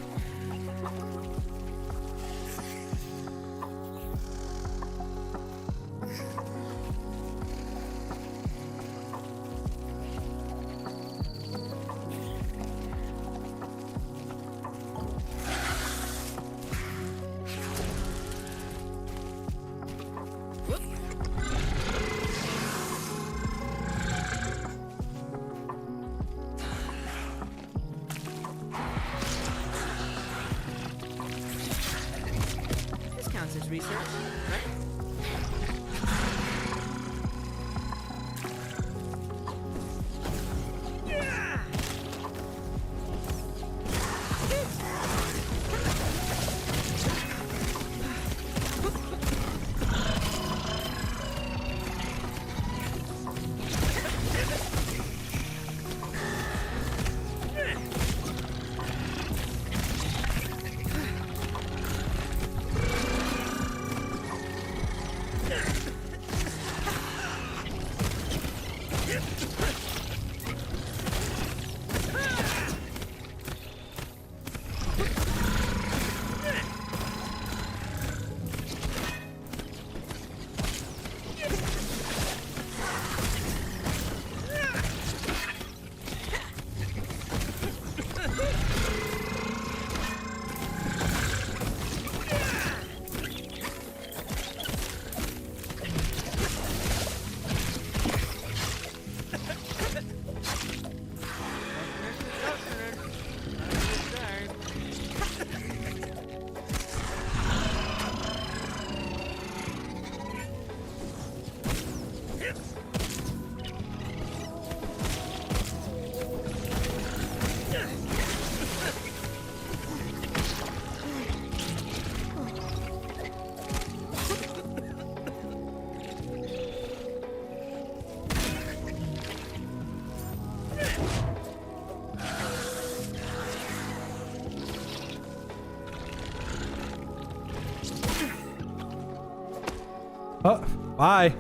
counts as research, right? Oh, bye.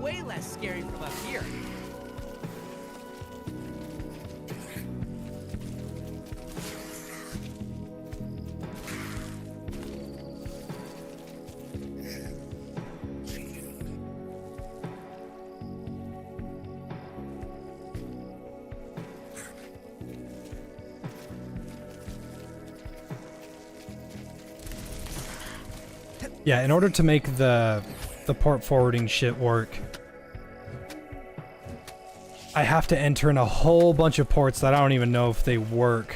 Way less scary from up here. Yeah, in order to make the port forwarding shit work, I have to enter in a whole bunch of ports that I don't even know if they work.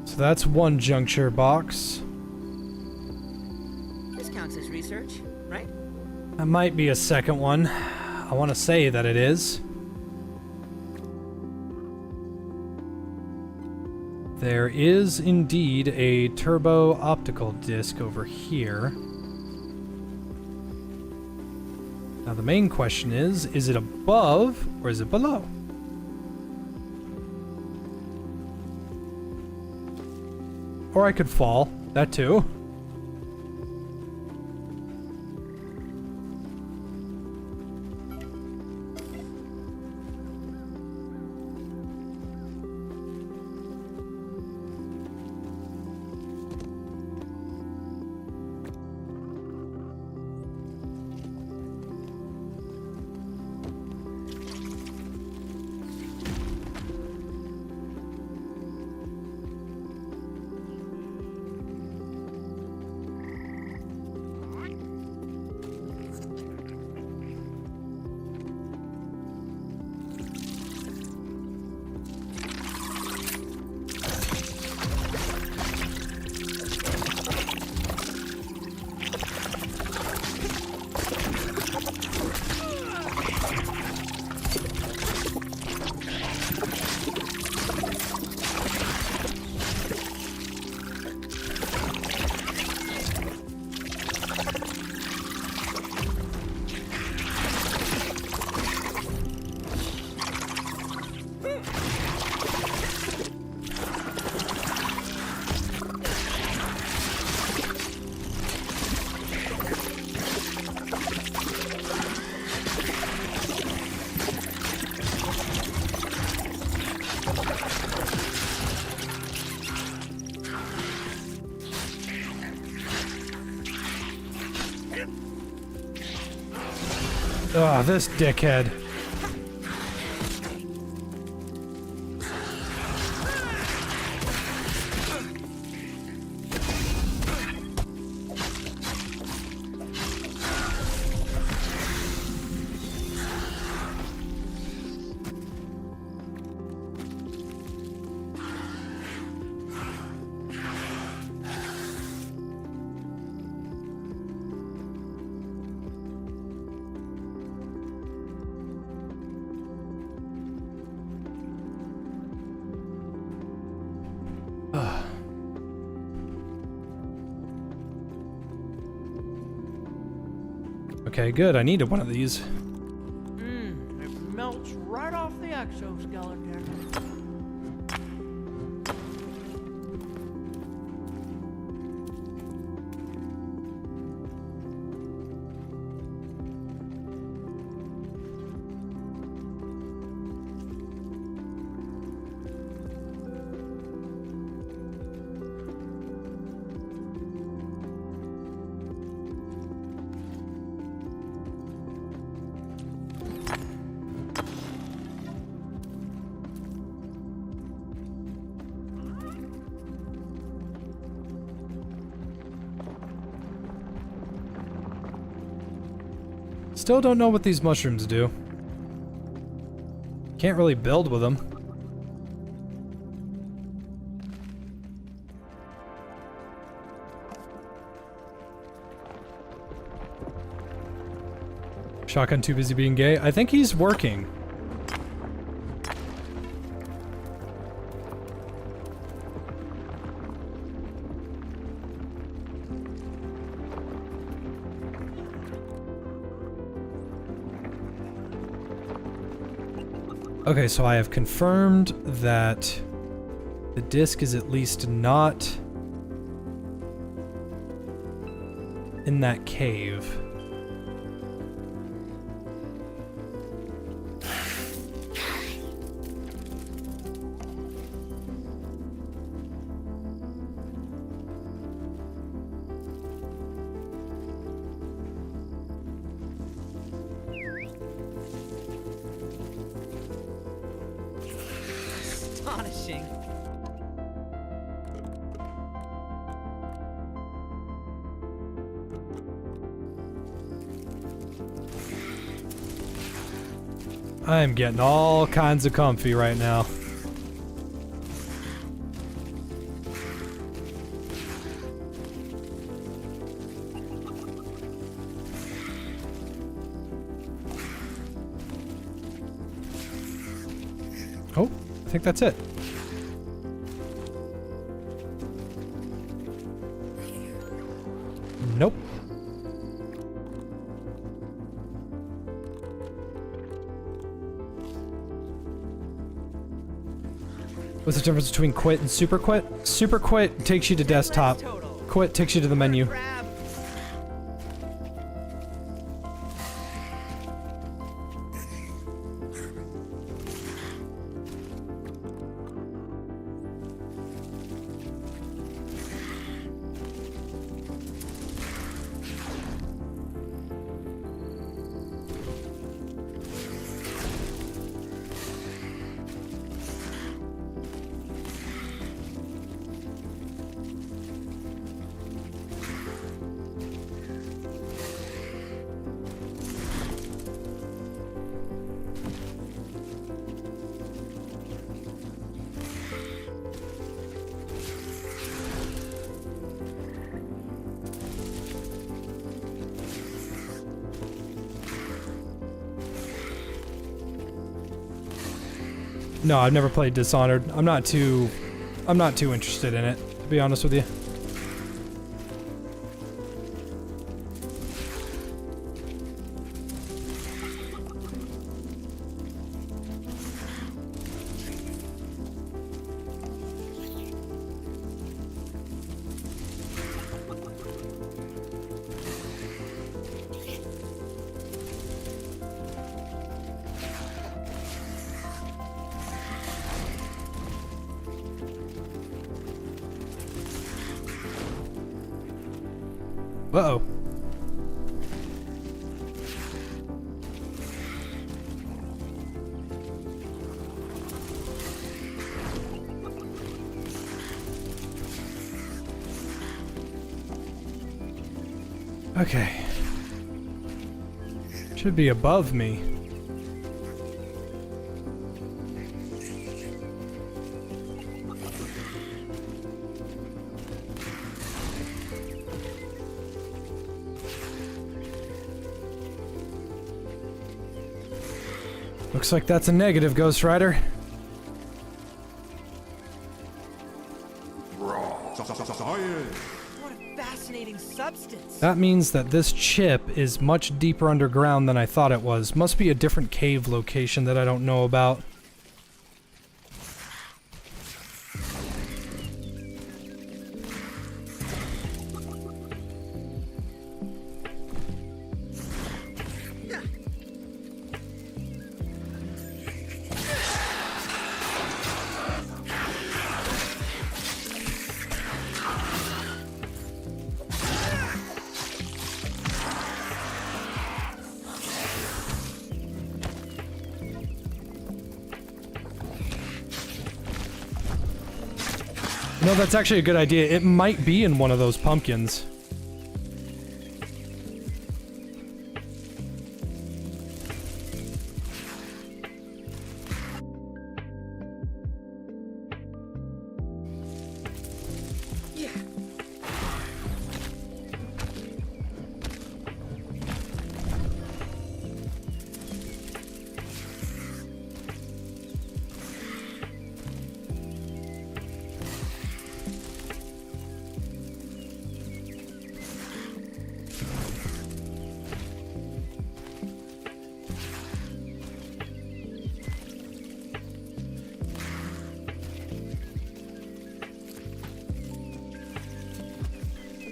So that's one juncture box. This counts as research, right? That might be a second one. I want to say that it is. There is indeed a turbo optical disc over here. Now the main question is it above or is it below? Or I could fall, that too. Ah, this dickhead. Okay, good. I needed one of these. It melts right off the exoskeleton. Still don't know what these mushrooms do. Can't really build with them. Shotgun too busy being gay. I think he's working. Okay, so I have confirmed that the disc is at least not in that cave. Astonishing. I'm getting all kinds of comfy right now. Oh, I think that's it. Nope. What's the difference between quit and super quit? Super quit takes you to desktop. Quit takes you to the menu. Grab. No, I've never played Dishonored. I'm not too interested in it, to be honest with you. Uh-oh. Okay. Should be above me. Looks like that's a negative, Ghost Rider. Science. What a fascinating substance. That means that this chip is much deeper underground than I thought it was. Must be a different cave location that I don't know about. No, that's actually a good idea. It might be in one of those pumpkins.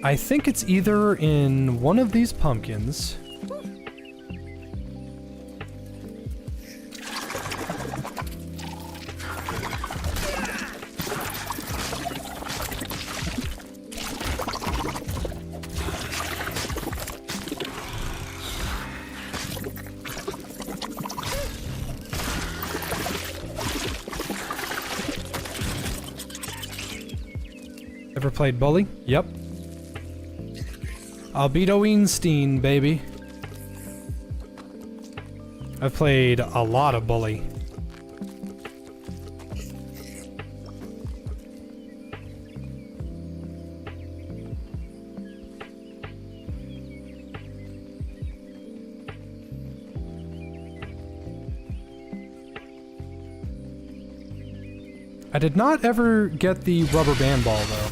I think it's either in one of these pumpkins. Ever played Bully? Yep. Albedo Weinstein, baby. I've played a lot of Bully. I did not ever get the rubber band ball, though.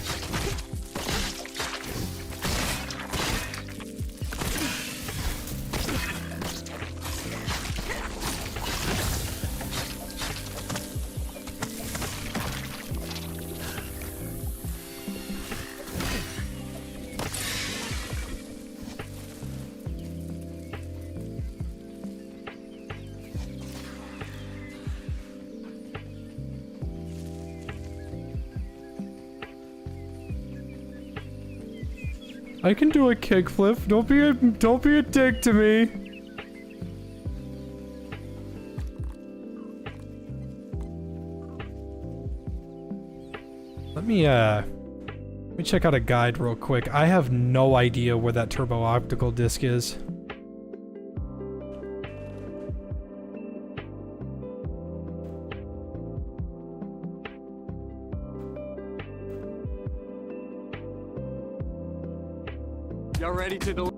I can do a kickflip. Don't be a dick to me. Let me check out a guide real quick. I have no idea where that turbo optical disc is. Y'all ready to do?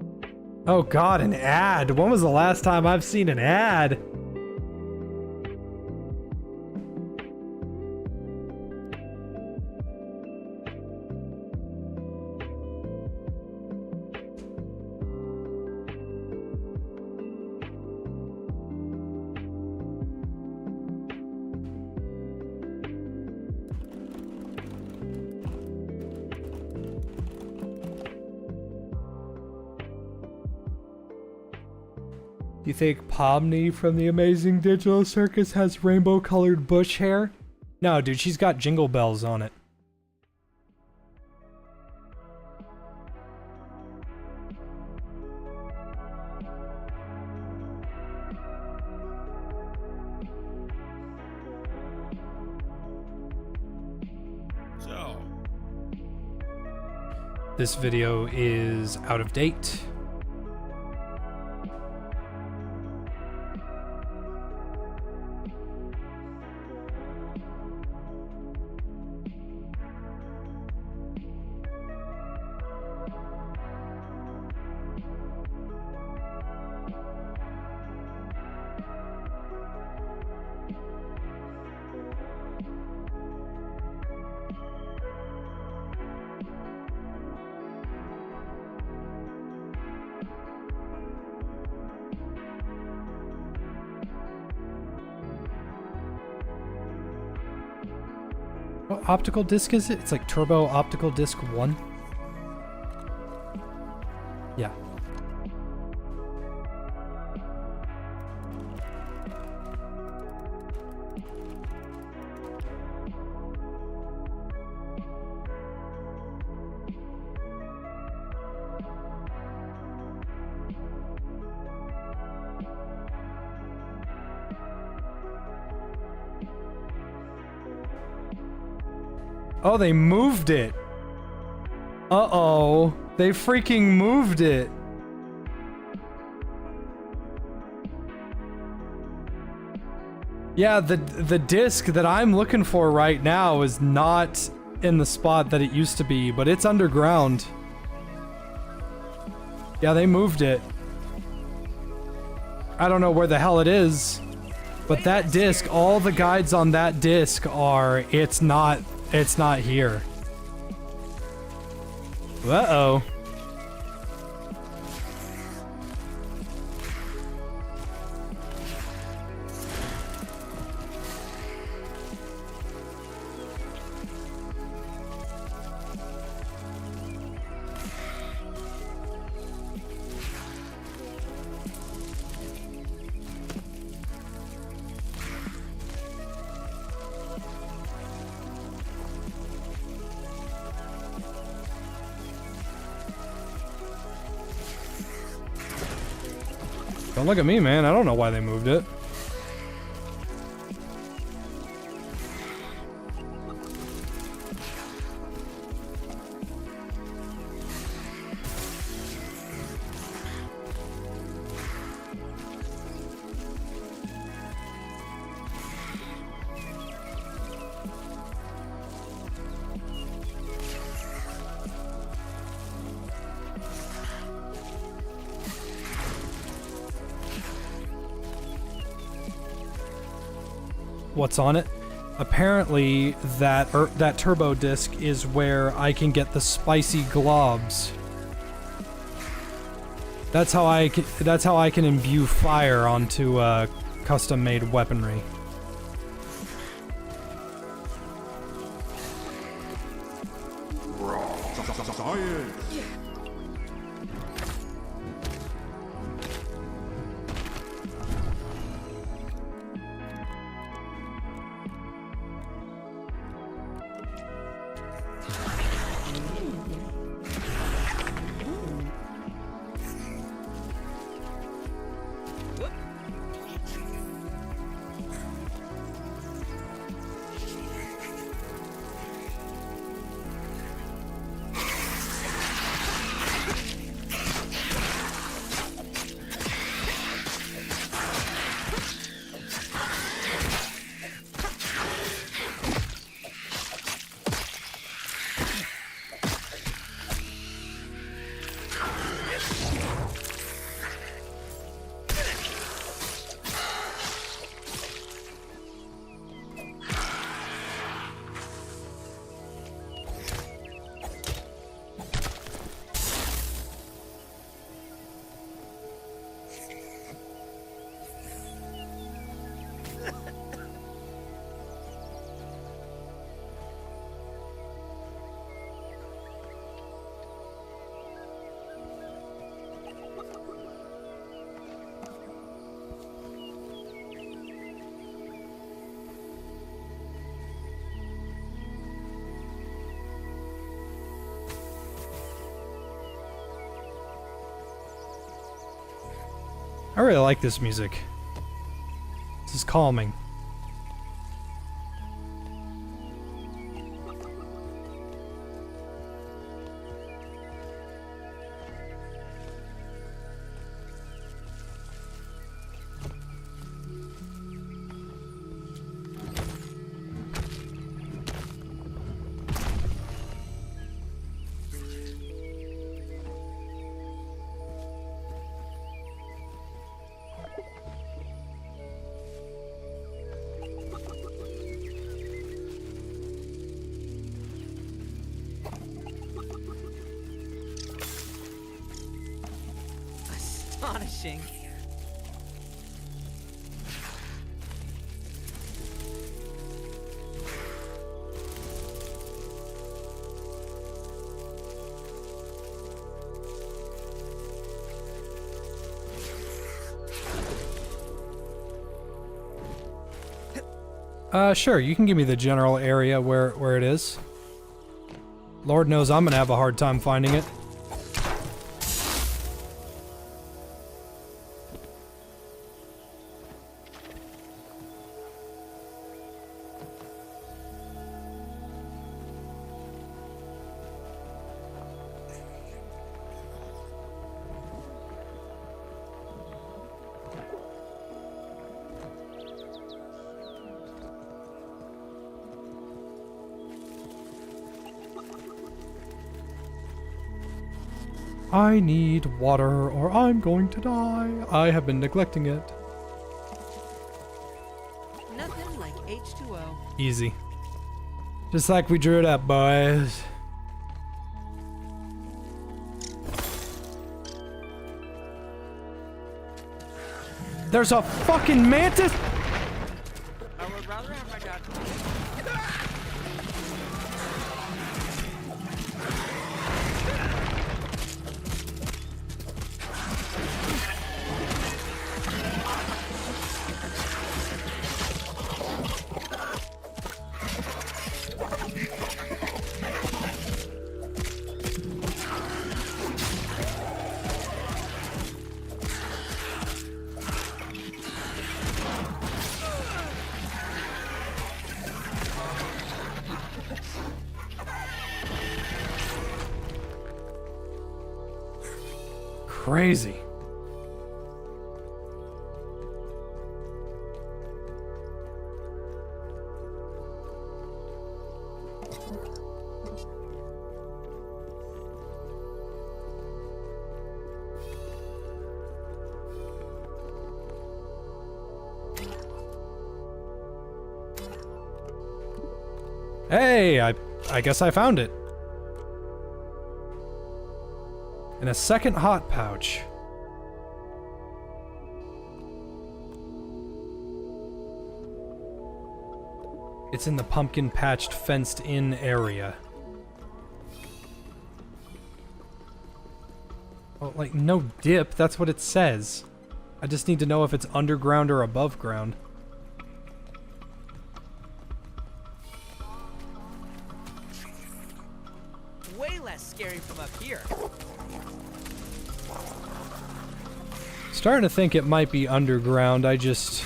Oh god, an ad. When was the last time I've seen an ad? Do you think Pomni from the Amazing Digital Circus has rainbow-colored bush hair? No, dude, she's got jingle bells on it. So, This video is out of date. What optical disc is it? It's like Turbo Optical Disc 1? Yeah. Oh, they moved it. Uh-oh. They freaking moved it. Yeah, the disc that I'm looking for right now is not in the spot that it used to be, but it's underground. Yeah, they moved it. I don't know where the hell it is, but that disc, all the guides on that disc are, it's not here. Uh-oh. Don't look at me, man. I don't know why they moved it. What's on it? Apparently, that turbo disc is where I can get the spicy globs. That's how I can imbue fire onto custom-made weaponry. Science. I really like this music. This is calming. Astonishing. Sure, you can give me the general area where it is. Lord knows I'm gonna have a hard time finding it. I need water or I'm going to die. I have been neglecting it. Nothing like H2O. Easy. Just like we drew it up, boys. There's a fucking mantis! I would rather have my dad. Crazy. Hey, I guess I found it. And a second hot pouch. It's in the pumpkin patched fenced in area. Oh, like no dip, that's what it says. I just need to know if it's underground or above ground. Way less scary from up here. Starting to think it might be underground, I just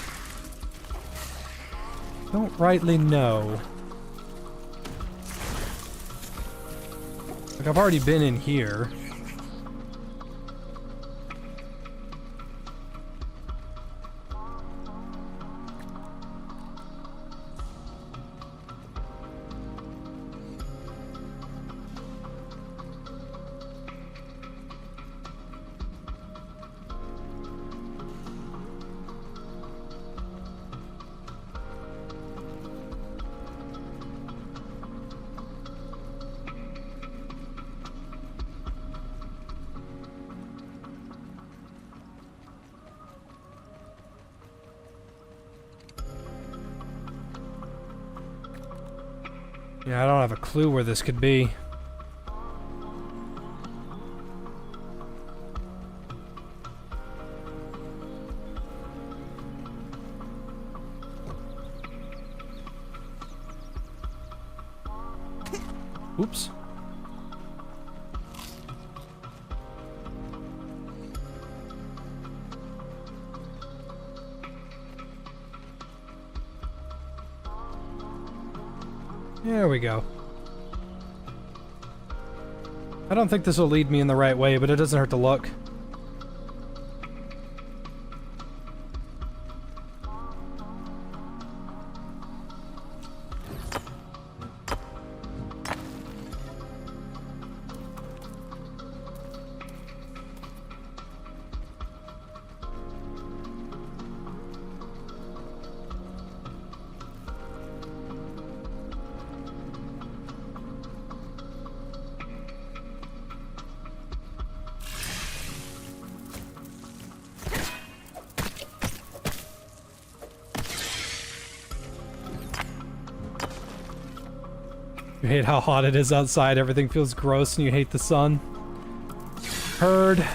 don't rightly know. Like, I've already been in here. Yeah, I don't have a clue where this could be. Oops. There we go. I don't think this will lead me in the right way, but it doesn't hurt to look. You hate how hot it is outside, everything feels gross, and you hate the sun. Heard.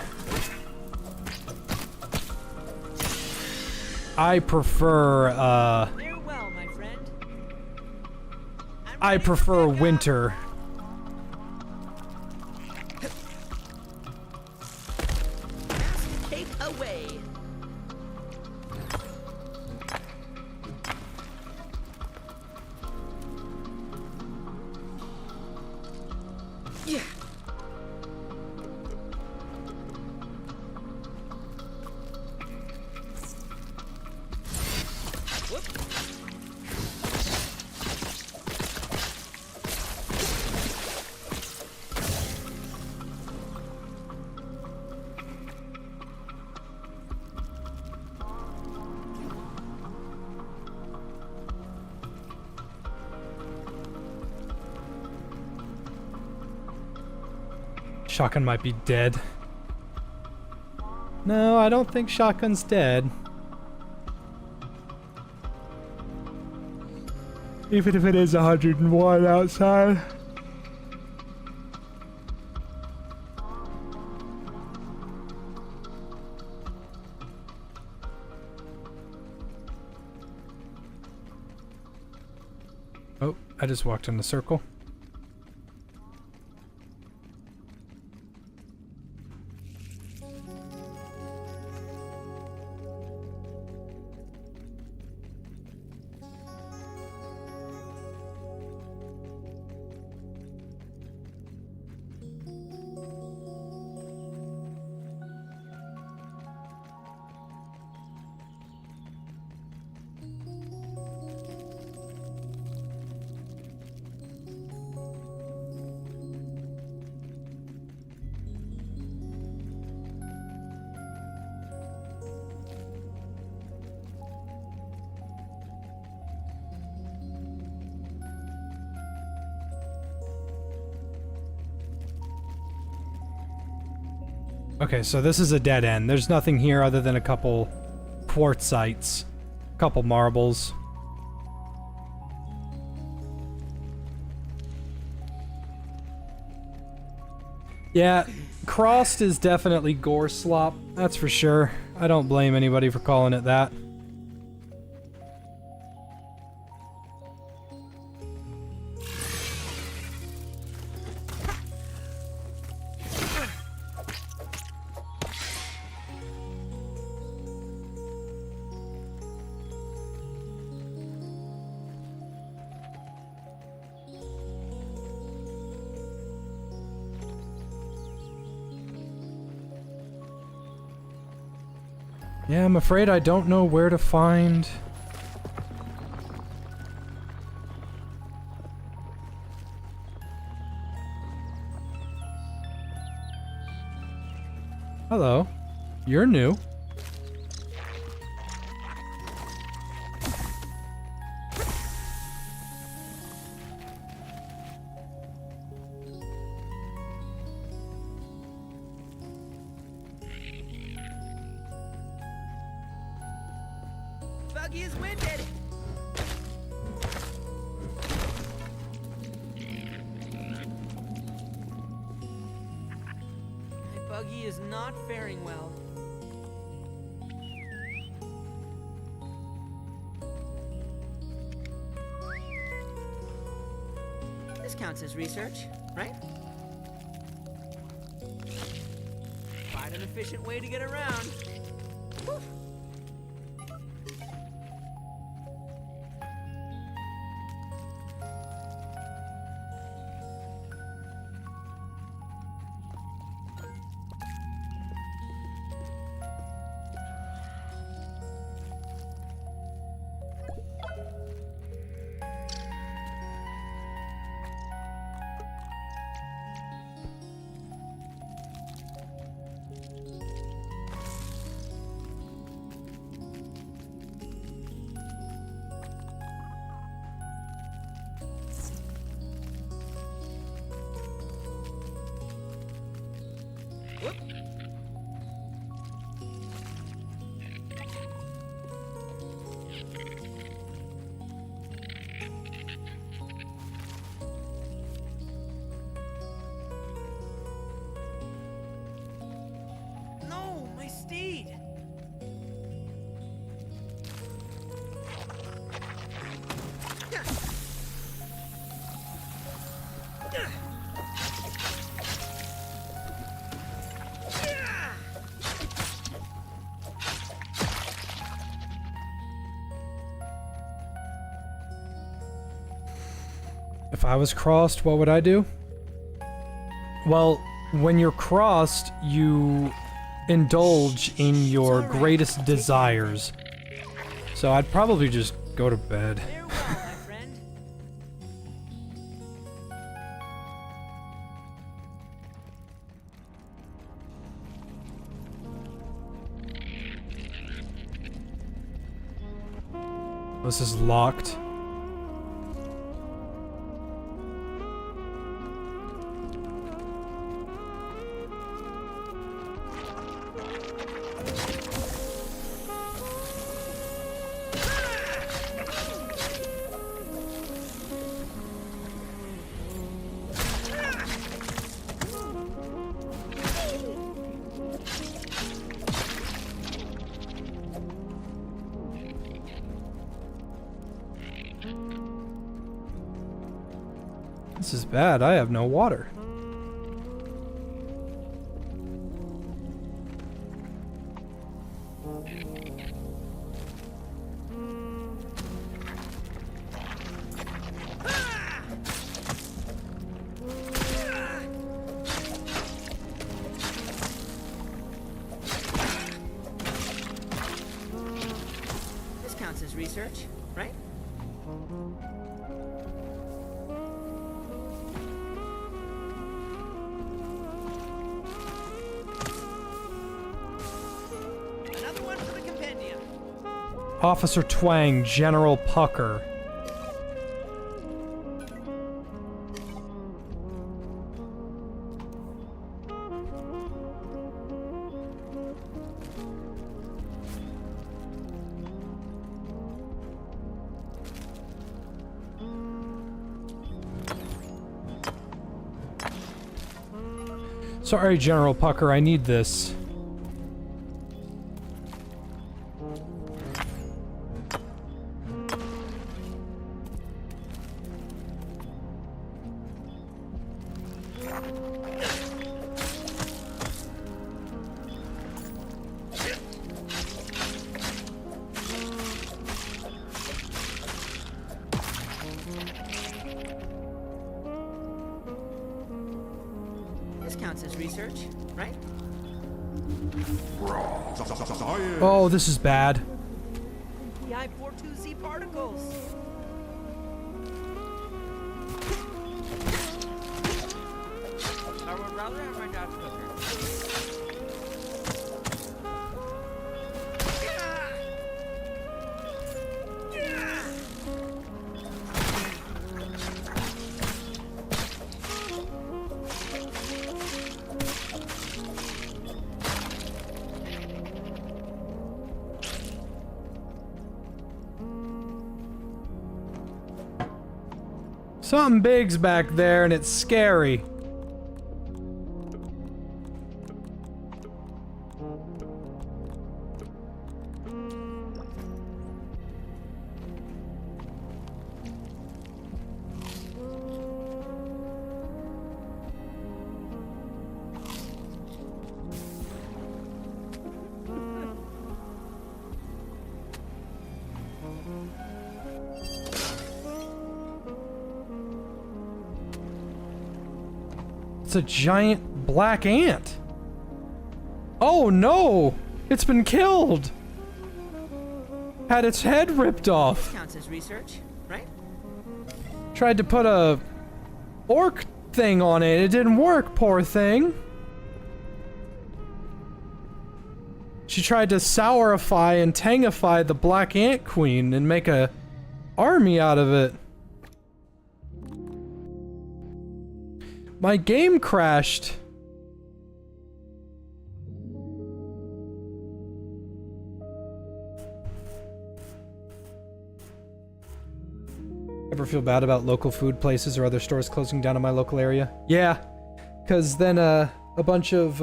I prefer, Farewell, my friend. I prefer winter. Take away. Yeah. Shotgun might be dead. No, I don't think Shotgun's dead. Even if it is 101 outside. Oh, I just walked in a circle. Okay, so this is a dead end. There's nothing here other than a couple quartzites, a couple marbles. Yeah, Crossed is definitely gore slop, that's for sure. I don't blame anybody for calling it that. Yeah, I'm afraid I don't know where to find... Hello. You're new. Buggy is winded. My buggy is not faring well. This counts as research, right? Quite an efficient way to get around. Whew. If I was crossed, what would I do? Well, when you're crossed, you indulge in your greatest desires. So I'd probably just go to bed. Farewell, my friend. This is locked. This is bad. I have no water. This counts as research, right? Another one for the compendium. Officer Twang, General Pucker. Sorry, General Pucker, I need this. This counts as research, right? Science. Oh, this is bad. The I-42Z particles. I would rather have my dad's cooker. Something big's back there and it's scary. It's a giant black ant. Oh no! It's been killed! Had its head ripped off. Counts as research, right? Tried to put a orc thing on it. It didn't work, poor thing. She tried to sourify and tangify the Black Ant Queen and make a army out of it. My game crashed. Ever feel bad about local food places or other stores closing down in my local area? Yeah, because then a bunch of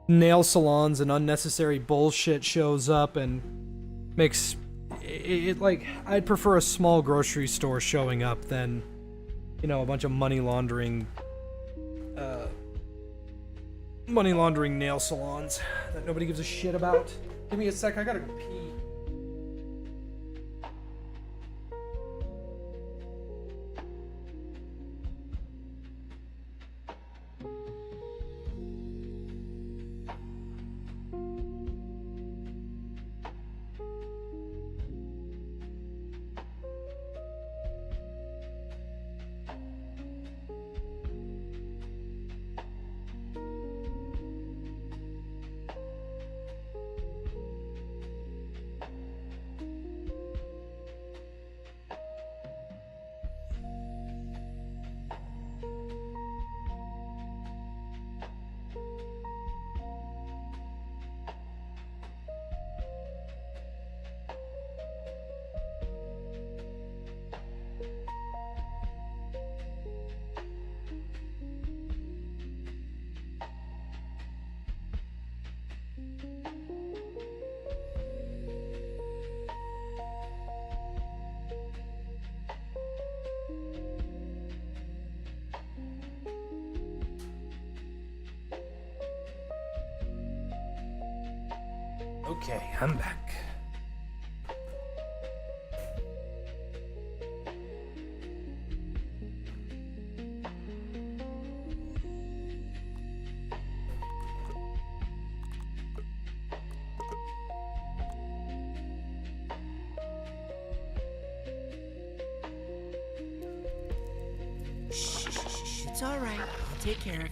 nail salons and unnecessary bullshit shows up and makes it like, I'd prefer a small grocery store showing up than, you know, a bunch of money laundering nail salons that nobody gives a shit about. Give me a sec, I gotta pee. Okay, I'm back. Shh, it's all right. I'll take care of it.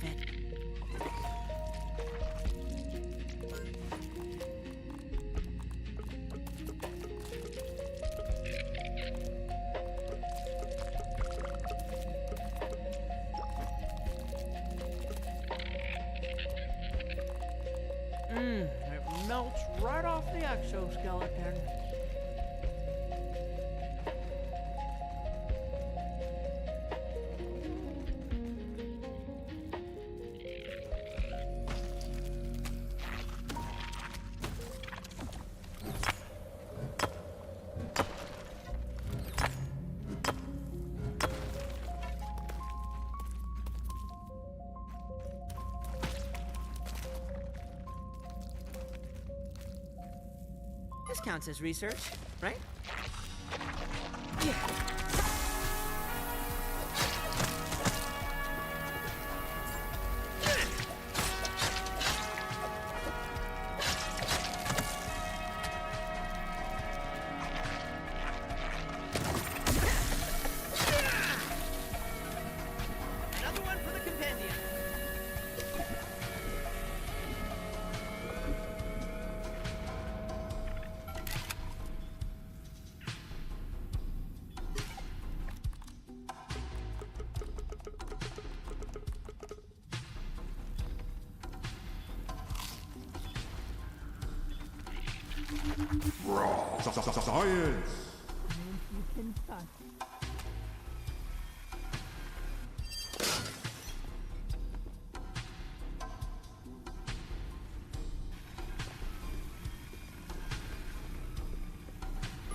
It melts right off the exoskeleton. This counts as research, right? Another one for the compendium. Science!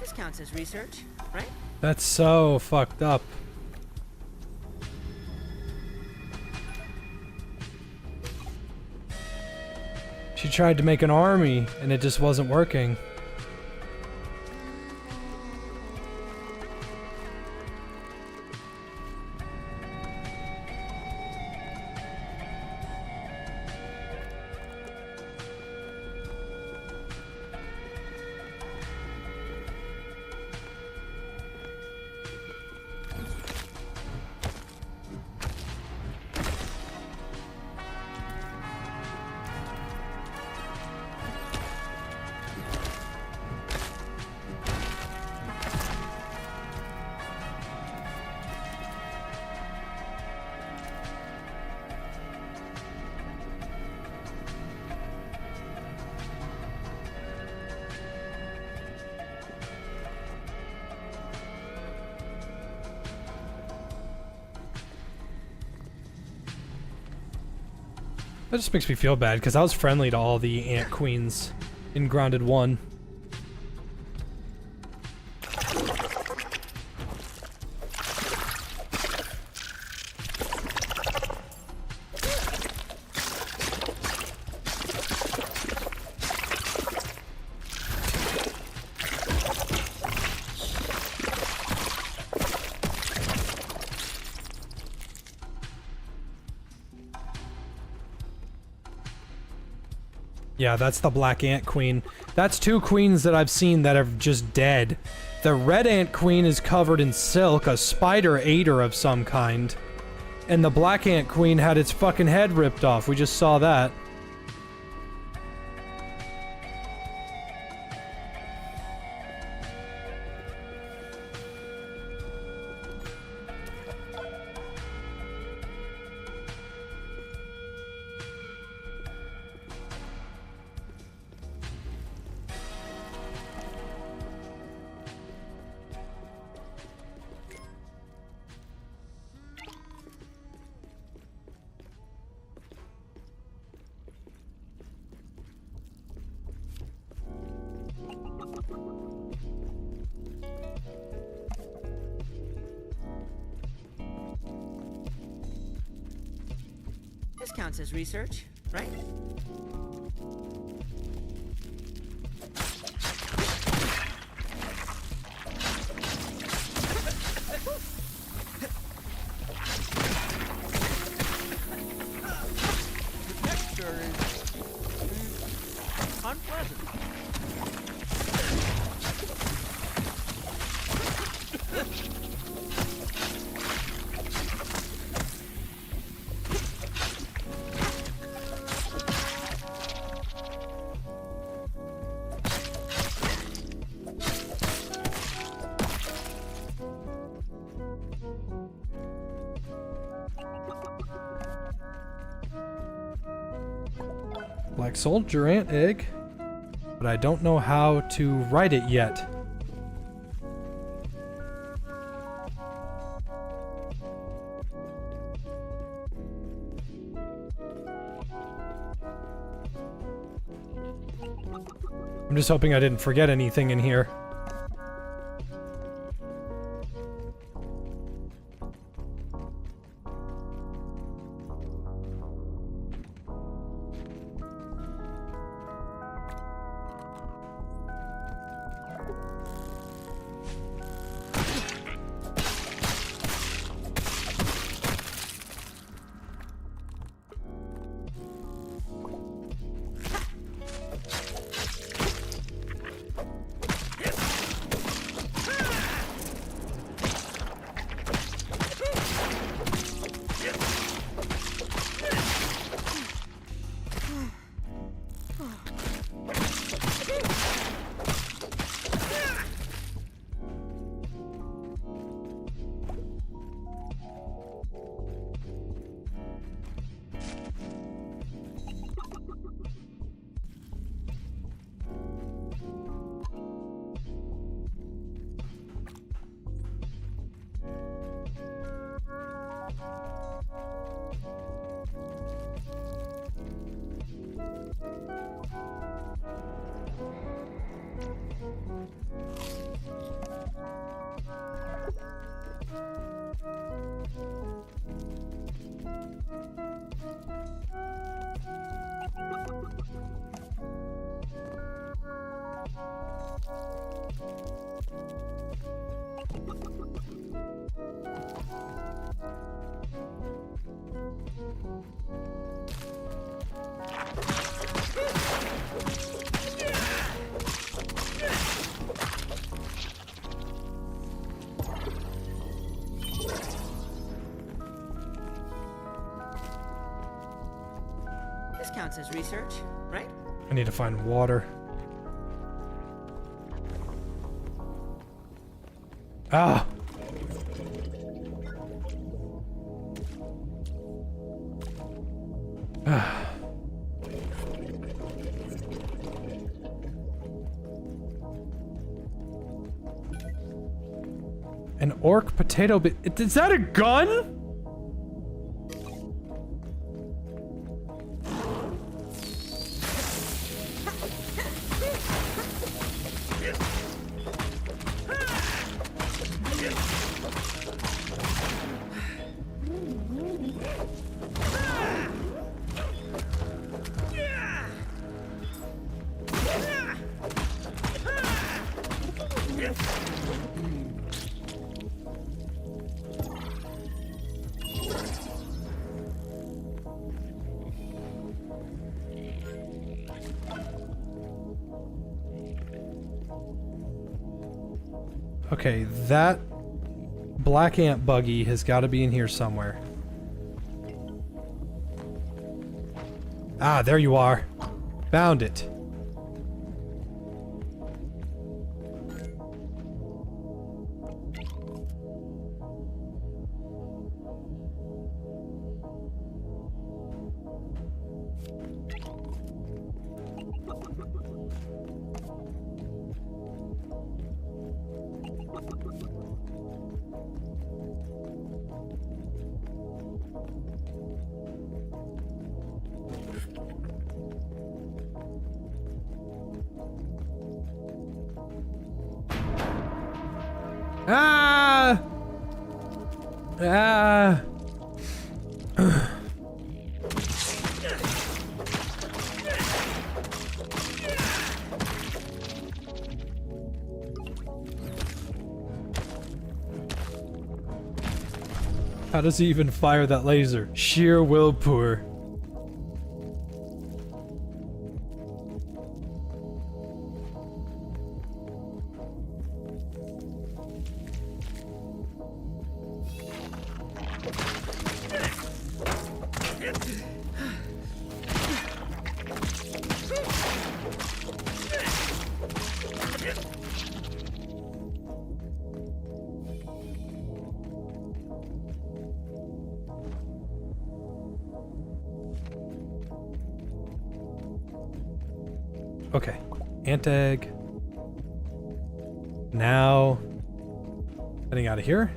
This counts as research, right? That's so fucked up. She tried to make an army, and it just wasn't working. That just makes me feel bad, because I was friendly to all the ant queens in Grounded 1. Yeah, that's the Black Ant Queen. That's two queens that I've seen that are just dead. The Red Ant Queen is covered in silk, a spider ate her of some kind. And the Black Ant Queen had its fucking head ripped off. We just saw that. This counts as research, right? Black soldier ant egg. But I don't know how to write it yet. I'm just hoping I didn't forget anything in here. This counts as research, right? I need to find water. Ah! Ah. An orc potato bit. Is that a gun? Okay, that black ant buggy has got to be in here somewhere. Ah, there you are. Found it. Ah! Ah! How does he even fire that laser? Sheer willpower. Okay. Ant egg. Now, getting out of here.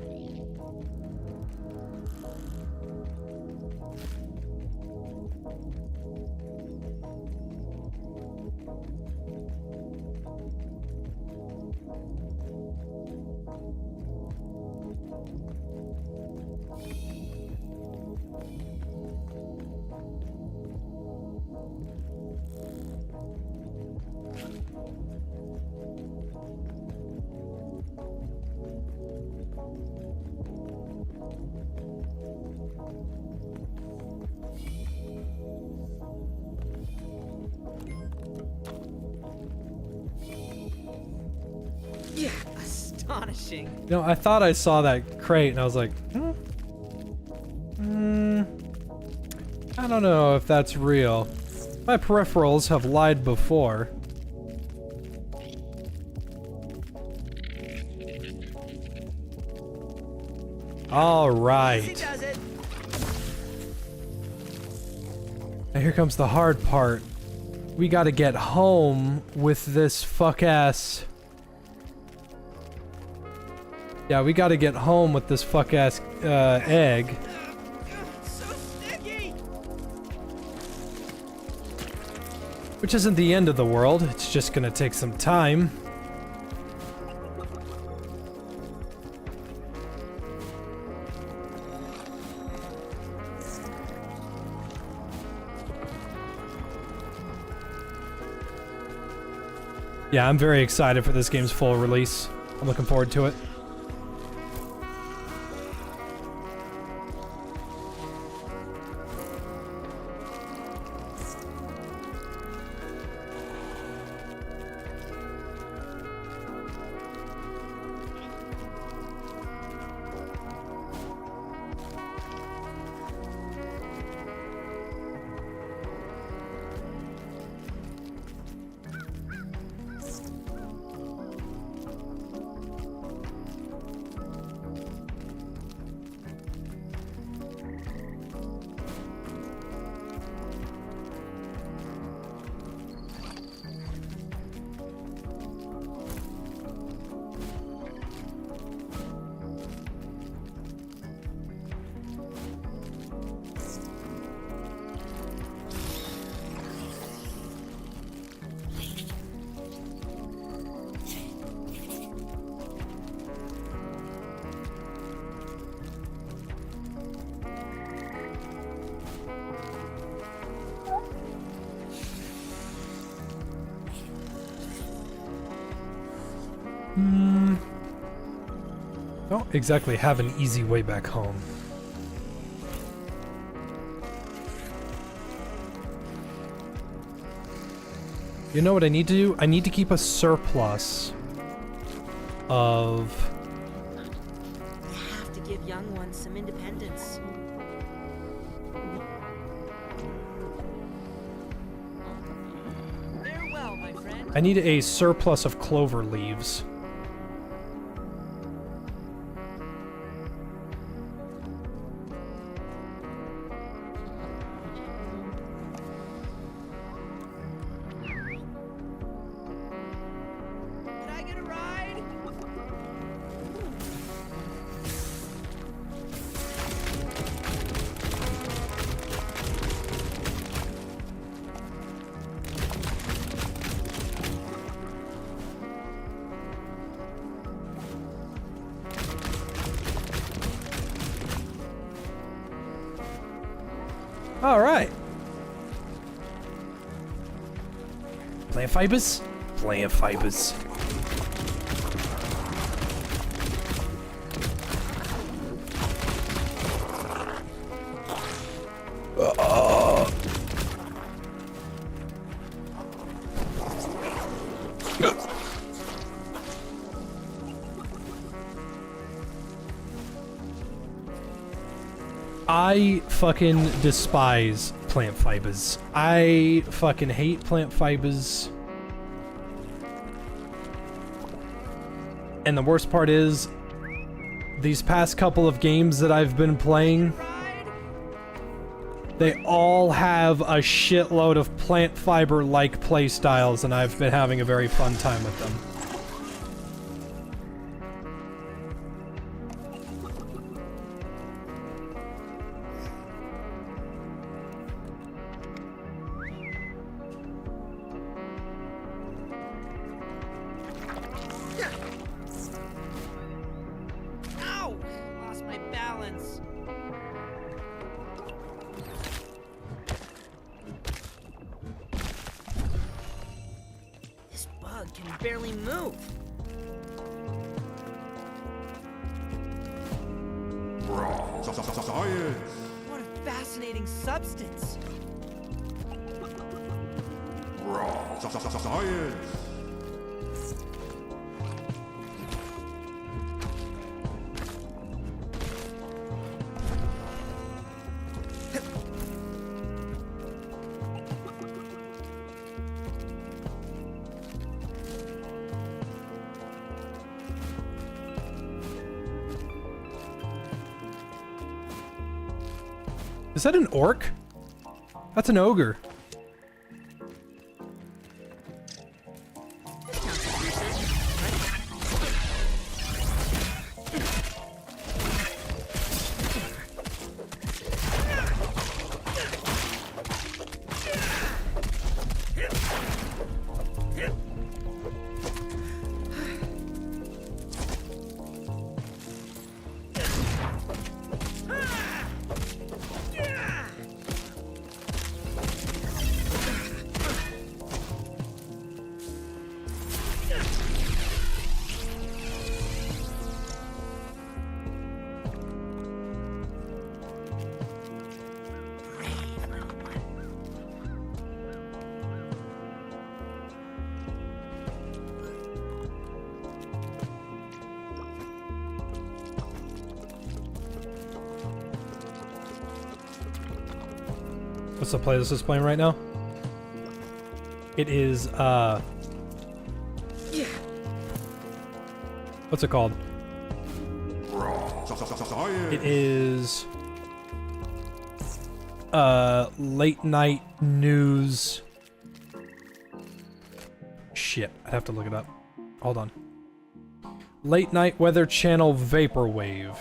Yeah, astonishing. You know, I thought I saw that crate and I was like, I don't know if that's real. My peripherals have lied before. All Easy right. does it. Now here comes the hard part. We gotta get home with this fuck-ass... Yeah, we gotta get home with this fuck-ass, egg. So sticky. Which isn't the end of the world, it's just gonna take some time. Yeah, I'm very excited for this game's full release. I'm looking forward to it. Don't exactly have an easy way back home. You know what I need to do? I need to keep a surplus of... You have to give young ones some independence. Farewell, my friend. I need a surplus of clover leaves. Can I get a ride? All right. Plant fibers? Plant fibers. I fucking despise plant fibers. I fucking hate plant fibers. And the worst part is, these past couple of games that I've been playing, They all have a shitload of plant fiber-like playstyles, and I've been having a very fun time with them. Ow! Lost my balance. This bug can barely move. Science! What a fascinating substance. Science! Is that an orc? That's an ogre. What's the play this is playing right now? It is, what's it called? It is, late night news. Shit, I'd have to look it up. Hold on. Late night weather channel Vaporwave.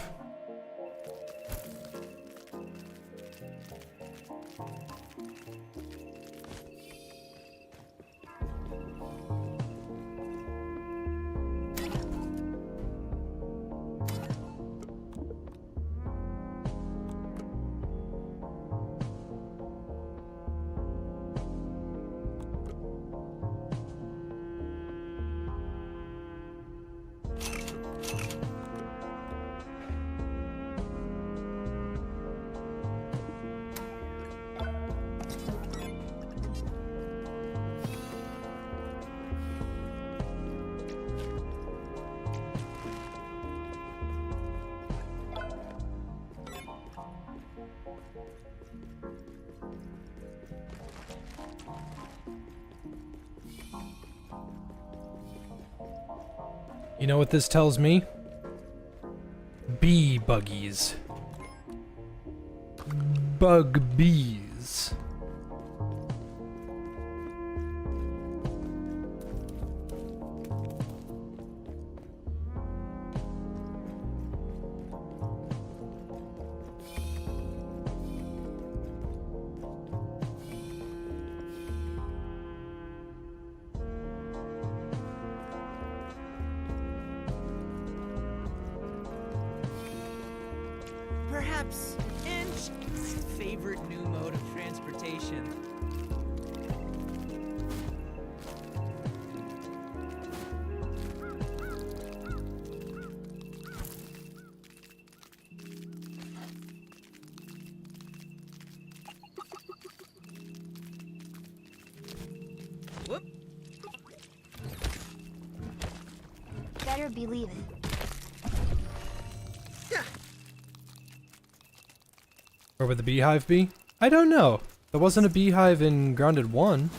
You know what this tells me? Bee buggies. Bug bees. Perhaps inch favorite new mode of transportation. Whoop. Better believe it. Where would the beehive be? I don't know. There wasn't a beehive in Grounded 1.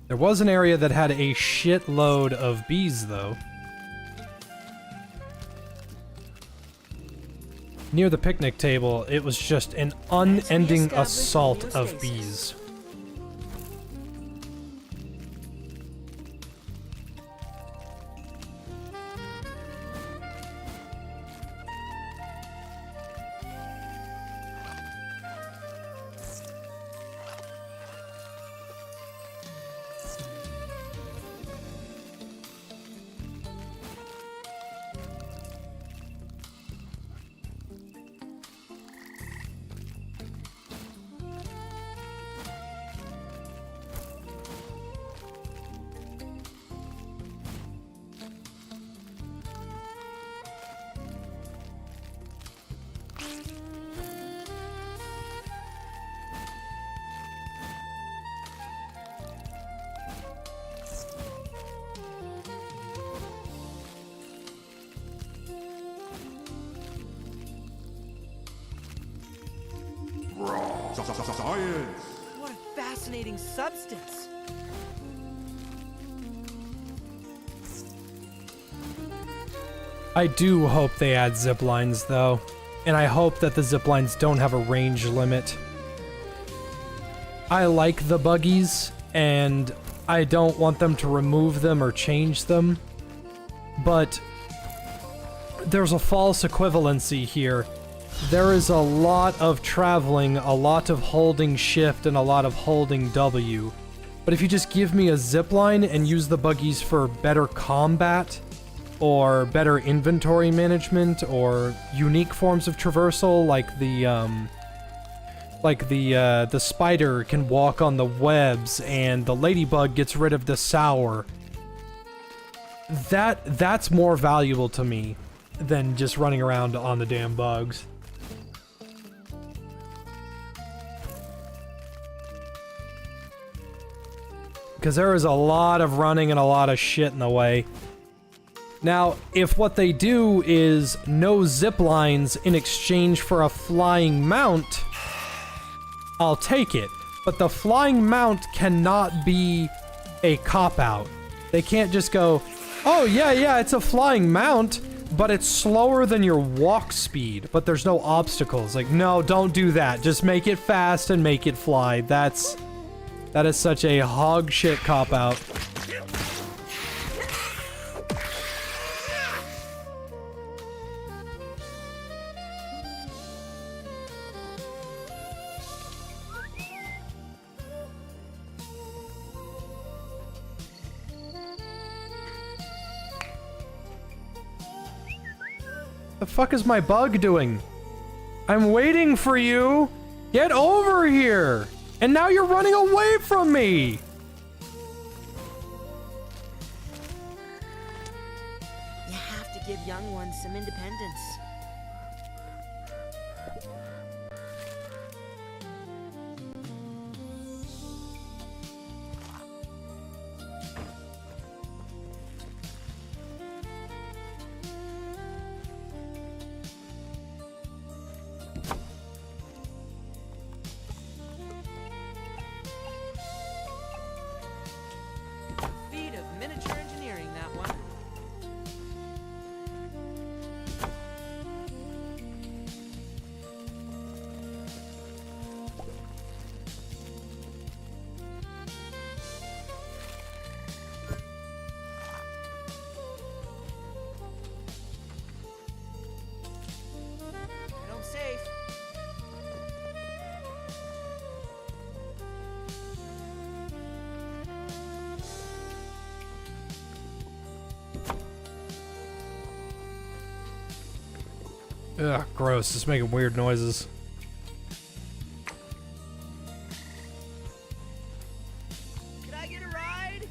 There was an area that had a shitload of bees, though. near the picnic table, it was just an unending assault of bees. Science! What a fascinating substance. I do hope they add zip lines, though. And I hope that the zip lines don't have a range limit. I like the buggies, and I don't want them to remove them or change them. But there's a false equivalency here. There is a lot of traveling, a lot of holding shift, and a lot of holding W. But if you just give me a zipline and use the buggies for better combat, or better inventory management, or unique forms of traversal, like the spider can walk on the webs, and the ladybug gets rid of the sour. That's more valuable to me than just running around on the damn bugs. Because there is a lot of running and a lot of shit in the way. Now, if what they do is no zip lines in exchange for a flying mount, I'll take it. But the flying mount cannot be a cop-out. They can't just go, oh yeah, it's a flying mount, but it's slower than your walk speed, but there's no obstacles. Like, no, don't do that. Just make it fast and make it fly. That is such a hog shit cop-out. The fuck is my bug doing? I'm waiting for you! Get over here! And now you're running away from me! You have to give young ones some independence. Feat of miniature engineering, that one. Get home safe. Ugh, gross. It's making weird noises. Can I get a ride?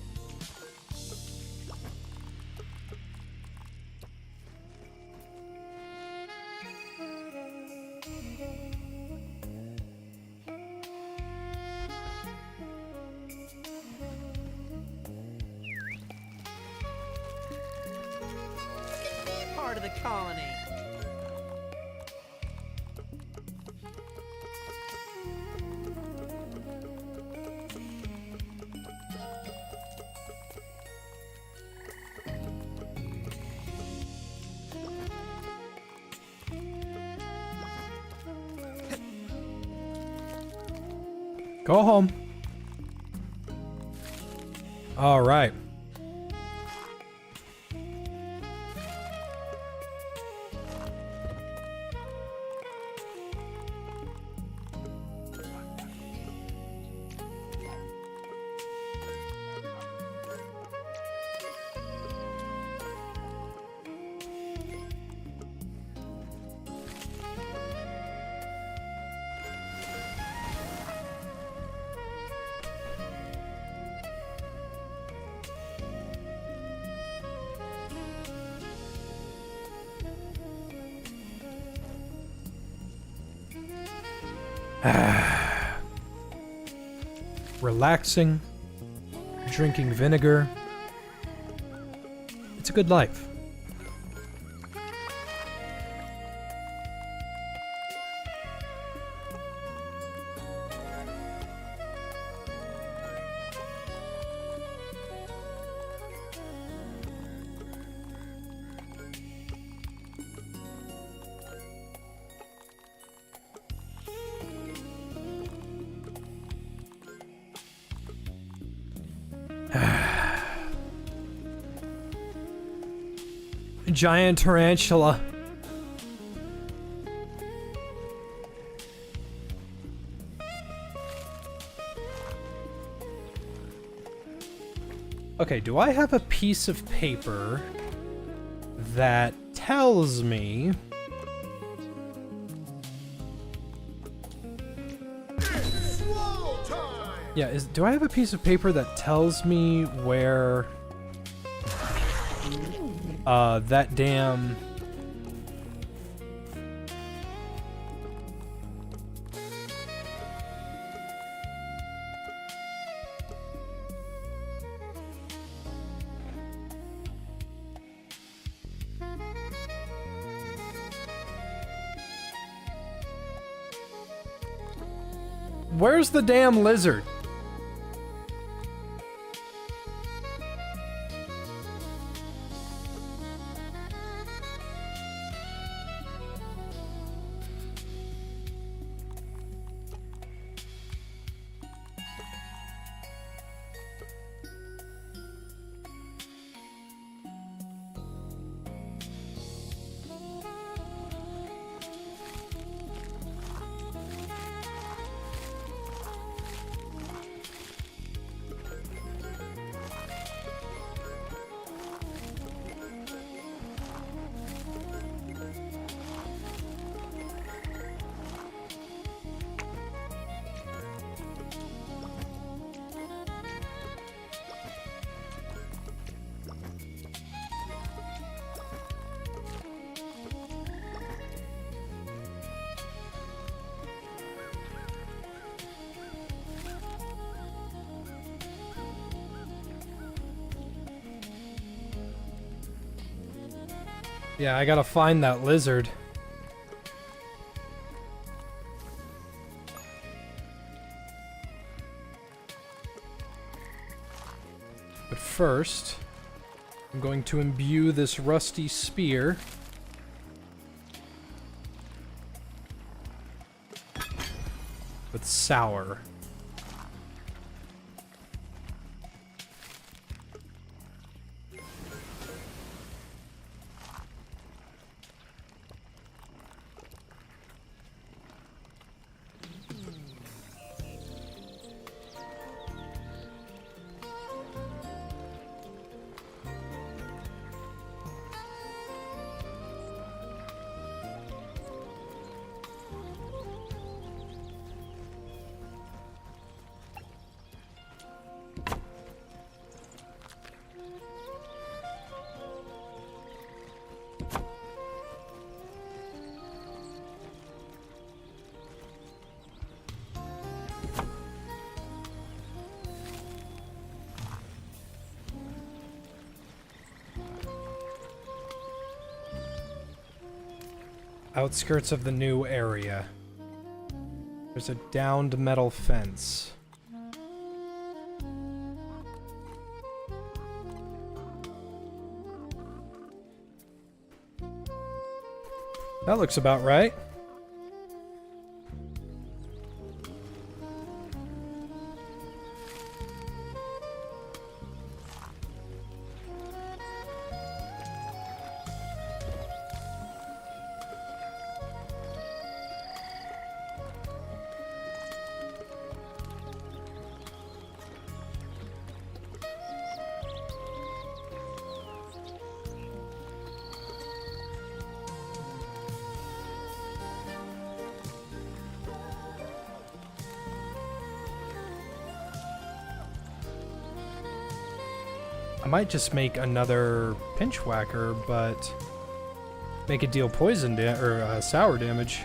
Part of the colony. Go home. All right. Relaxing, drinking vinegar. It's a good life. Giant tarantula. Okay, do I have a piece of paper that tells me... Yeah, do I have a piece of paper that tells me where... that damn... Where's the damn lizard? Yeah, I gotta find that lizard. But first, I'm going to imbue this rusty spear with sour. Outskirts of the new area. There's a downed metal fence. That looks about right. I might just make another pinch whacker, but make it deal poison or sour damage.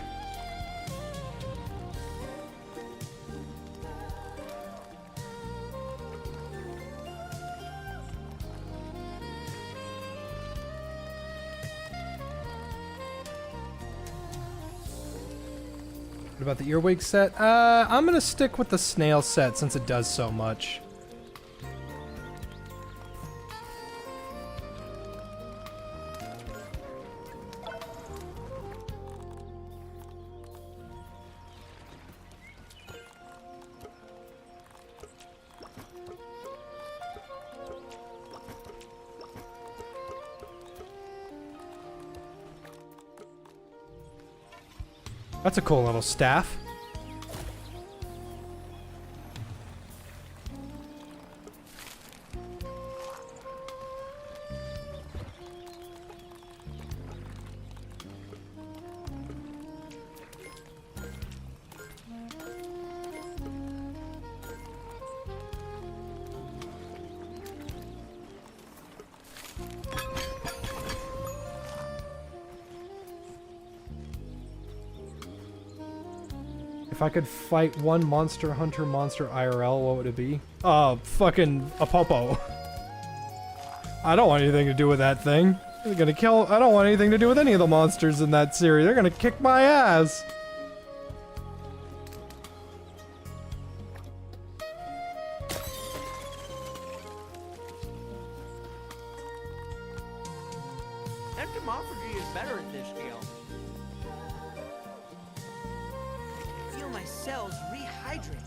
What about the earwig set? I'm gonna stick with the snail set since it does so much. That's a cool little staff. If I could fight one Monster Hunter monster IRL, what would it be? Fucking a Popo. I don't want anything to do with that thing. They're gonna kill. I don't want anything to do with any of the monsters in that series. They're gonna kick my ass. Entomophagy is better at this scale. Feel my cells rehydrating.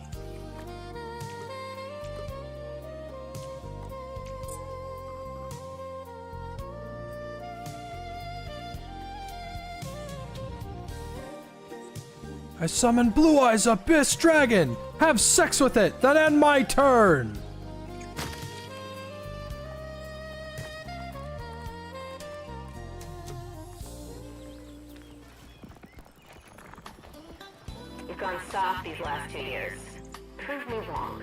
I summon Blue Eyes Abyss Dragon! Have sex with it, then end my turn! You've gone soft these last 2 years. Prove me wrong.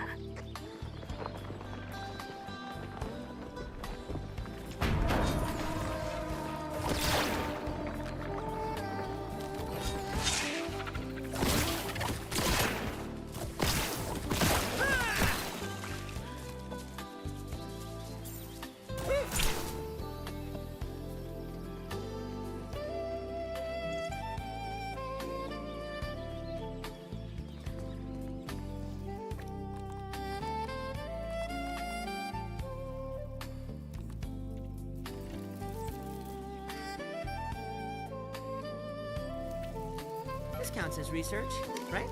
This counts as research, right?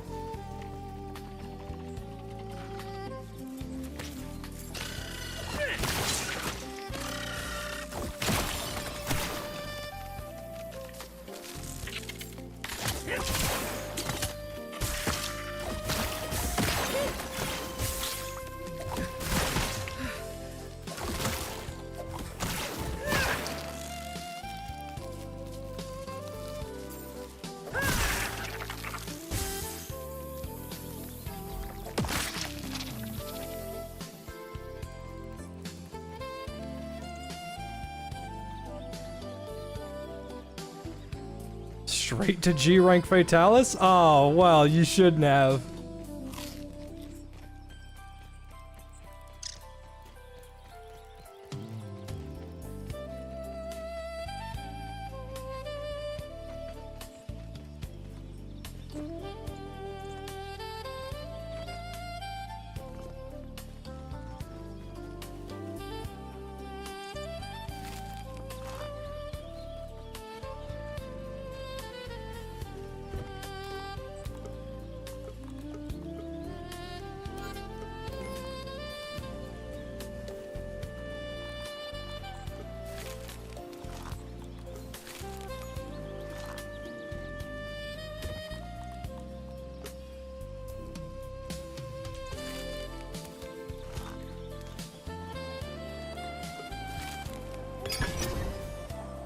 Straight to G rank Fatalis? Oh, well, you shouldn't have.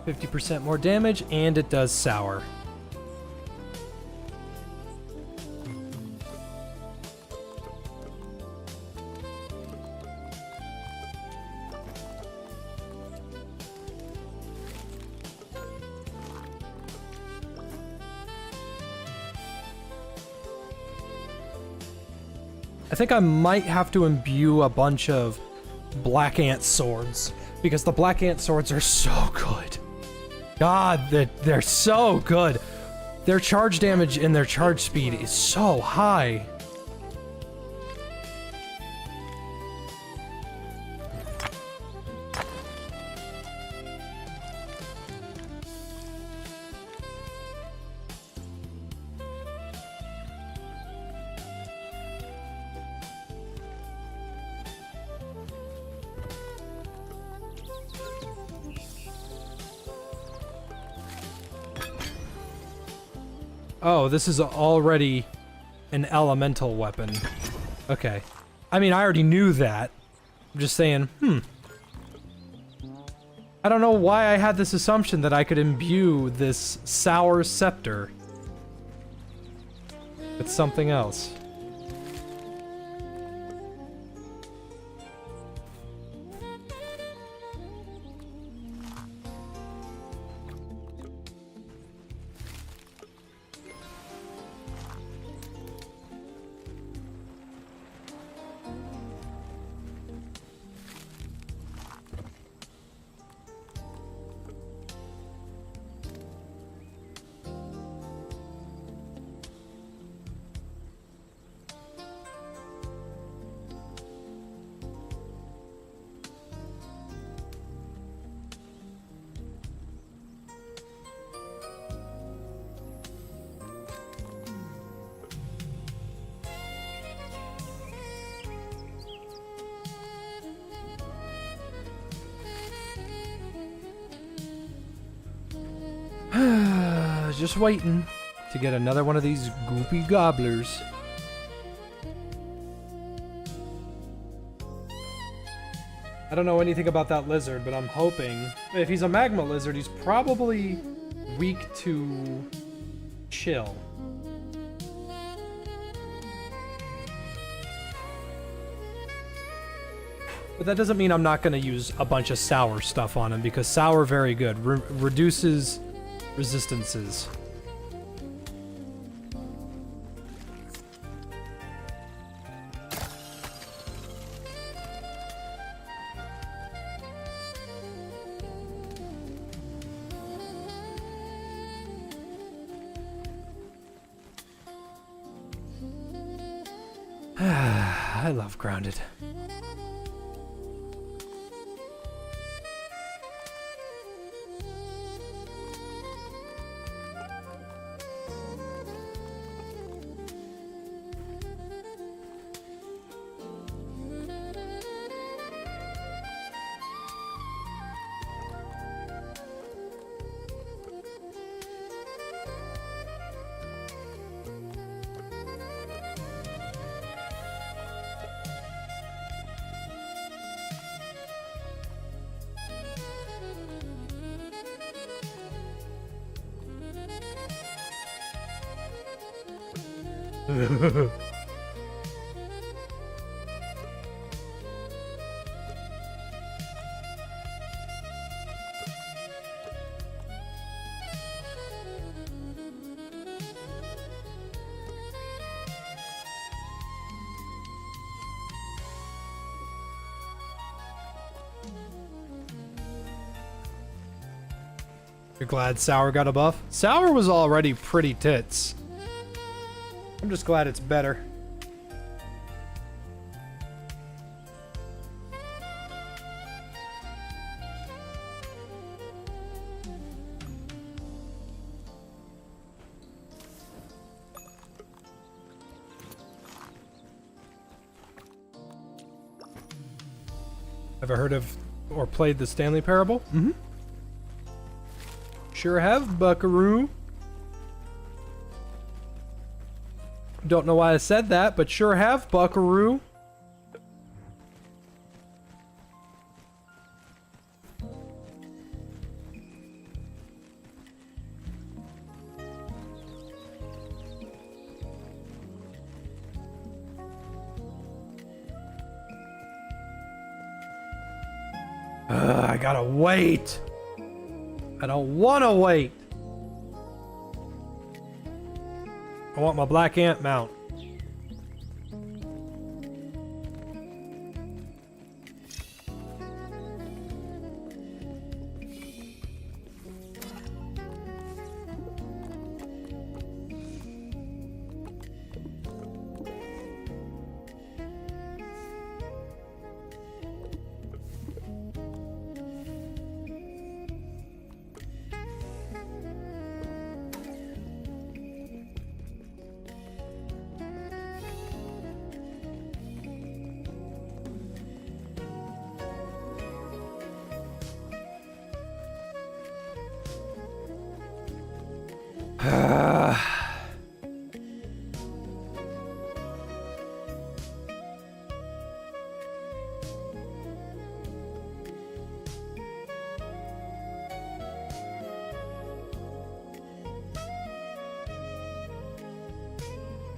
%50 more damage, and it does sour. I think I might have to imbue a bunch of Black Ant swords, because the Black Ant swords are so good. God, they're so good. Their charge damage and their charge speed is so high. Oh, this is already an elemental weapon. Okay. I mean, I already knew that. I'm just saying, I don't know why I had this assumption that I could imbue this sour scepter with something else. Just waiting to get another one of these goopy gobblers. I don't know anything about that lizard, but I'm hoping... If he's a magma lizard, he's probably weak to chill. But that doesn't mean I'm not going to use a bunch of sour stuff on him, because sour very good. Reduces resistances. I love Grounded. You're glad Sour got a buff? Sour was already pretty tits. I'm just glad it's better. Ever heard of or played the Stanley Parable? Mm-hmm. Sure have, buckaroo. Don't know why I said that, but sure have, buckaroo. I gotta wait. I don't wanna wait. I want my Black Ant mount.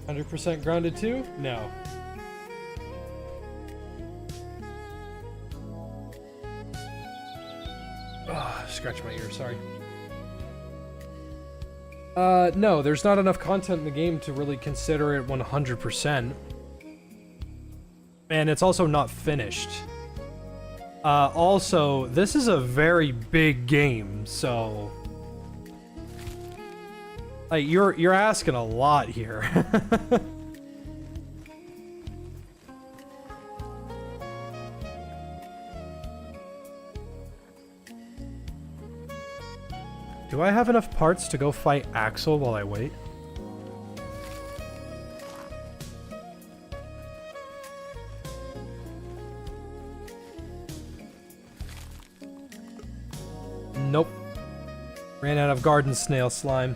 %100% grounded too? No. Scratch my ear, sorry. No, there's not enough content in the game to really consider it 100%. And it's also not finished. Also, this is a very big game, so... Like, you're asking a lot here. Do I have enough parts to go fight Axel while I wait? Nope. Ran out of garden snail slime.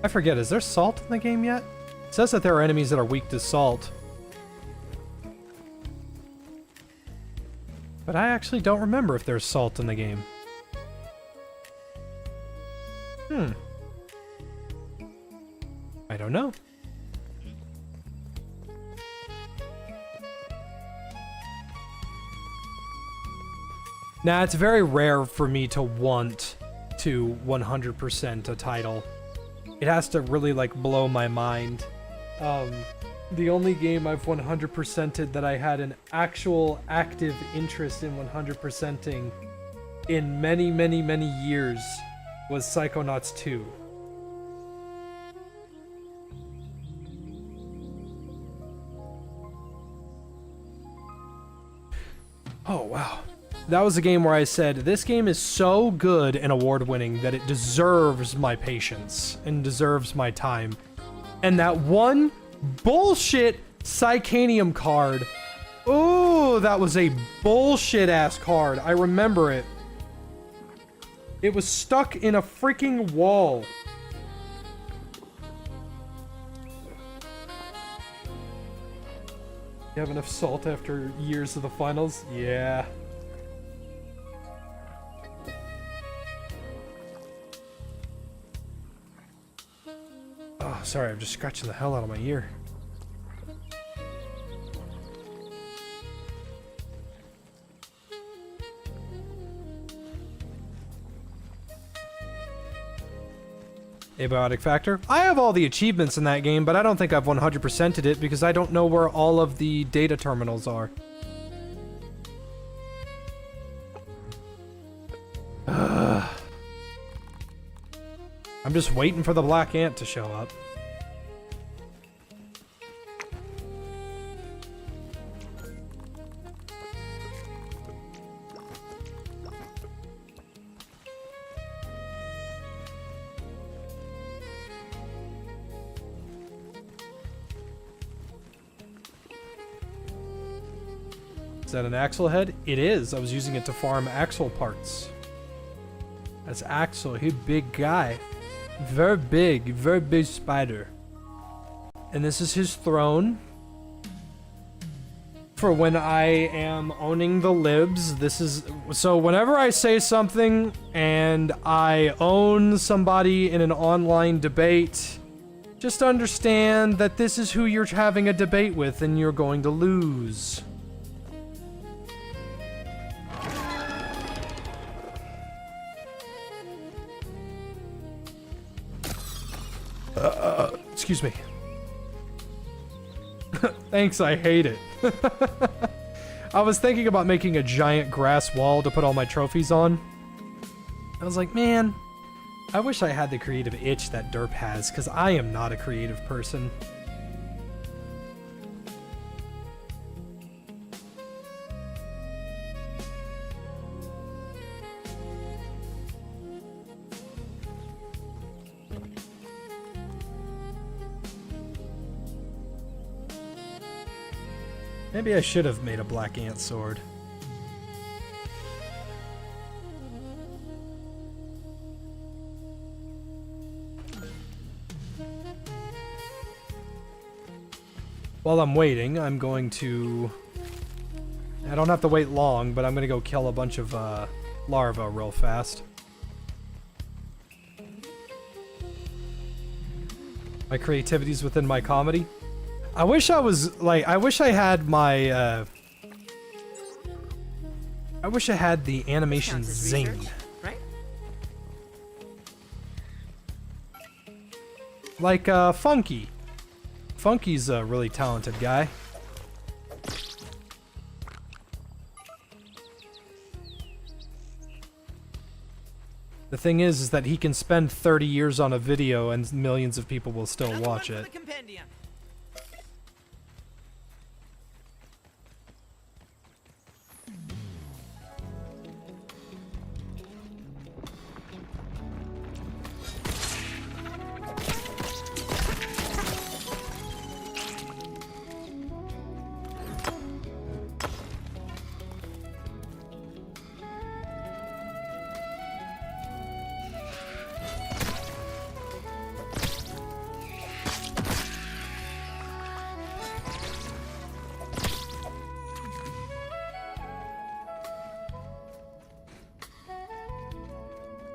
I forget, is there salt in the game yet? It says that there are enemies that are weak to salt. But I actually don't remember if there's salt in the game. I don't know. Nah, it's very rare for me to want to 100% a title. It has to really, like, blow my mind. The only game I've 100%ed that I had an actual active interest in 100%ing in many, many, many years was Psychonauts 2. Oh, wow. That was a game where I said, this game is so good and award-winning that it deserves my patience and deserves my time. And that one bullshit Psychanium card. Ooh, that was a bullshit-ass card. I remember it. It was stuck in a freaking wall. You have enough salt after years of the finals? Yeah. Oh, sorry, I'm just scratching the hell out of my ear. Abiotic Factor. I have all the achievements in that game, but I don't think I've 100%ed it because I don't know where all of the data terminals are. I'm just waiting for the black ant to show up. Is that an Axel head? It is. I was using it to farm Axel parts. That's Axel. He's a big guy. Very big spider. And this is his throne. For when I am owning the libs, this is... So whenever I say something and I own somebody in an online debate, just understand that this is who you're having a debate with and you're going to lose. Excuse me. Thanks, I hate it. I was thinking about making a giant grass wall to put all my trophies on. I was like, man, I wish I had the creative itch that Derp has, because I am not a creative person. Maybe I should have made a black ant sword. While I'm waiting, I'm going to... I don't have to wait long, but I'm gonna go kill a bunch of larvae real fast. My creativity's within my comedy. I wish I was, like, I wish I had my, I wish I had the animation Counts as zing. research, right? Like, Funky. Funky's a really talented guy. The thing is that he can spend 30 years on a video and millions of people will still Another watch one it. for the compendium.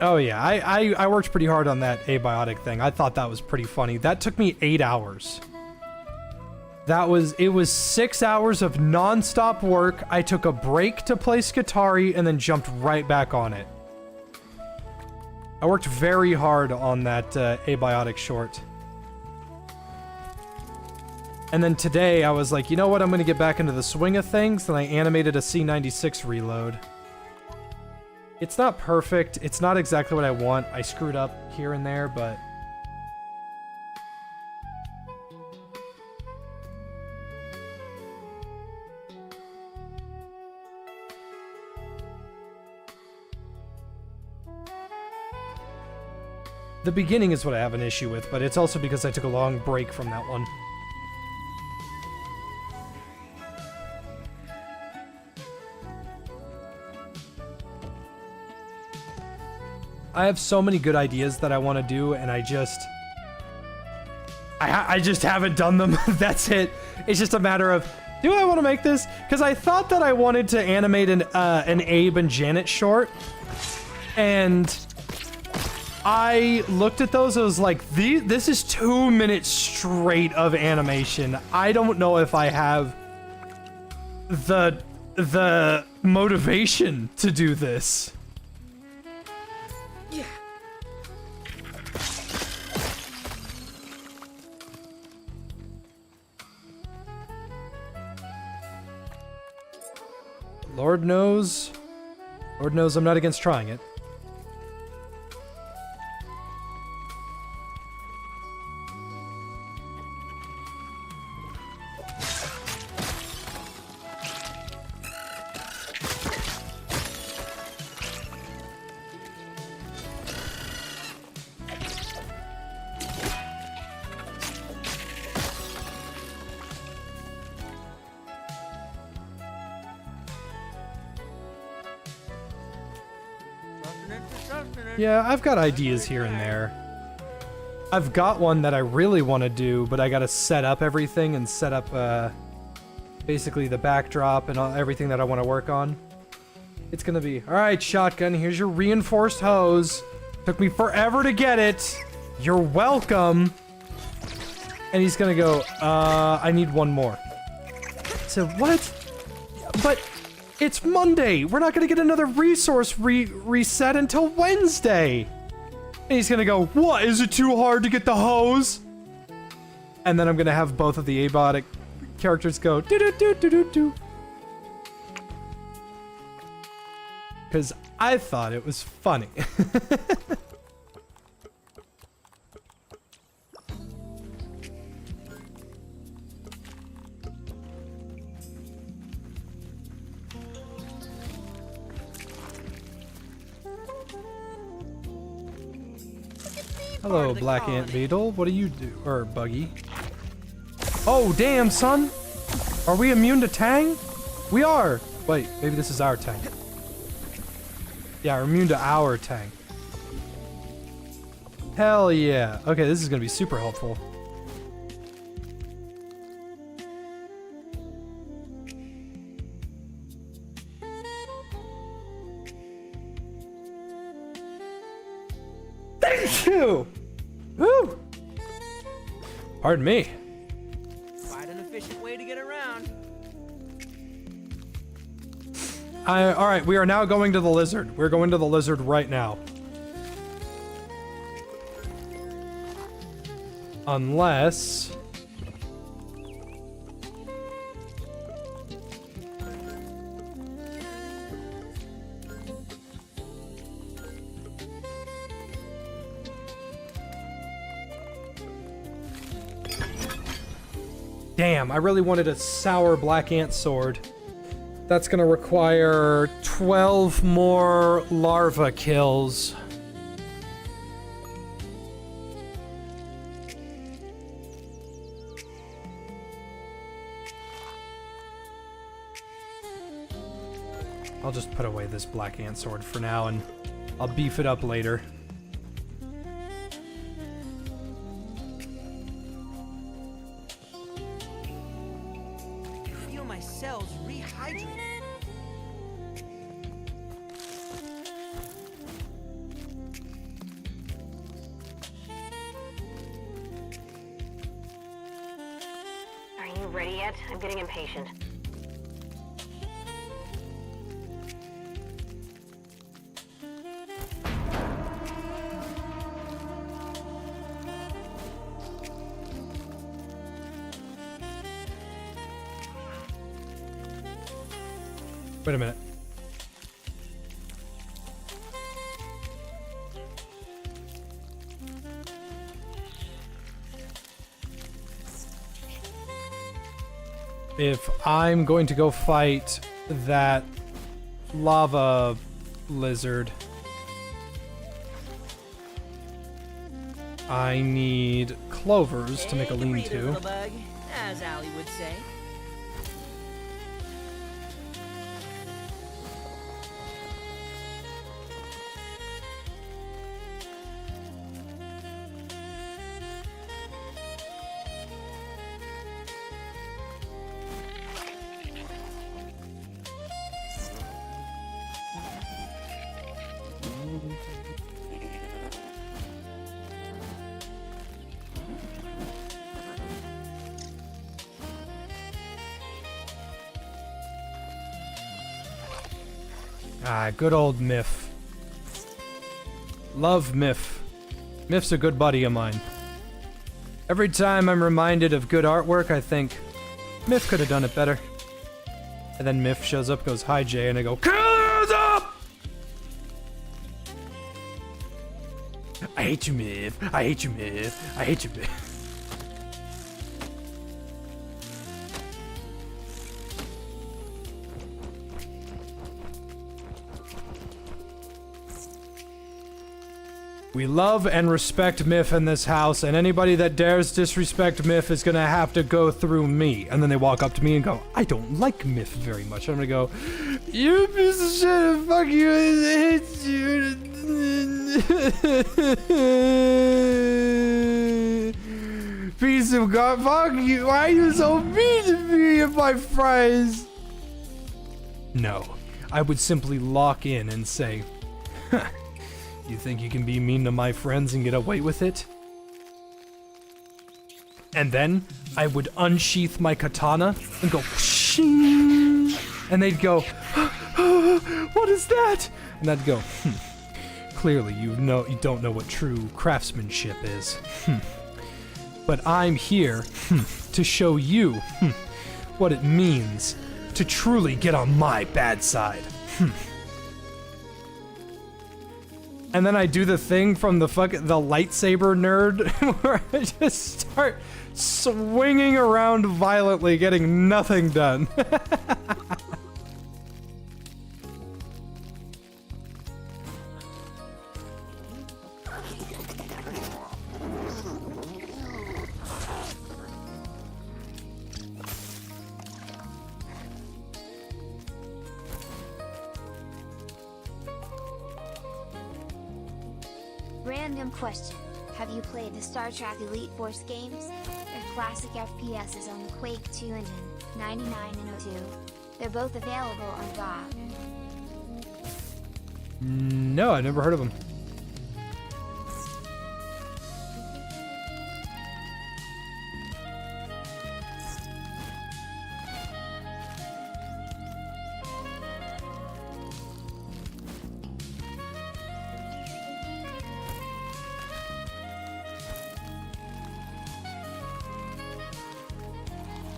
Oh yeah, I worked pretty hard on that abiotic thing. I thought that was pretty funny. That took me 8 hours. It was 6 hours of non-stop work. I took a break to play Skitari and then jumped right back on it. I worked very hard on that abiotic short. And then today I was like, you know what, I'm gonna get back into the swing of things, and I animated a C96 reload. It's not perfect, it's not exactly what I want. I screwed up here and there, but... the beginning is what I have an issue with, but it's also because I took a long break from that one. I have so many good ideas that I want to do, and I just haven't done them. That's it. It's just a matter of, do I want to make this? Because I thought that I wanted to animate an Abe and Janet short, and I looked at those. I was like, this is 2 minutes straight of animation. I don't know if I have the motivation to do this. Lord knows I'm not against trying it. Yeah, I've got ideas here and there. I've got one that I really want to do, but I gotta set up everything and set up, basically the backdrop and everything that I want to work on. It's gonna be, alright, Shotgun, here's your reinforced hose. Took me forever to get it. You're welcome. And he's gonna go, I need one more. So, what? But... it's Monday! We're not gonna get another resource reset until Wednesday! And he's gonna go, what? Is it too hard to get the hose? And then I'm gonna have both of the abiotic characters go, do-do-do-do-do-do. Because I thought it was funny. Hello, Black Ant Beetle. What do you do? Or Buggy. Oh, damn, son! Are we immune to Tang? We are! Wait, maybe this is our Tang. Yeah, we're immune to our Tang. Hell yeah. Okay, this is gonna be super helpful. Thank you! Woo! Pardon me. Quite an efficient way to get around. Alright, we are now going to the lizard. We're going to the lizard right now. Unless... Damn, I really wanted a sour black ant sword. That's gonna require 12 more larva kills. I'll just put away this black ant sword for now and I'll beef it up later. I feel my cells rehydrate. Are you ready yet? I'm getting impatient. Wait a minute. If I'm going to go fight that lava lizard, I need clovers to make a Take breather, lean-to. little bug, as Allie would say. Ah, good old Miff. Love Miff. Miff's a good buddy of mine. Every time I'm reminded of good artwork, I think, Miff could have done it better. And then Miff shows up, goes, "Hi, Jay," and I go, "Close up!" I hate you, Miff. I hate you, Miff. I hate you, Miff. We love and respect Miff in this house, and anybody that dares disrespect Miff is gonna have to go through me. And then they walk up to me and go, "I don't like Miff very much." I'm gonna go, "You a piece of shit, fuck you, I hate you." Piece of God, fuck you, why are you so mean to me and my fries? No, I would simply lock in and say, "Huh. You think you can be mean to my friends and get away with it?" And then I would unsheath my katana and go shing, and they'd go, "What is that?" And I'd go, "Clearly you don't know what true craftsmanship is. But I'm here to show you what it means to truly get on my bad side." And then I do the thing from the lightsaber nerd where I just start swinging around violently, getting nothing done. Random question. Have you played the Star Trek Elite Force games? They're classic FPSs on the Quake 2 engine, 99 and 02. They're both available on GOG. No, I've never heard of them.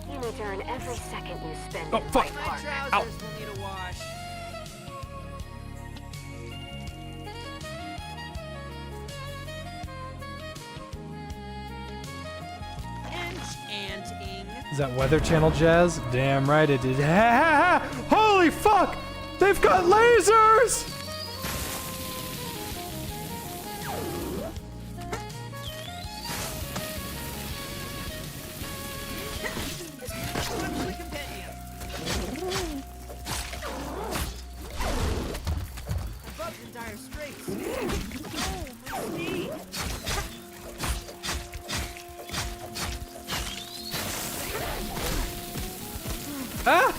You need to earn every second you spend Oh, in fuck. White My Park. trousers will need a wash. Enchanting. Is that Weather Channel jazz? Damn right it did. Ha, ha, ha. Holy fuck! They've got lasers! What's the compendium? Above the dire straits. Oh, my speed. Ah!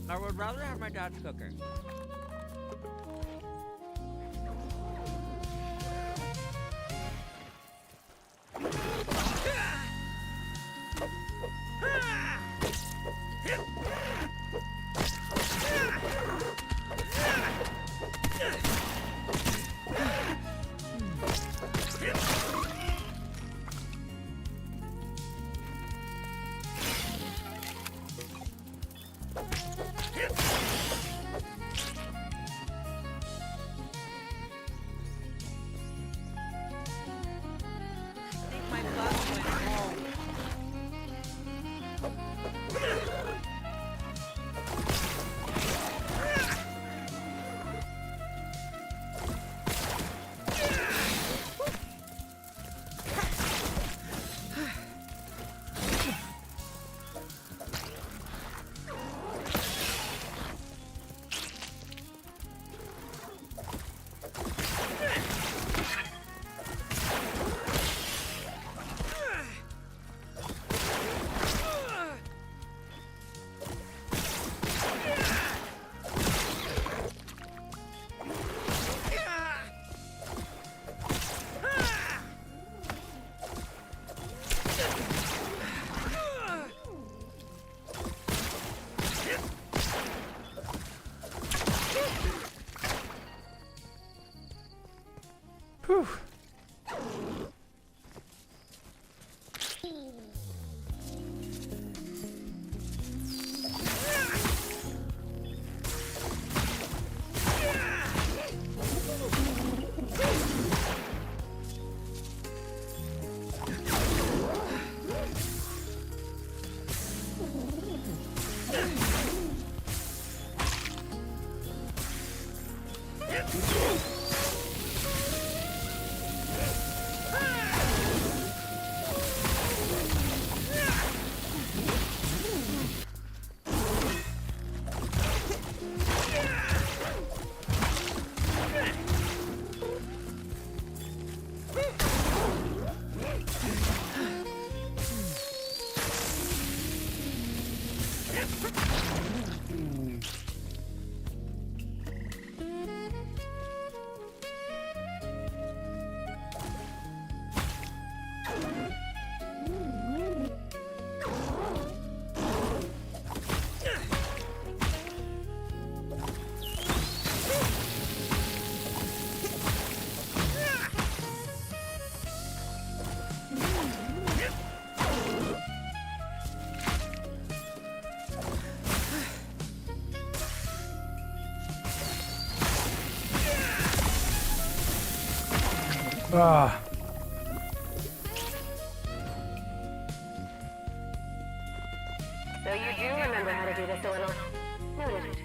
I would rather have my dad's cooker. I think my bus went home. Whew. Ah. So you do remember how to do this a little. Noted.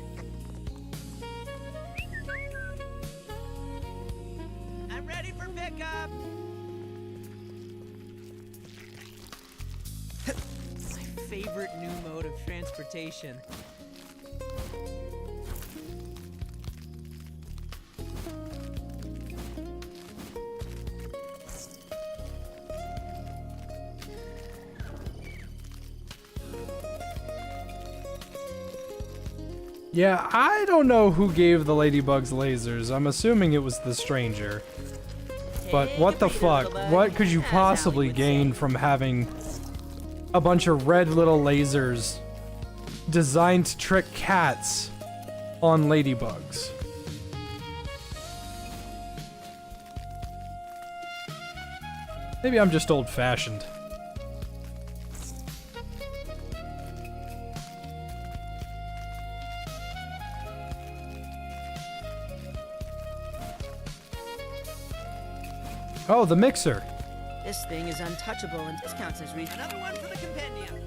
I'm ready for pickup. My favorite new mode of transportation. Yeah, I don't know who gave the ladybugs lasers. I'm assuming it was the stranger. But what the fuck? What could you possibly gain from having a bunch of red little lasers designed to trick cats on ladybugs? Maybe I'm just old-fashioned. Oh, the mixer. This thing is untouchable and discounts as reason. Another one for the compendium.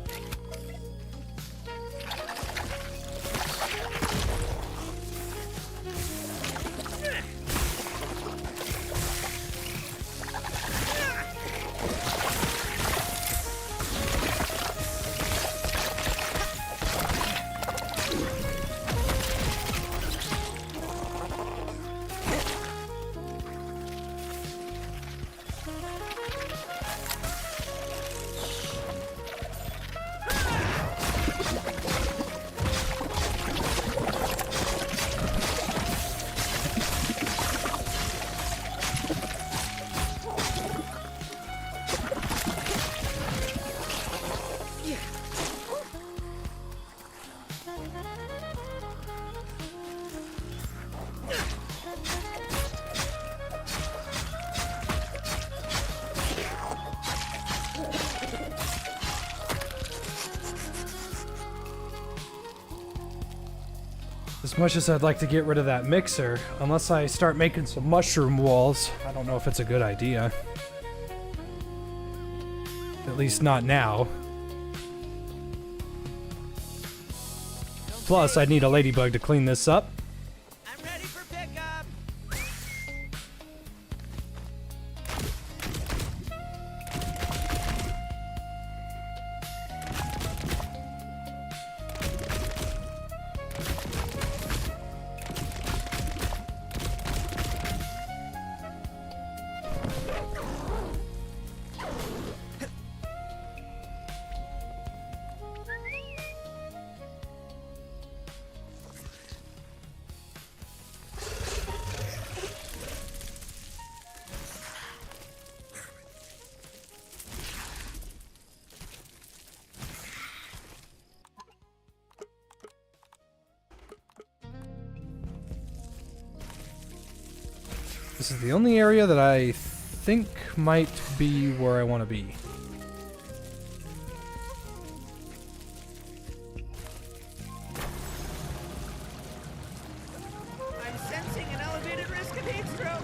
As much as I'd like to get rid of that mixer, unless I start making some mushroom walls, I don't know if it's a good idea. At least not now. Plus, I'd need a ladybug to clean this up. I'm ready for pickup. This is the only area that I think might be where I want to be. I'm sensing an elevated risk of heat stroke.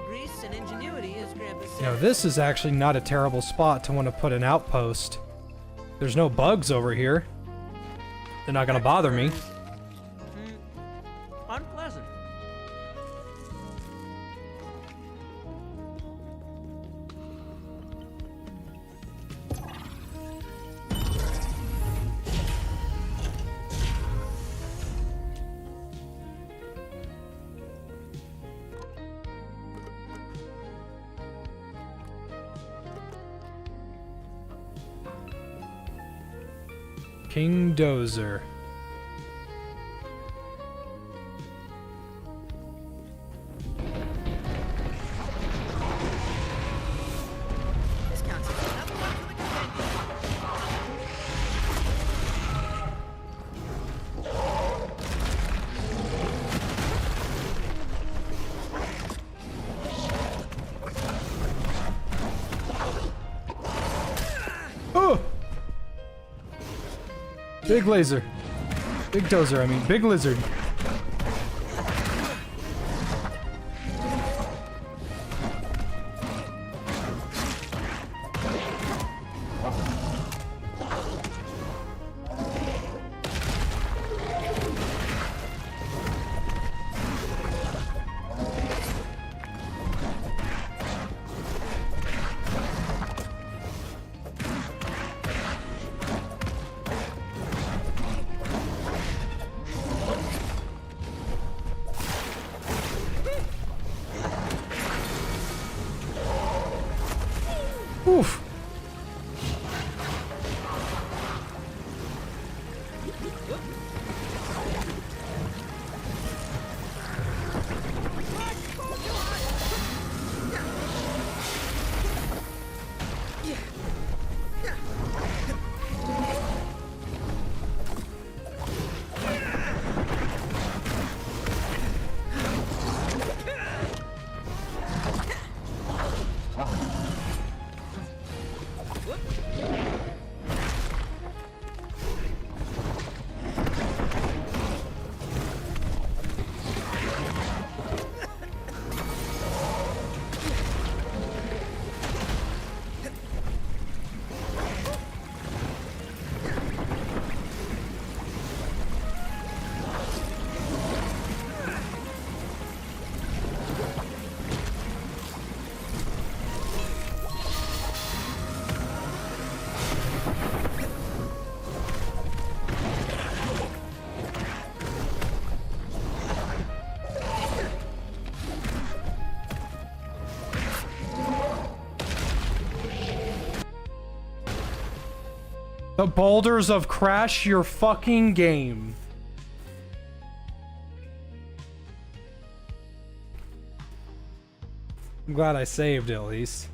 Grease and ingenuity, as Grandpa said. Now this is actually not a terrible spot to want to put an outpost. There's no bugs over here. They're not gonna bother me. Unpleasant. King Dozer. This counts as another one for the compendium. Big laser. Big dozer, I mean. Big lizard. Oof. The boulders of Crash Your Fucking Game. I'm glad I saved at least.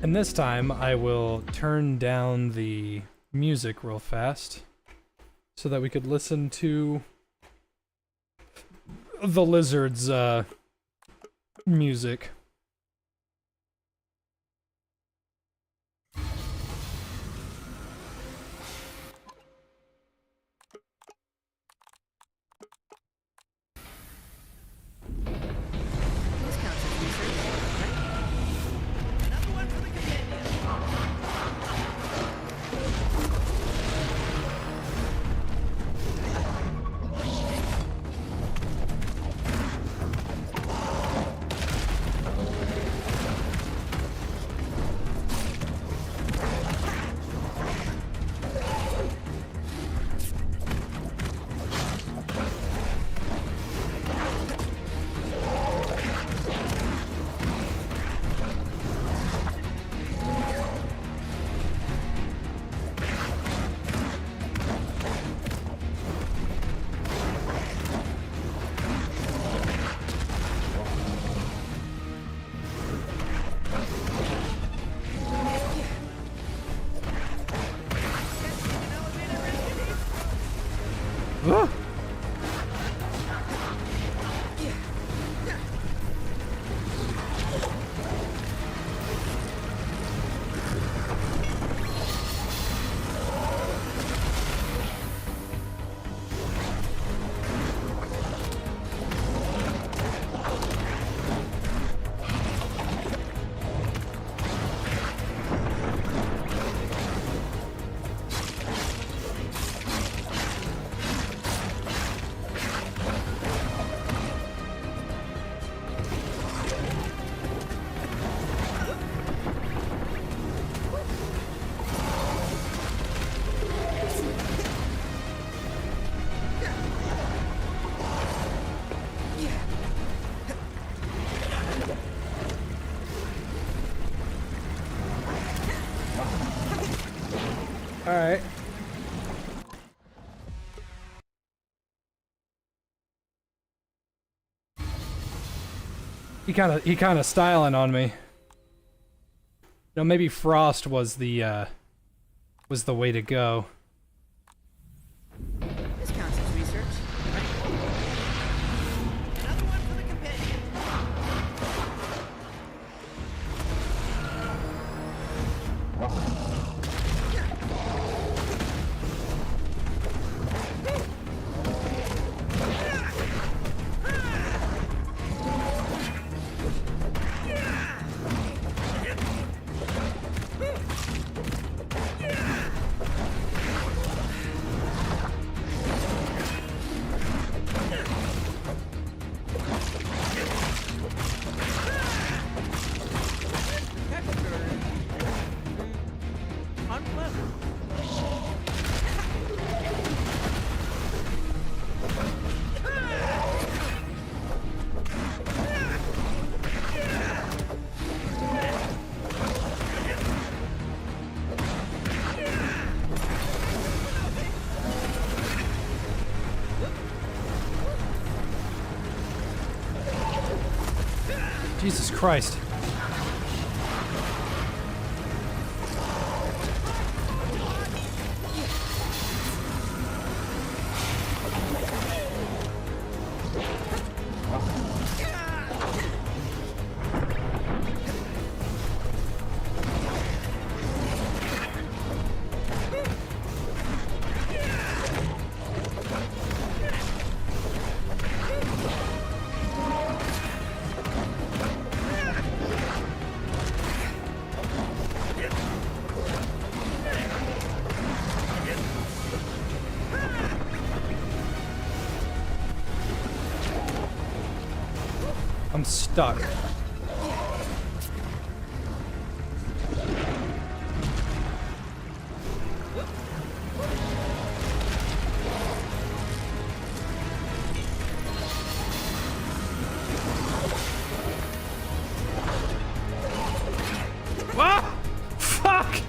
And this time I will turn down the music real fast so that we could listen to the lizard's music. Alright. He kinda styling on me. No, maybe Frost was the way to go. Jesus Christ. I'm stuck. Ah! Fuck!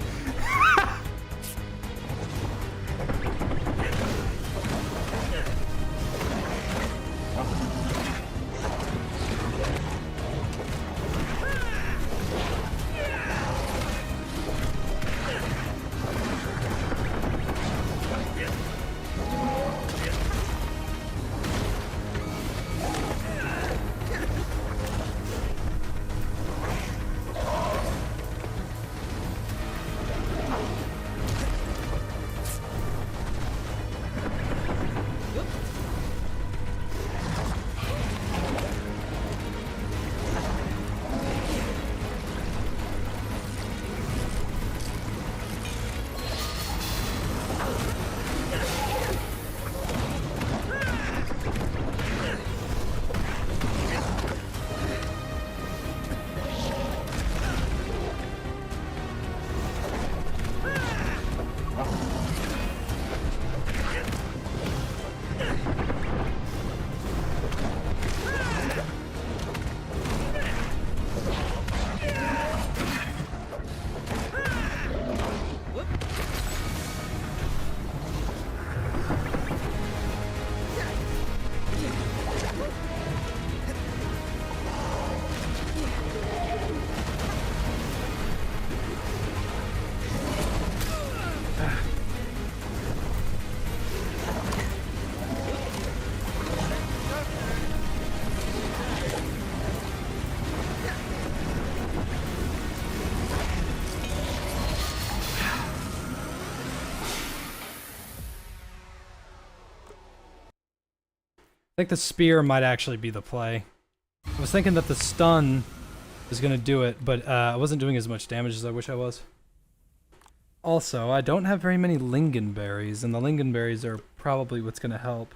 I think the spear might actually be the play. I was thinking that the stun was gonna do it, but I wasn't doing as much damage as I wish I was. Also, I don't have very many lingonberries, and the lingonberries are probably what's gonna help.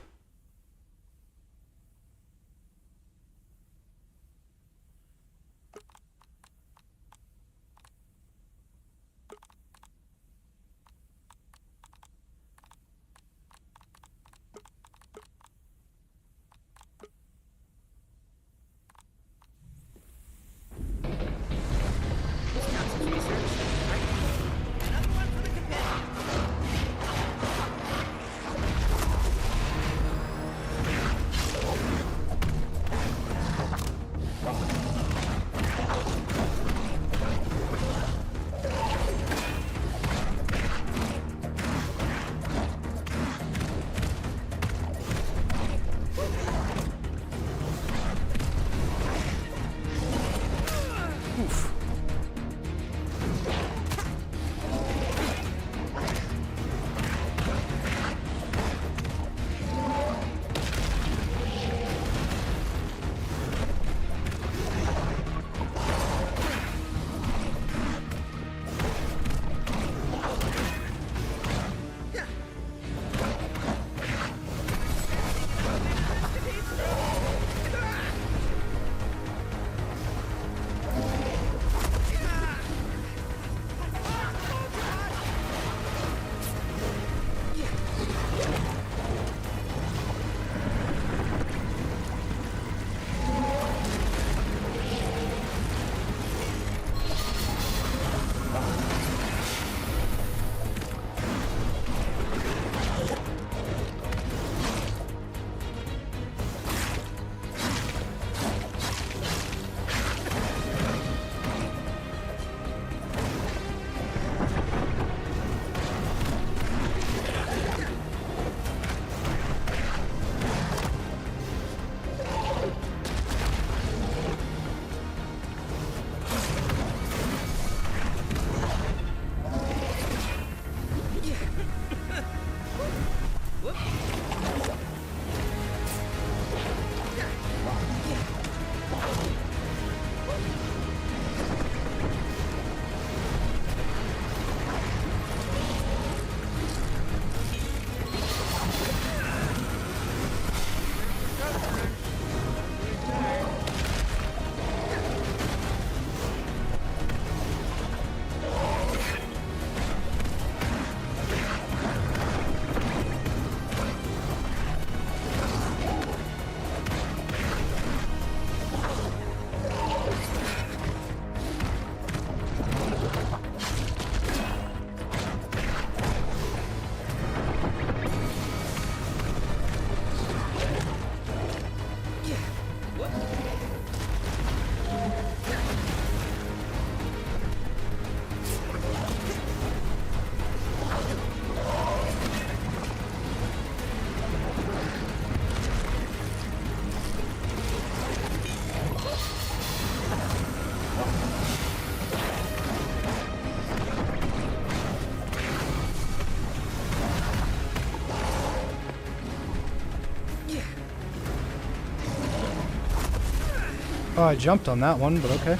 Oh, I jumped on that one, but okay.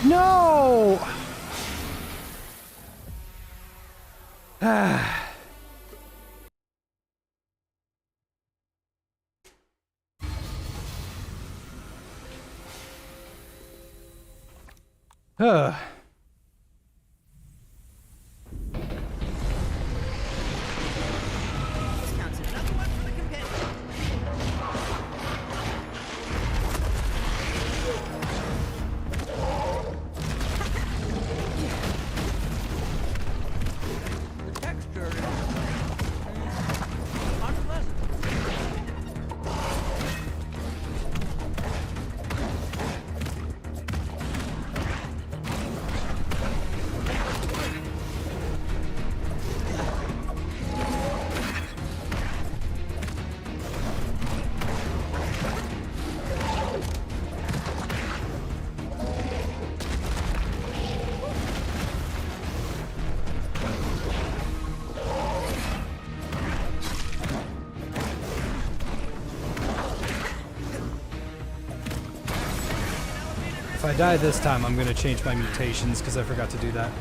No! This counts as another one for the companion. The texture is unpleasant. If I die this time, I'm gonna change my mutations because I forgot to do that.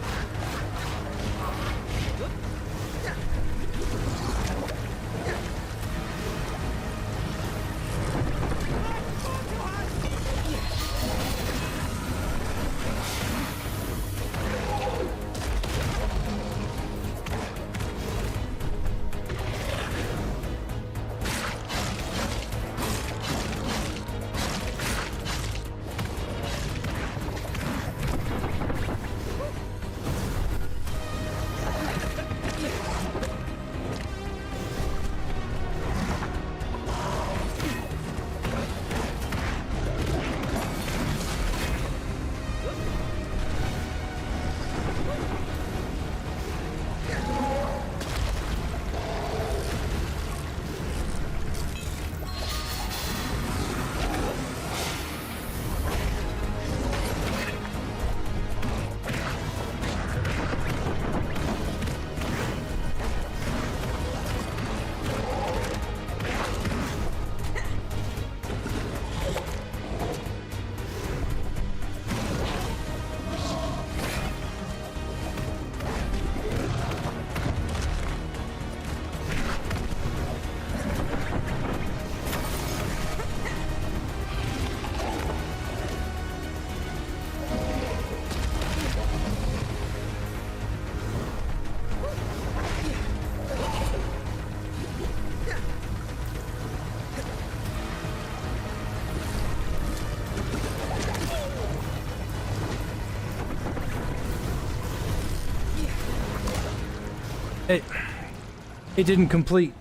It didn't complete.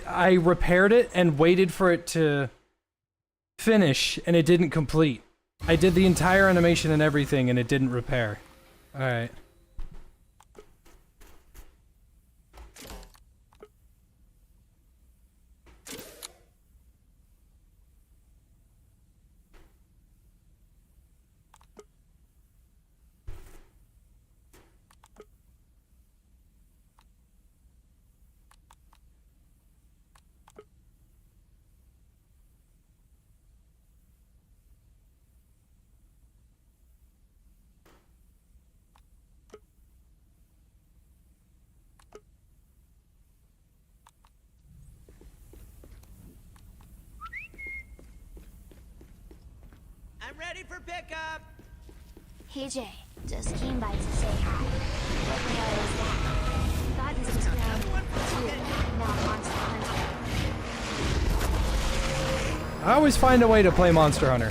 I repaired it and waited for it to finish, and it didn't complete. I did the entire animation and everything, and it didn't repair. Alright. ready for pickup. Hey Jay, just came by to say hi. What the hell is that? Thought this was ground 2, now Monster Hunter. I always find a way to play Monster Hunter.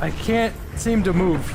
I can't seem to move.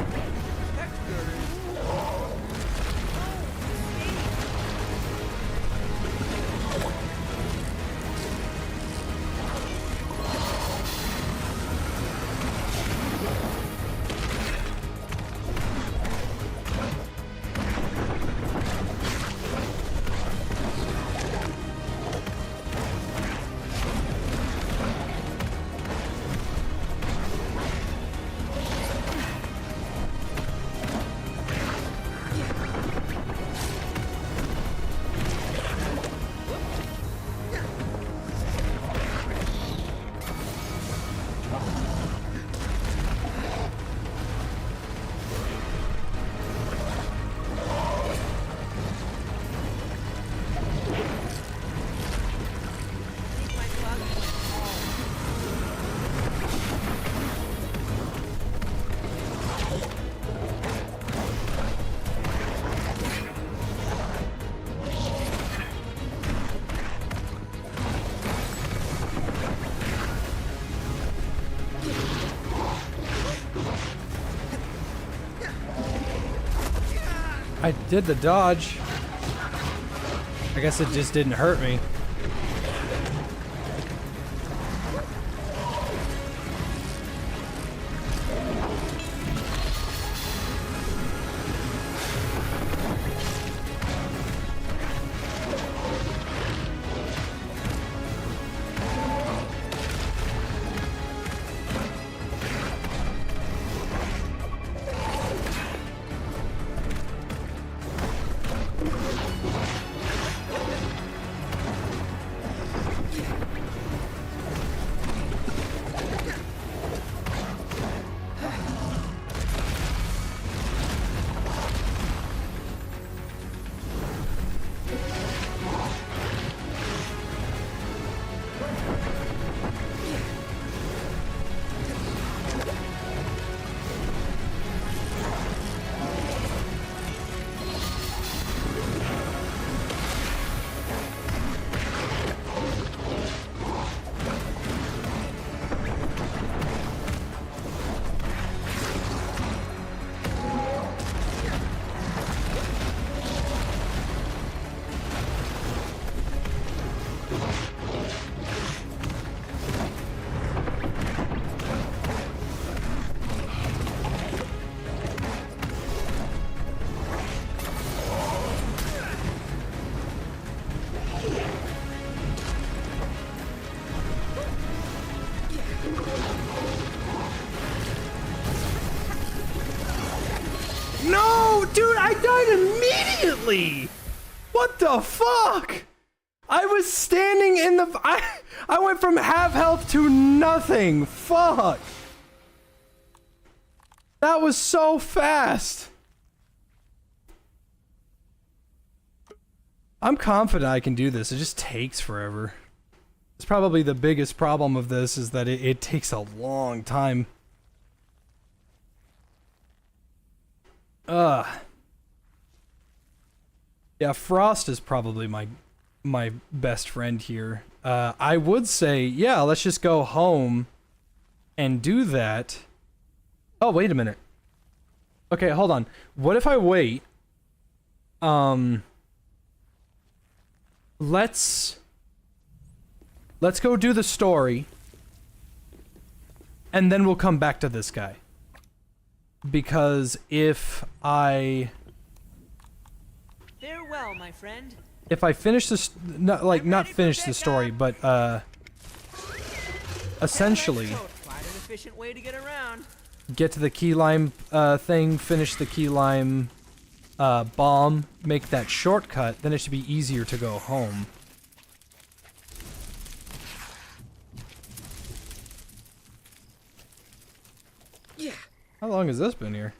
I did the dodge. I guess it just didn't hurt me. Dude, I died immediately! What the fuck? I was standing in the... I went from half health to nothing. Fuck. That was so fast. I'm confident I can do this. It just takes forever. It's probably the biggest problem of this is that it takes a long time. Yeah, Frost is probably my best friend here. I would say, yeah, let's just go home and do that. Oh, wait a minute. Okay, hold on. What if I wait? Let's go do the story. And then we'll come back to this guy. Because if I... Farewell, my friend. If I finish this, not finish the story, but essentially Quite an efficient way to get around. get to the key lime thing, finish the key lime bomb, make that shortcut, then it should be easier to go home. Yeah. How long has this been here?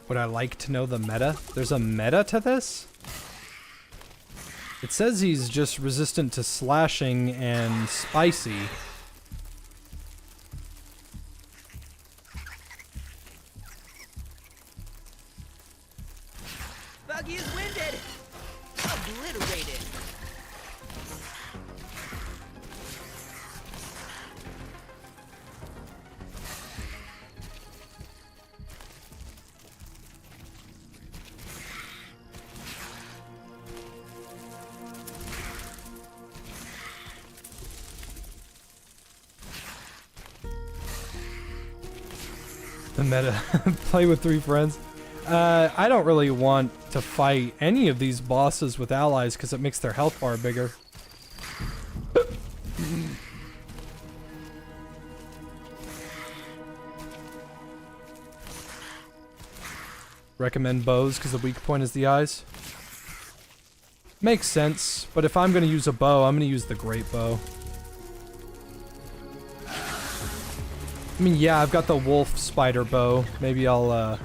Would I like to know the meta? There's a meta to this? It says he's just resistant to slashing and spicy. Buggy is winded. Obliterated. The meta. Play with 3 friends. I don't really want to fight any of these bosses with allies because it makes their health bar bigger. Recommend bows because the weak point is the eyes. Makes sense, but if I'm going to use a bow, I'm going to use the great bow. I mean, yeah, I've got the wolf spider bow. Maybe I'll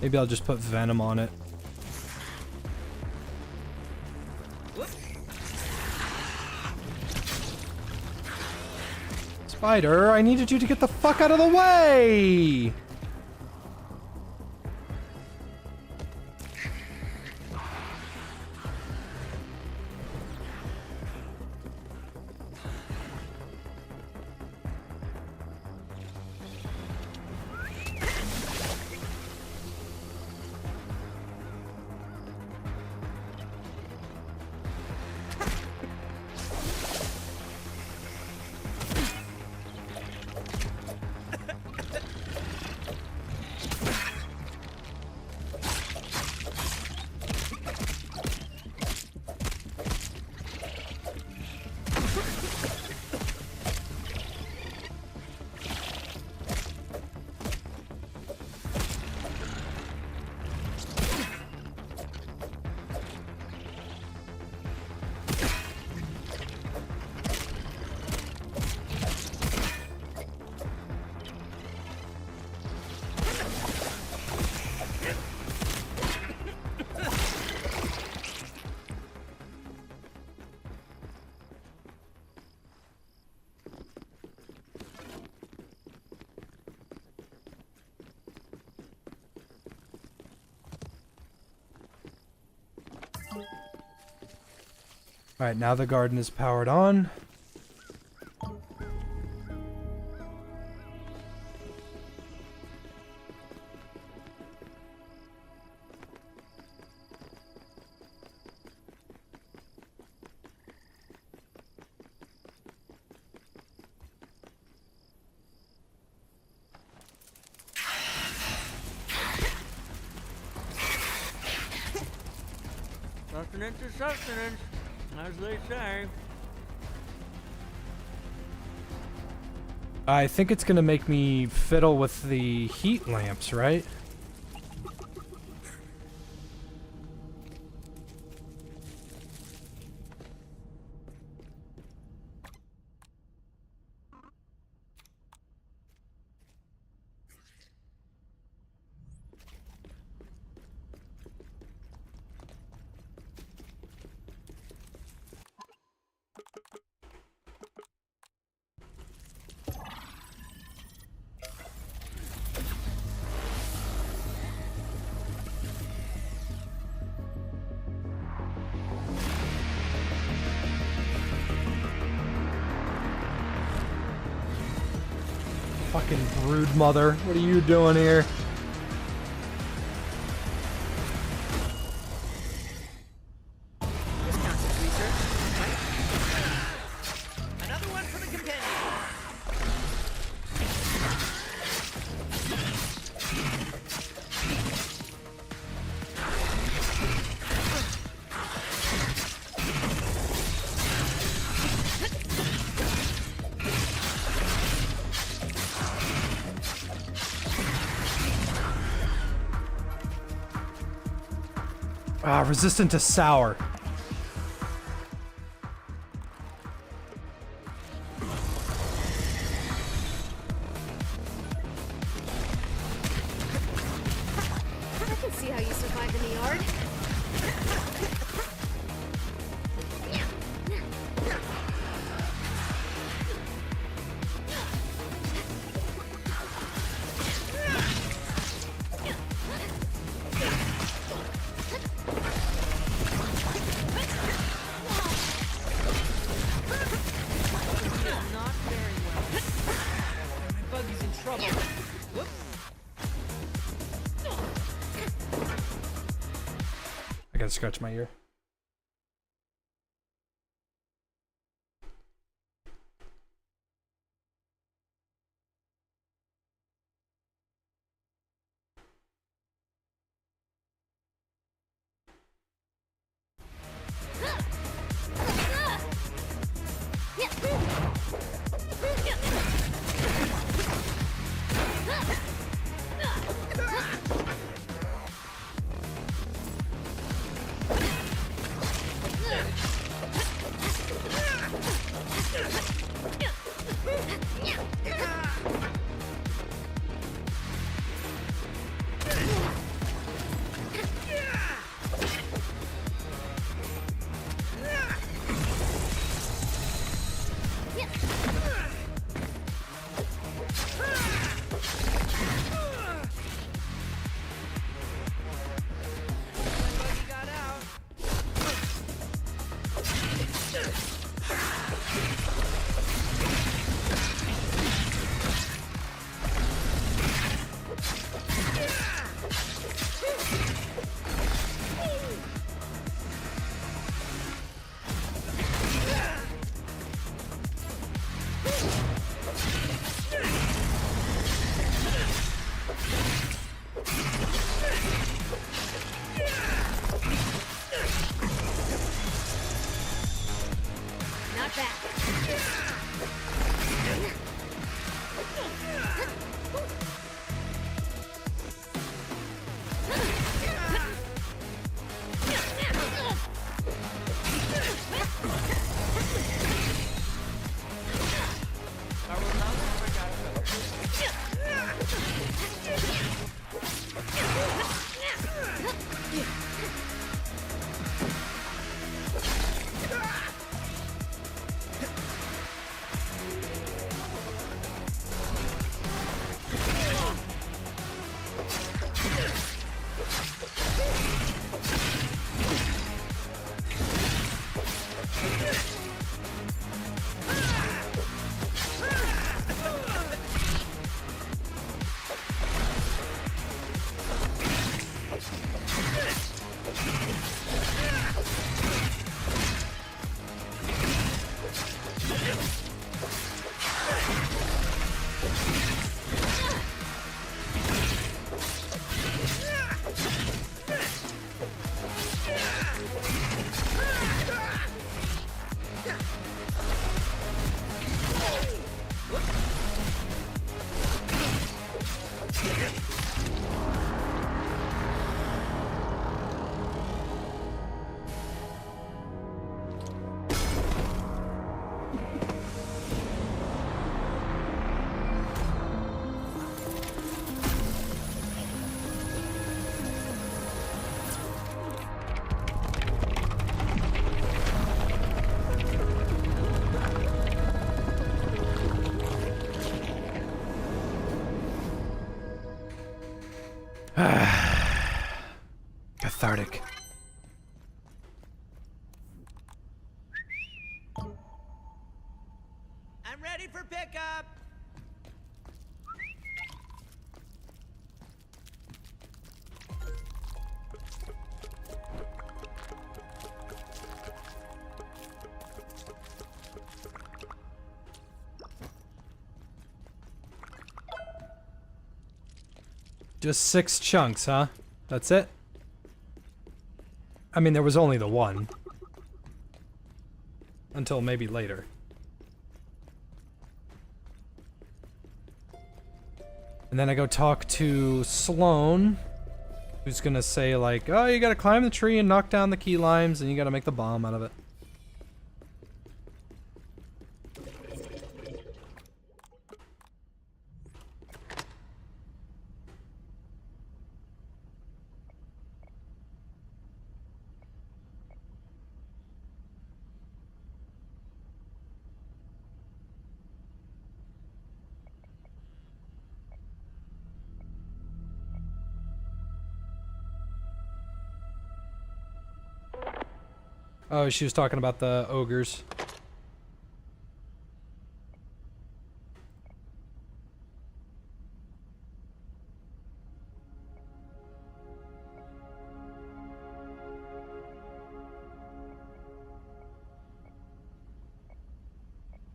just put venom on it. Spider, I needed you to get the fuck out of the way! Alright, now the garden is powered on. Sustenance is sustenance, as they say. I think it's gonna make me fiddle with the heat lamps, right? Fucking brood mother, what are you doing here? This counts as research, right? Another one for the companion. Ah, resistant to sour. I can see how you survived in the yard. Not very well. My buggy's in trouble. Whoops. I gotta scratch my ear. I'm ready for pickup. Just 6 chunks, huh? That's it? I mean, there was only the one. Until maybe later. And then I go talk to Sloan, who's gonna say like, oh, you gotta climb the tree and knock down the key limes, and you gotta make the bomb out of it. Oh, she was talking about the ogres.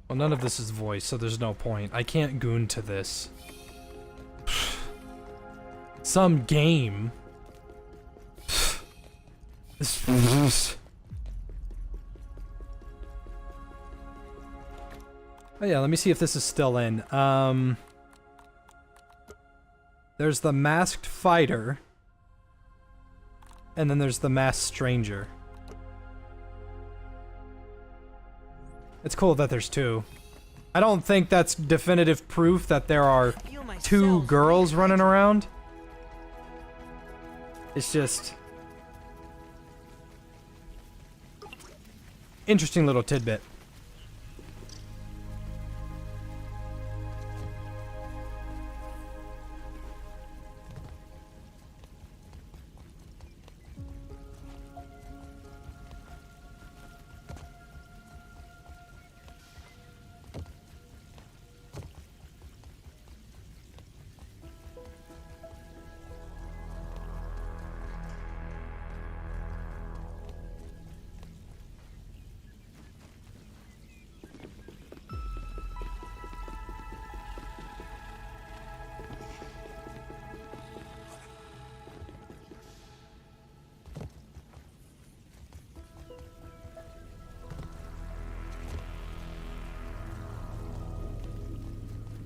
Well, none of this is voice, so there's no point. I can't goon to this. Some game. This. Oh yeah, let me see if this is still in. There's the masked fighter. And then there's the masked stranger. It's cool that there's 2. I don't think that's definitive proof that there are 2 girls running around. It's just... interesting little tidbit.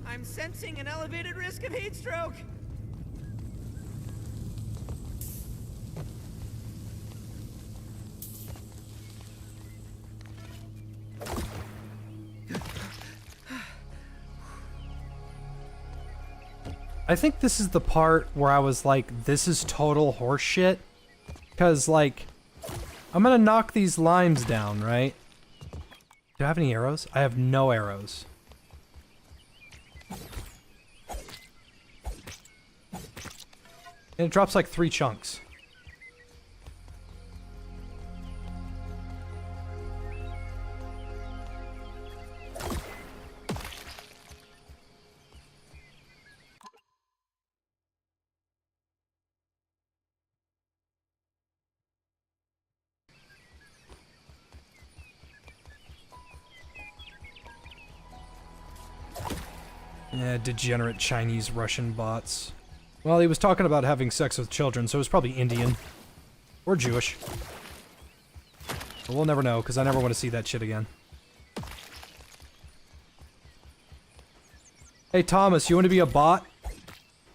I'm sensing an elevated risk of heat stroke. I think this is the part where I was like, this is total horseshit. Because, like, I'm gonna knock these limes down, right? Do I have any arrows? I have no arrows. And it drops like 3 chunks. Yeah, degenerate Chinese Russian bots. Well, he was talking about having sex with children, so it was probably Indian. Or Jewish. But we'll never know, because I never want to see that shit again. Hey Thomas, you want to be a bot?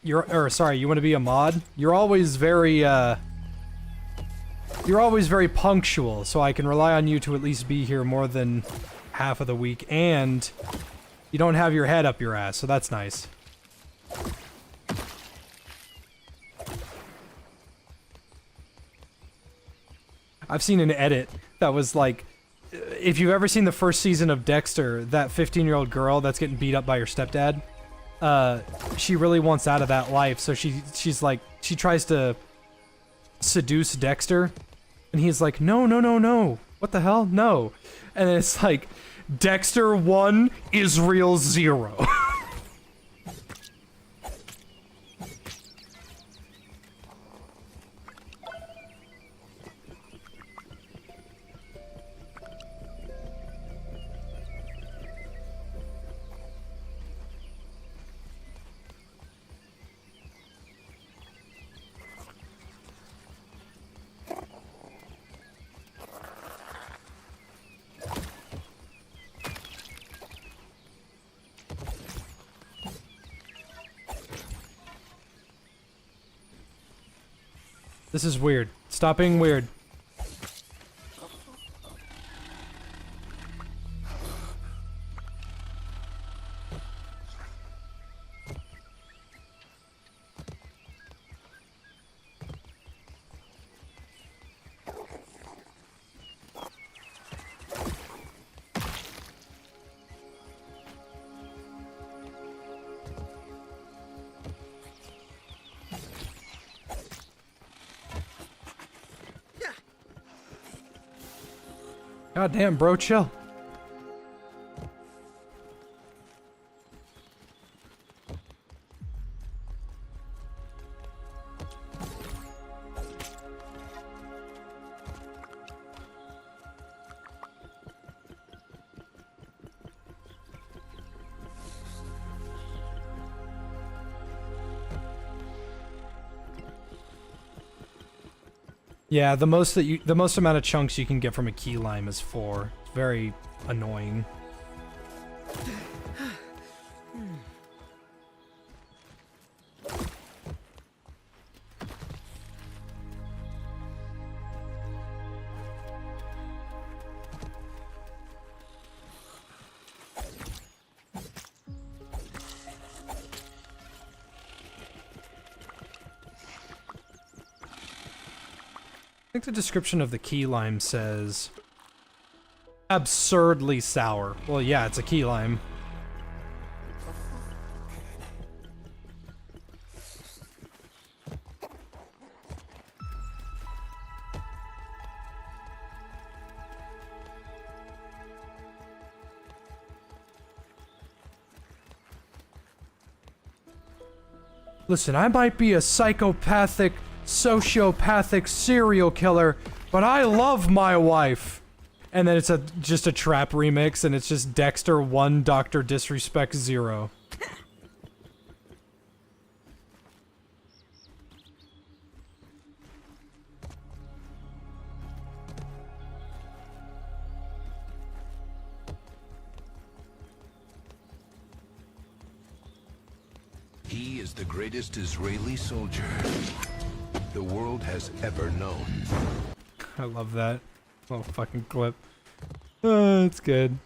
You want to be a mod? You're always very punctual, so I can rely on you to at least be here more than half of the week, and you don't have your head up your ass, so that's nice. I've seen an edit that was like, if you've ever seen the first season of Dexter, that 15-year-old girl that's getting beat up by her stepdad, she really wants out of that life, so she's like, she tries to seduce Dexter, and he's like, no, no, no, no, what the hell, no. And it's like, Dexter 1, Israel 0. This is weird. Stop being weird. God damn, bro, chill. Yeah, the most amount of chunks you can get from a key lime is 4. It's very annoying. I think the description of the key lime says absurdly sour. Well, yeah, it's a key lime. Listen, I might be a psychopathic, sociopathic serial killer, but I love my wife. And then it's just a trap remix, and it's just Dexter 1, Dr. Disrespect 0. He is the greatest Israeli soldier the world has ever known. I love that little fucking clip. It's good.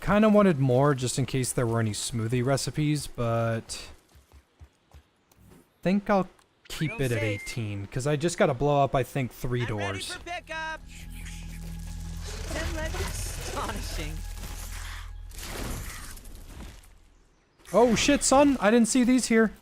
Kind of wanted more just in case there were any smoothie recipes, but I think I'll keep it at 18 because I just got to blow up, I think, 3 doors. Ready for pickup. Astonishing. Oh shit, son! I didn't see these here.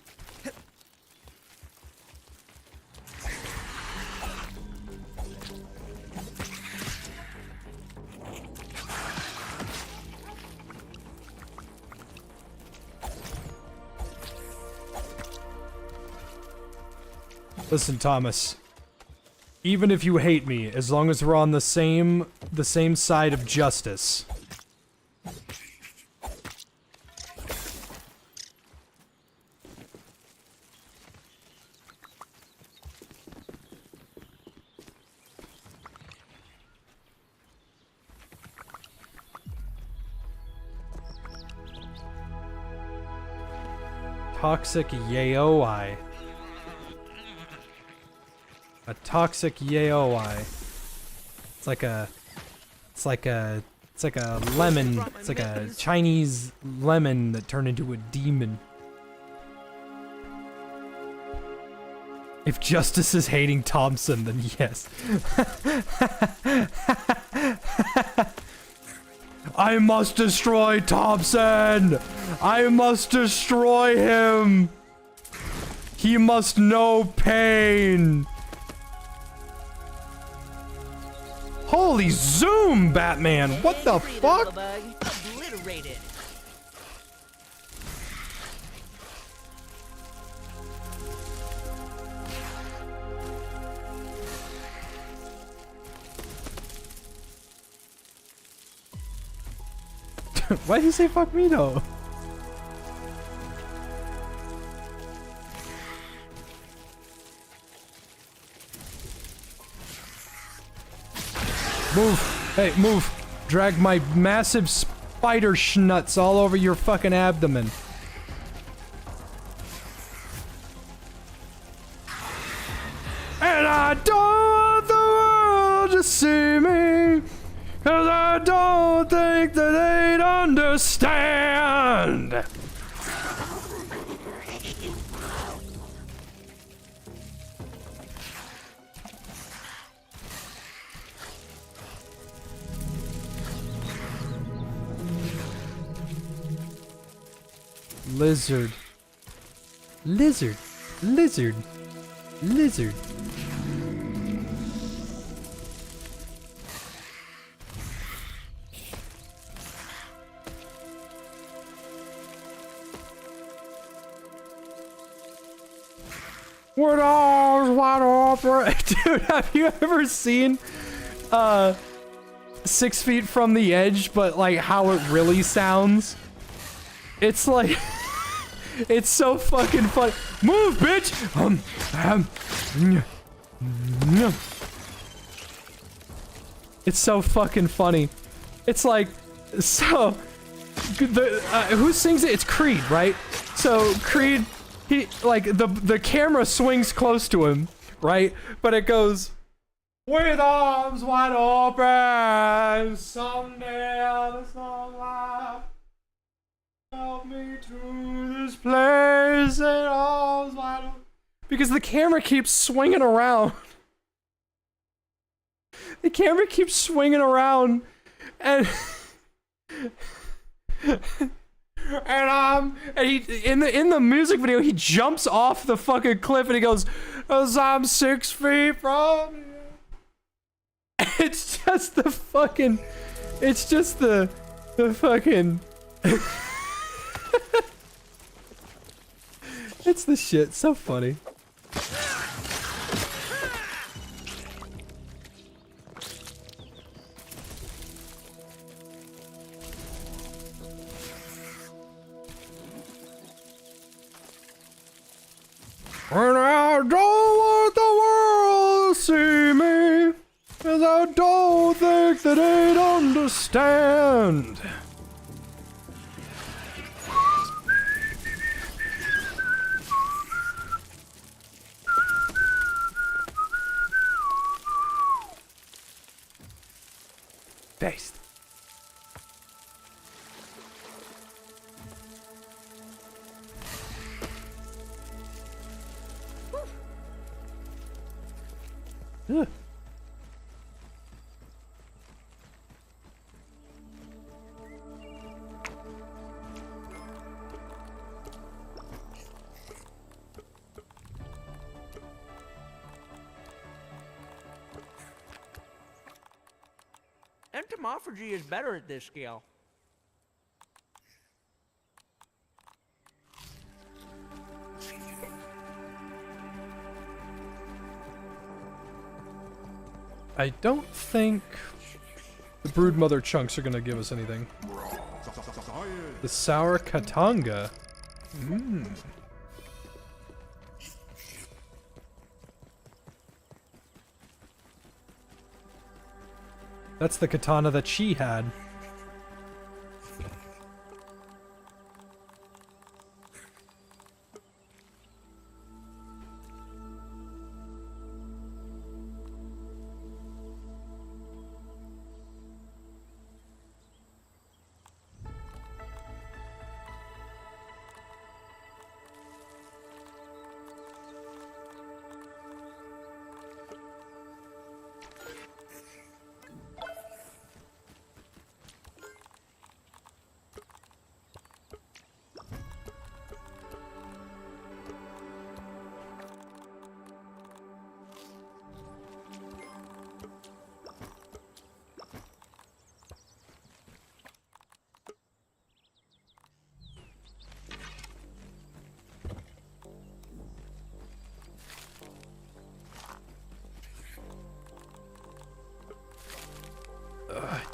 Listen, Thomas. Even if you hate me, as long as we're on the same side of justice. Toxic yaoi. A toxic yaoi. It's like a lemon. It's like a Chinese lemon that turned into a demon. If Justice is hating Thompson, then yes. I must destroy Thompson! I must destroy him! He must know pain! Holy zoom, Batman! What the fuck? Obliterated. Why did he say fuck me though? Move! Hey, move! Drag my massive spider schnuts all over your fucking abdomen. And I don't want the world to see me, 'cause I don't think that they'd understand. Lizard. Lizard. Lizard. Lizard. With arms wide open. Dude, have you ever seen 6 Feet from the Edge, but like how it really sounds? It's like it's so fucking fun. Move, bitch! It's so fucking funny. It's like, so the who sings it? It's Creed, right? So Creed, he like the camera swings close to him, right? But it goes, with arms wide open, someday I'll be so alive. Help me to this place and arms wide open. Because the camera keeps swinging around. The camera keeps swinging around, and and he in the music video he jumps off the fucking cliff and he goes, "'Cause I'm 6 feet from you." It's just the fucking, it's just the fucking. It's the shit. So funny. And I don't want the world to see me, 'cause I don't think that they'd understand. Based. Ugh. Entomophagy is better at this scale. I don't think the broodmother chunks are gonna give us anything. The sour katanga. Mmm. That's the katana that she had.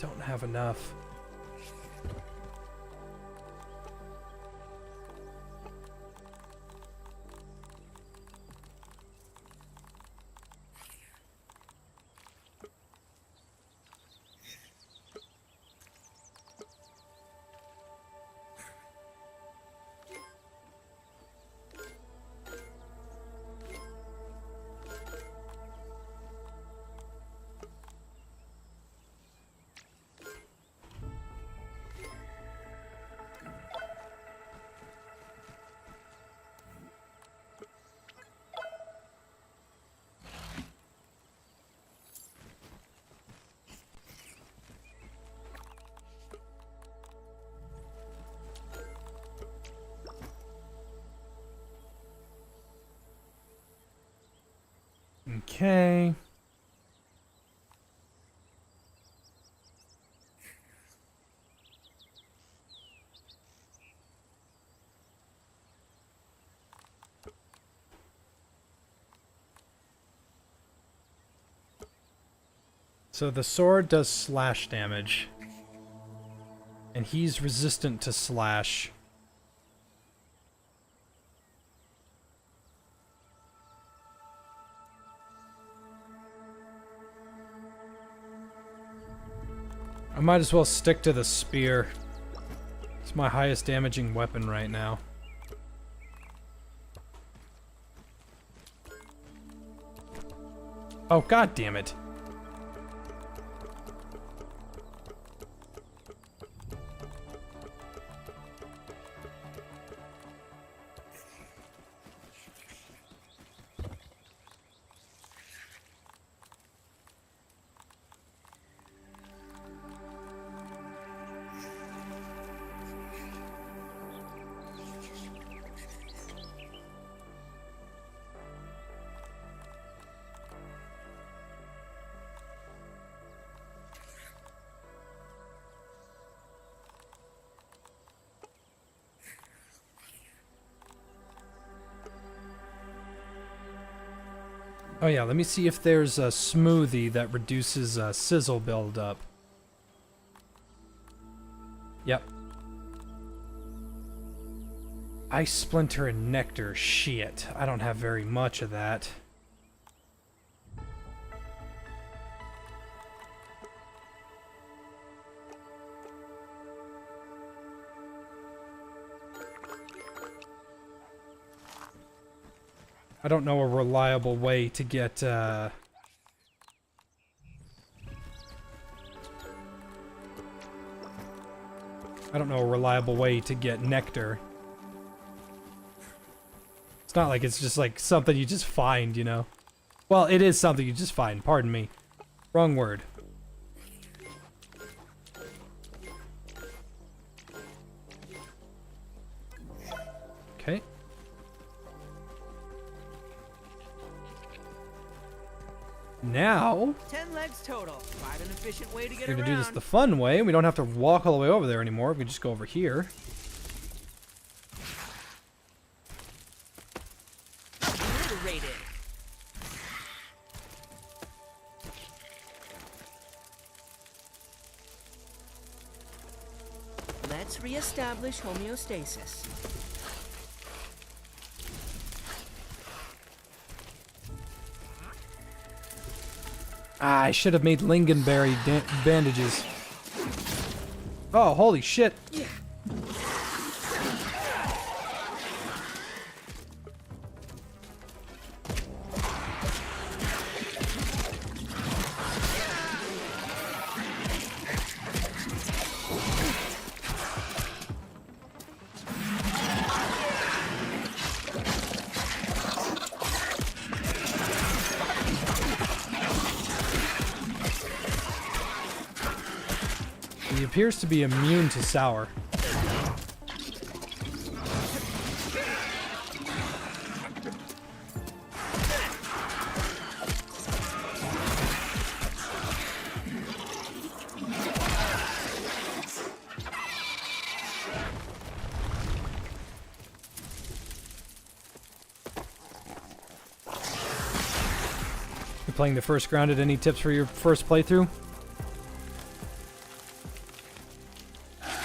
don't have enough. Okay. So the sword does slash damage. And he's resistant to slash. I might as well stick to the spear. It's my highest damaging weapon right now. Oh, god damn it. Oh yeah, let me see if there's a smoothie that reduces sizzle buildup. Yep. Ice Splinter and Nectar. Shit, I don't have very much of that. I don't know a reliable way to get, I don't know a reliable way to get nectar. It's not like it's just like something you just find, you know? Well, it is something you just find, pardon me. Wrong word. Okay. Now, 10 legs total. Quite an efficient way to get we're gonna around. do this the fun way. We don't have to walk all the way over there anymore. We can just go over here. Obliterated. Let's reestablish homeostasis. Ah, I should have made lingonberry bandages. Oh, holy shit. He appears to be immune to sour. You're playing the first grounded. Any tips for your first playthrough?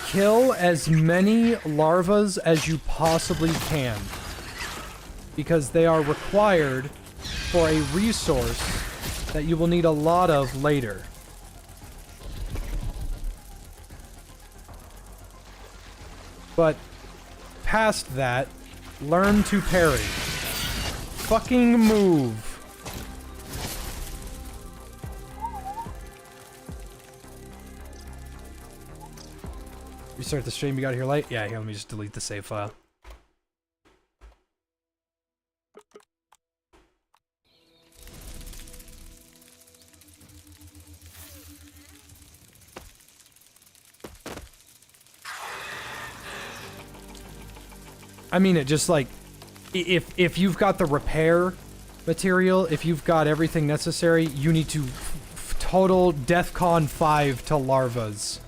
Kill as many larvas as you possibly can, because they are required for a resource that you will need a lot of later. But past that, learn to parry. Fucking move. Restart the stream, you got here late? Yeah, here, let me just delete the save file. I mean, it just like, if you've got the repair material, if you've got everything necessary, you need to total DEFCON 5 to larvas.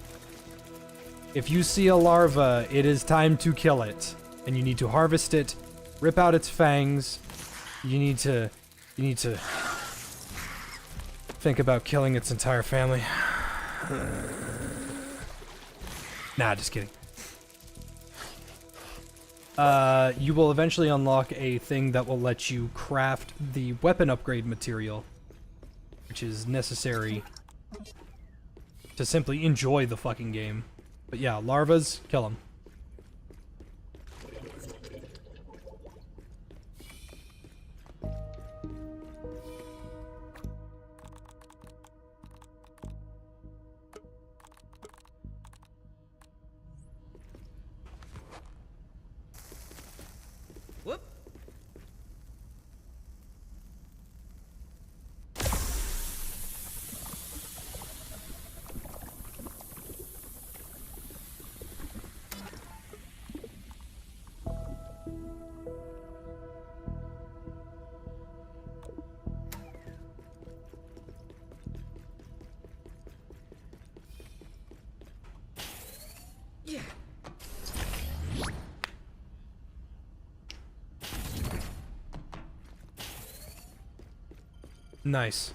If you see a larva, it is time to kill it. And you need to harvest it, rip out its fangs. You need to think about killing its entire family. Nah, just kidding. You will eventually unlock a thing that will let you craft the weapon upgrade material, which is necessary to simply enjoy the fucking game. But yeah, larvas, kill them. Whoop. Yeah. Nice.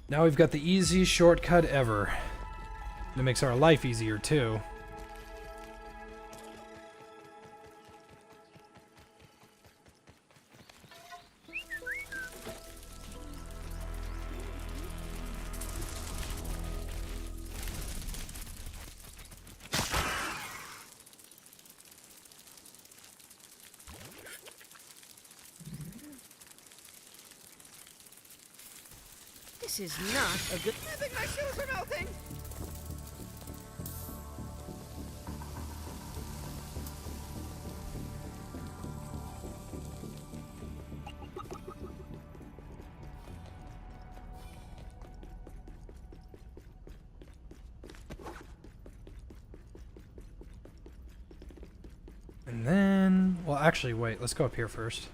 Now we've got the easiest shortcut ever. It makes our life easier too. This is not a good. I think my shoes are melting. And then, well, actually, wait, let's go up here first.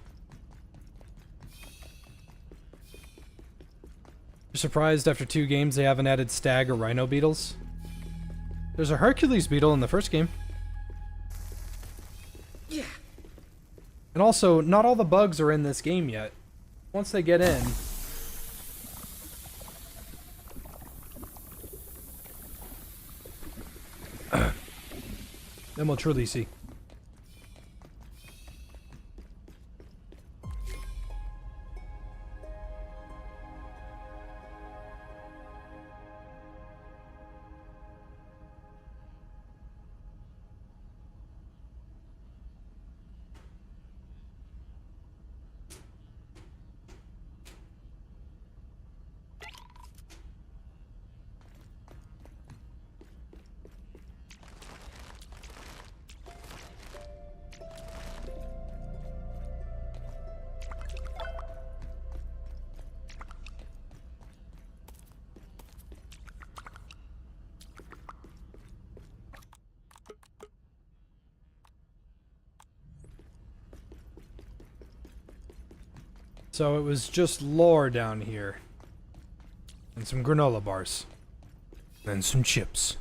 You're surprised after 2 games they haven't added stag or rhino beetles? There's a Hercules beetle in the first game. Yeah. And also, not all the bugs are in this game yet. Once they get in... then we'll truly see. So it was just lore down here. And some granola bars. And some chips.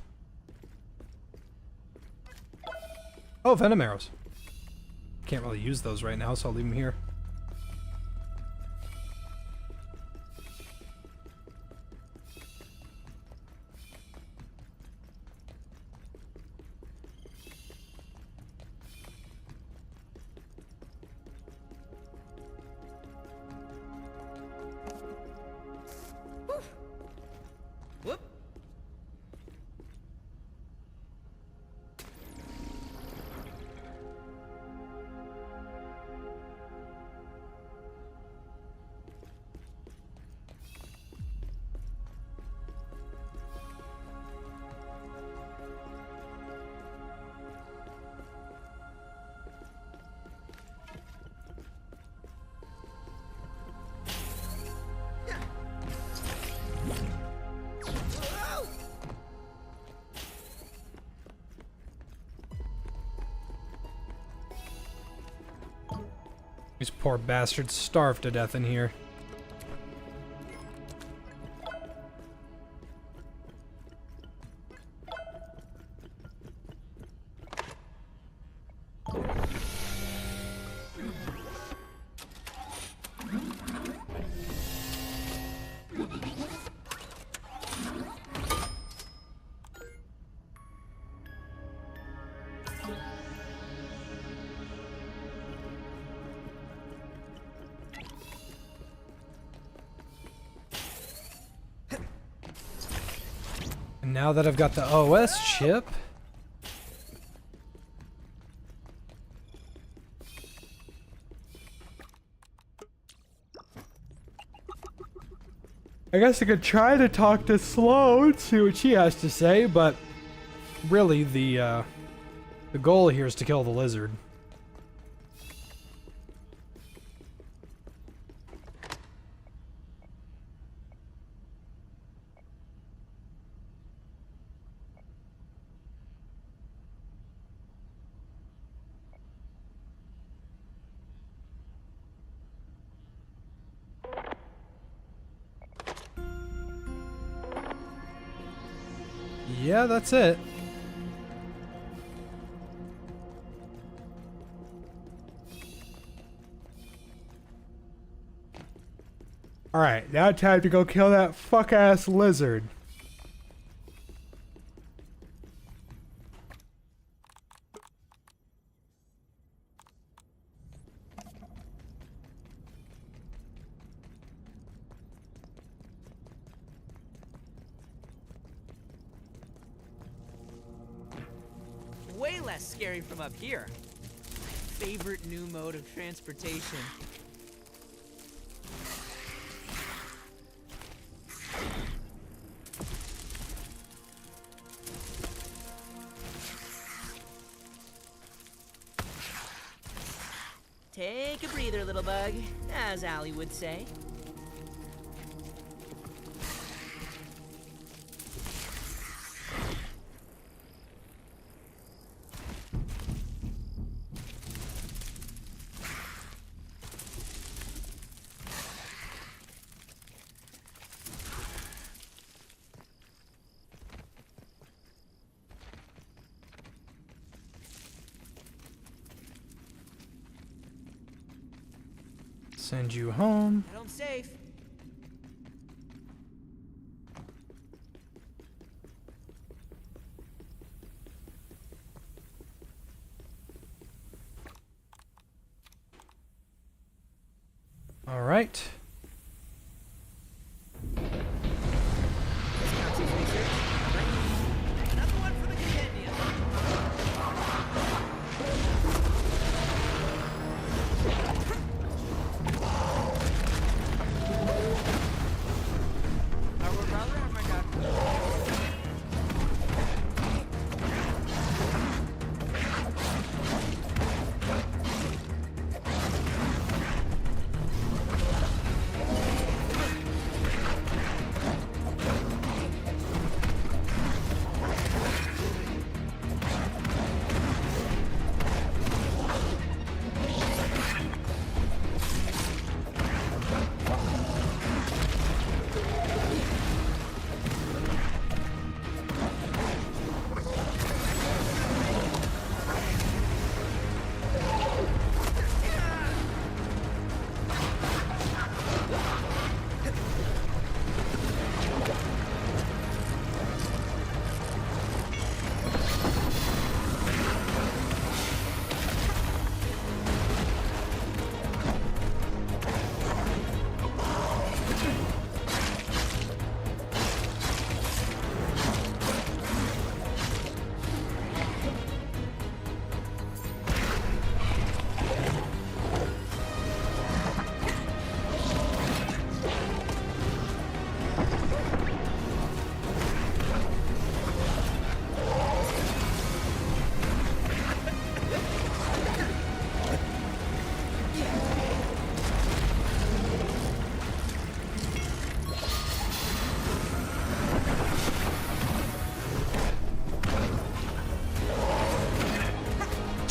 Oh, venom arrows. Can't really use those right now, so I'll leave them here. Whoop. These poor bastards starved to death in here. And now that I've got the OS chip, I guess I could try to talk to Slow and see what she has to say, but really the goal here is to kill the lizard. Yeah, that's it. Alright, now time to go kill that fuck-ass lizard. Way less scary from up here. Favorite new mode of transportation. Take a breather, little bug, as Allie would say. Send you home. Head home safe. All right. Another one for the compendium. Our brother, oh my god.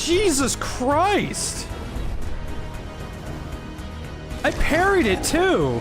Jesus Christ! I parried it too!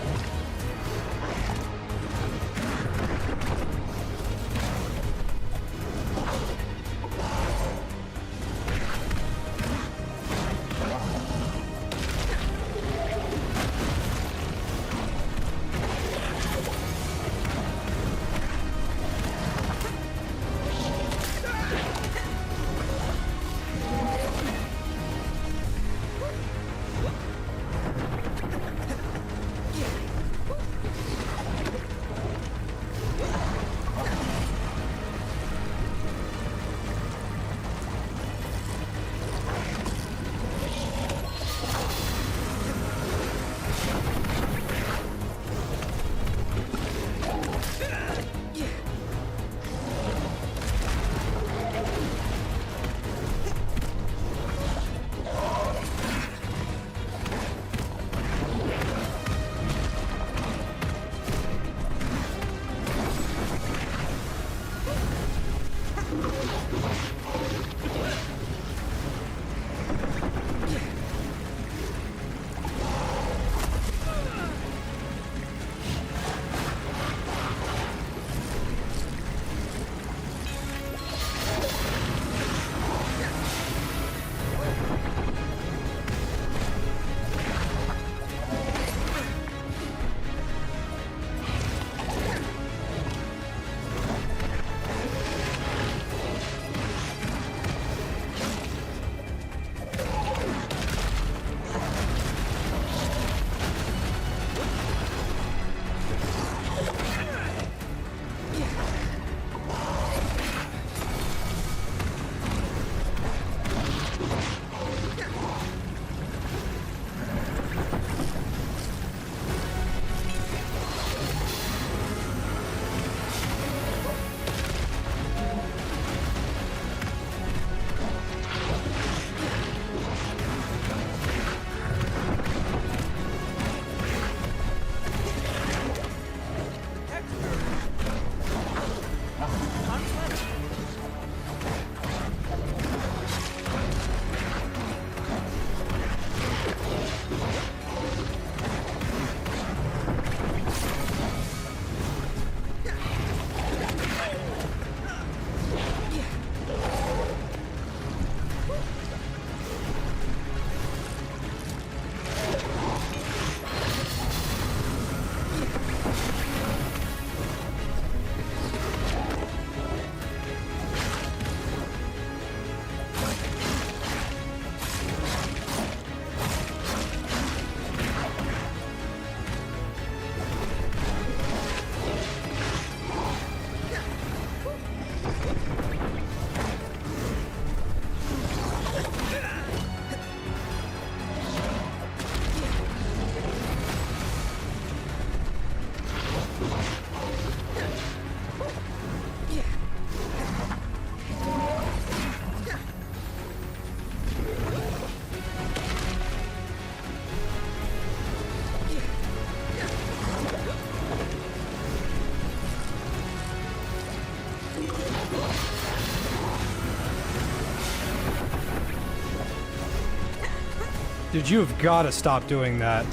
Dude, you have got to stop doing that.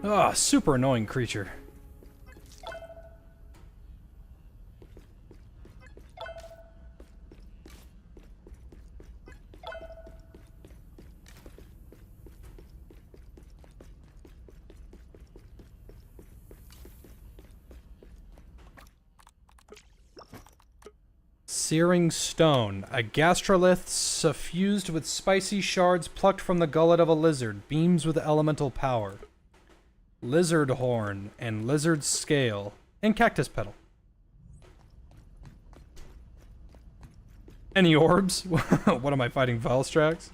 Ah, super annoying creature. Searing Stone. A gastrolith suffused with spicy shards plucked from the gullet of a lizard. Beams with elemental power. Lizard horn and lizard scale. And cactus petal. Any orbs? What am I fighting? Velstrax?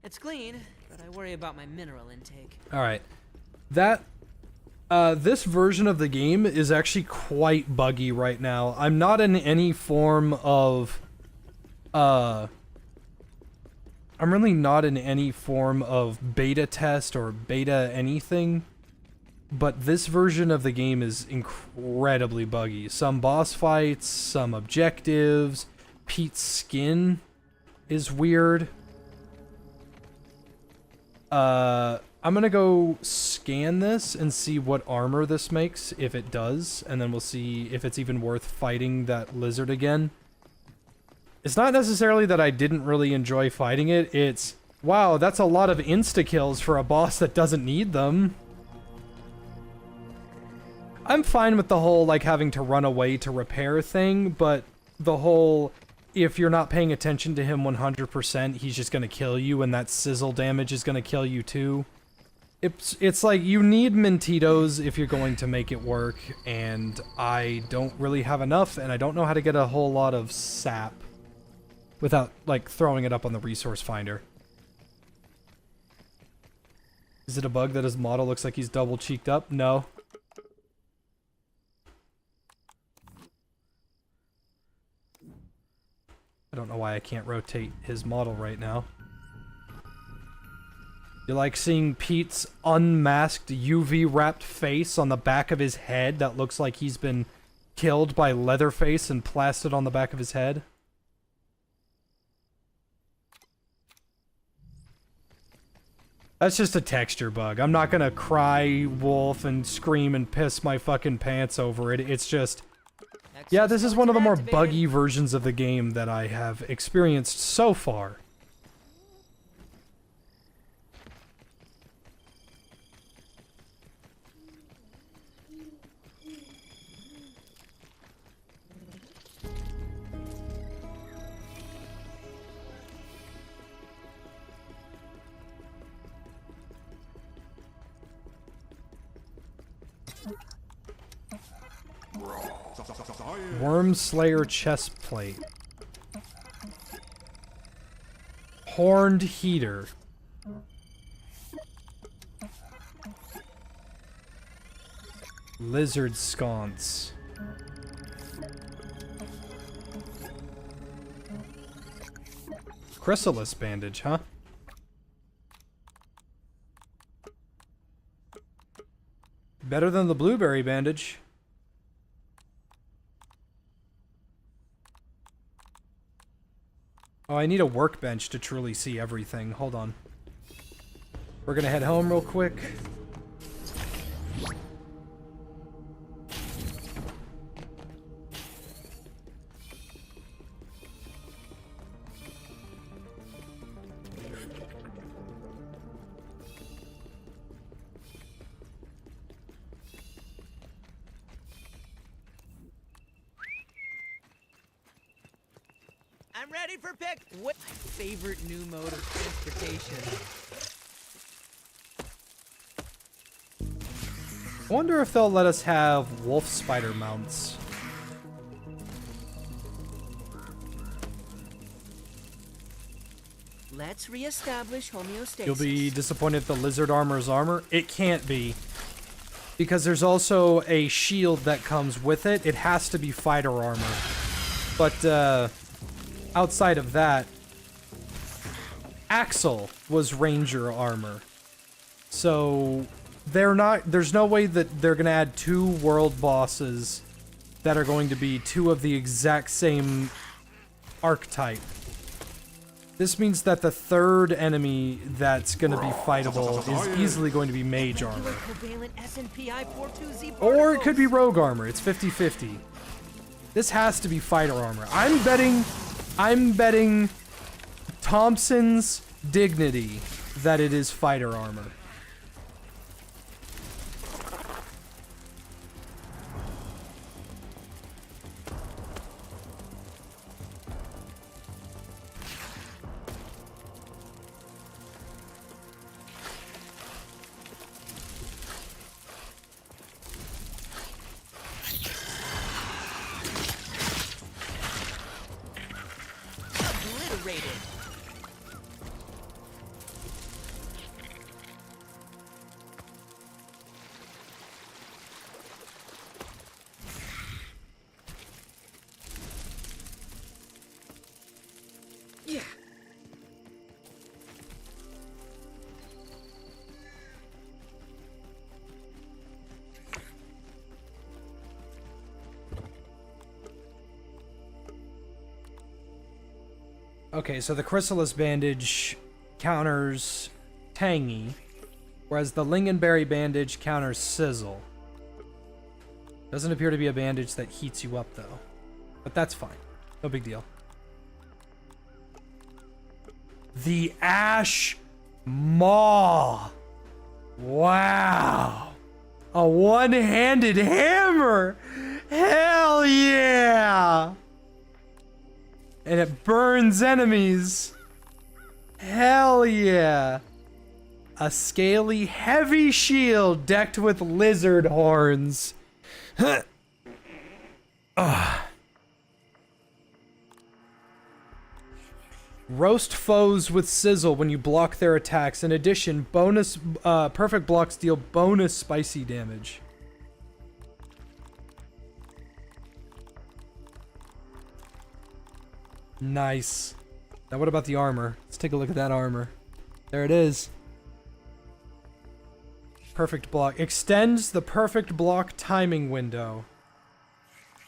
It's clean, but I worry about my mineral intake. Alright. That... this version of the game is actually quite buggy right now. I'm not in any form of... I'm really not in any form of beta test or beta anything. But this version of the game is incredibly buggy. Some boss fights, some objectives. Pete's skin is weird. I'm gonna go scan this and see what armor this makes, if it does, and then we'll see if it's even worth fighting that lizard again. It's not necessarily that I didn't really enjoy fighting it, it's, wow, that's a lot of insta-kills for a boss that doesn't need them. I'm fine with the whole, like, having to run away to repair thing, but the whole, if you're not paying attention to him 100%, he's just gonna kill you, and that sizzle damage is gonna kill you too. It's like, you need Mentitos if you're going to make it work, and I don't really have enough, and I don't know how to get a whole lot of sap without, like, throwing it up on the resource finder. Is it a bug that his model looks like he's double cheeked up? No. I don't know why I can't rotate his model right now. You like seeing Pete's unmasked UV-wrapped face on the back of his head that looks like he's been killed by Leatherface and plastered on the back of his head? That's just a texture bug. I'm not gonna cry wolf and scream and piss my fucking pants over it. It's just... yeah, this is one of the more buggy versions of the game that I have experienced so far. Worm Slayer chestplate. Horned heater. Lizard sconce. Chrysalis bandage, huh? Better than the blueberry bandage. Oh, I need a workbench to truly see everything. Hold on. We're gonna head home real quick. I'm ready for pick. What my favorite new mode of transportation? I wonder if they'll let us have wolf spider mounts. Let's reestablish homeostasis. You'll be disappointed if the lizard armor is armor. It can't be. Because there's also a shield that comes with it. It has to be fighter armor. But, outside of that, Axel was ranger armor. So, there's no way that they're gonna add two world bosses that are going to be two of the exact same archetype. This means that the third enemy that's going to be fightable is easily going to be mage armor. Or it could be rogue armor. It's 50-50. This has to be fighter armor. I'm betting Thompson's dignity that it is fighter armor. Okay, so the Chrysalis bandage counters tangy, whereas the Lingonberry bandage counters sizzle. Doesn't appear to be a bandage that heats you up, though. But that's fine. No big deal. The Ash Maw. Wow. A one-handed hammer. Hell yeah. And it burns enemies. Hell yeah. A scaly, heavy shield decked with lizard horns. Roast foes with sizzle when you block their attacks. In addition, bonus perfect blocks deal bonus spicy damage. Nice. Now what about the armor? Let's take a look at that armor. There it is. Perfect block. Extends the perfect block timing window.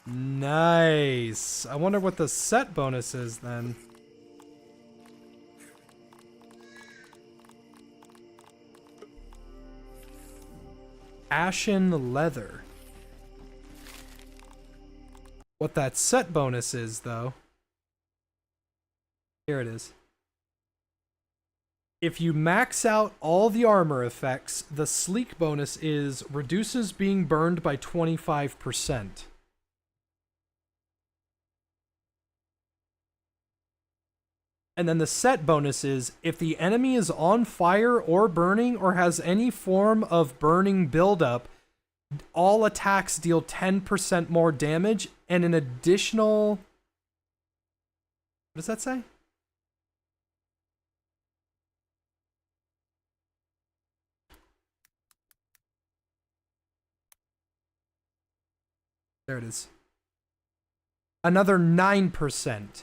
Nice. I wonder what the set bonus is then. Ashen leather. What that set bonus is, though. Here it is. If you max out all the armor effects, the sleek bonus is reduces being burned by 25%. And then the set bonus is, if the enemy is on fire or burning or has any form of burning buildup, all attacks deal 10% more damage and an additional... What does that say? There it is. Another 9%.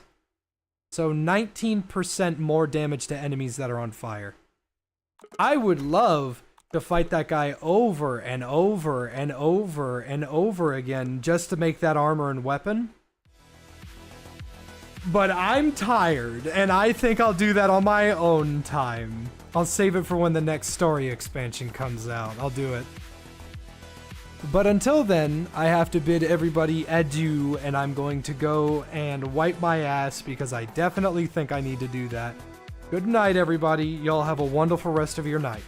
So 19% more damage to enemies that are on fire. I would love to fight that guy over and over and over and over again just to make that armor and weapon. But I'm tired, and I think I'll do that on my own time. I'll save it for when the next story expansion comes out. I'll do it. But until then, I have to bid everybody adieu, and I'm going to go and wipe my ass because I definitely think I need to do that. Good night, everybody. Y'all have a wonderful rest of your night.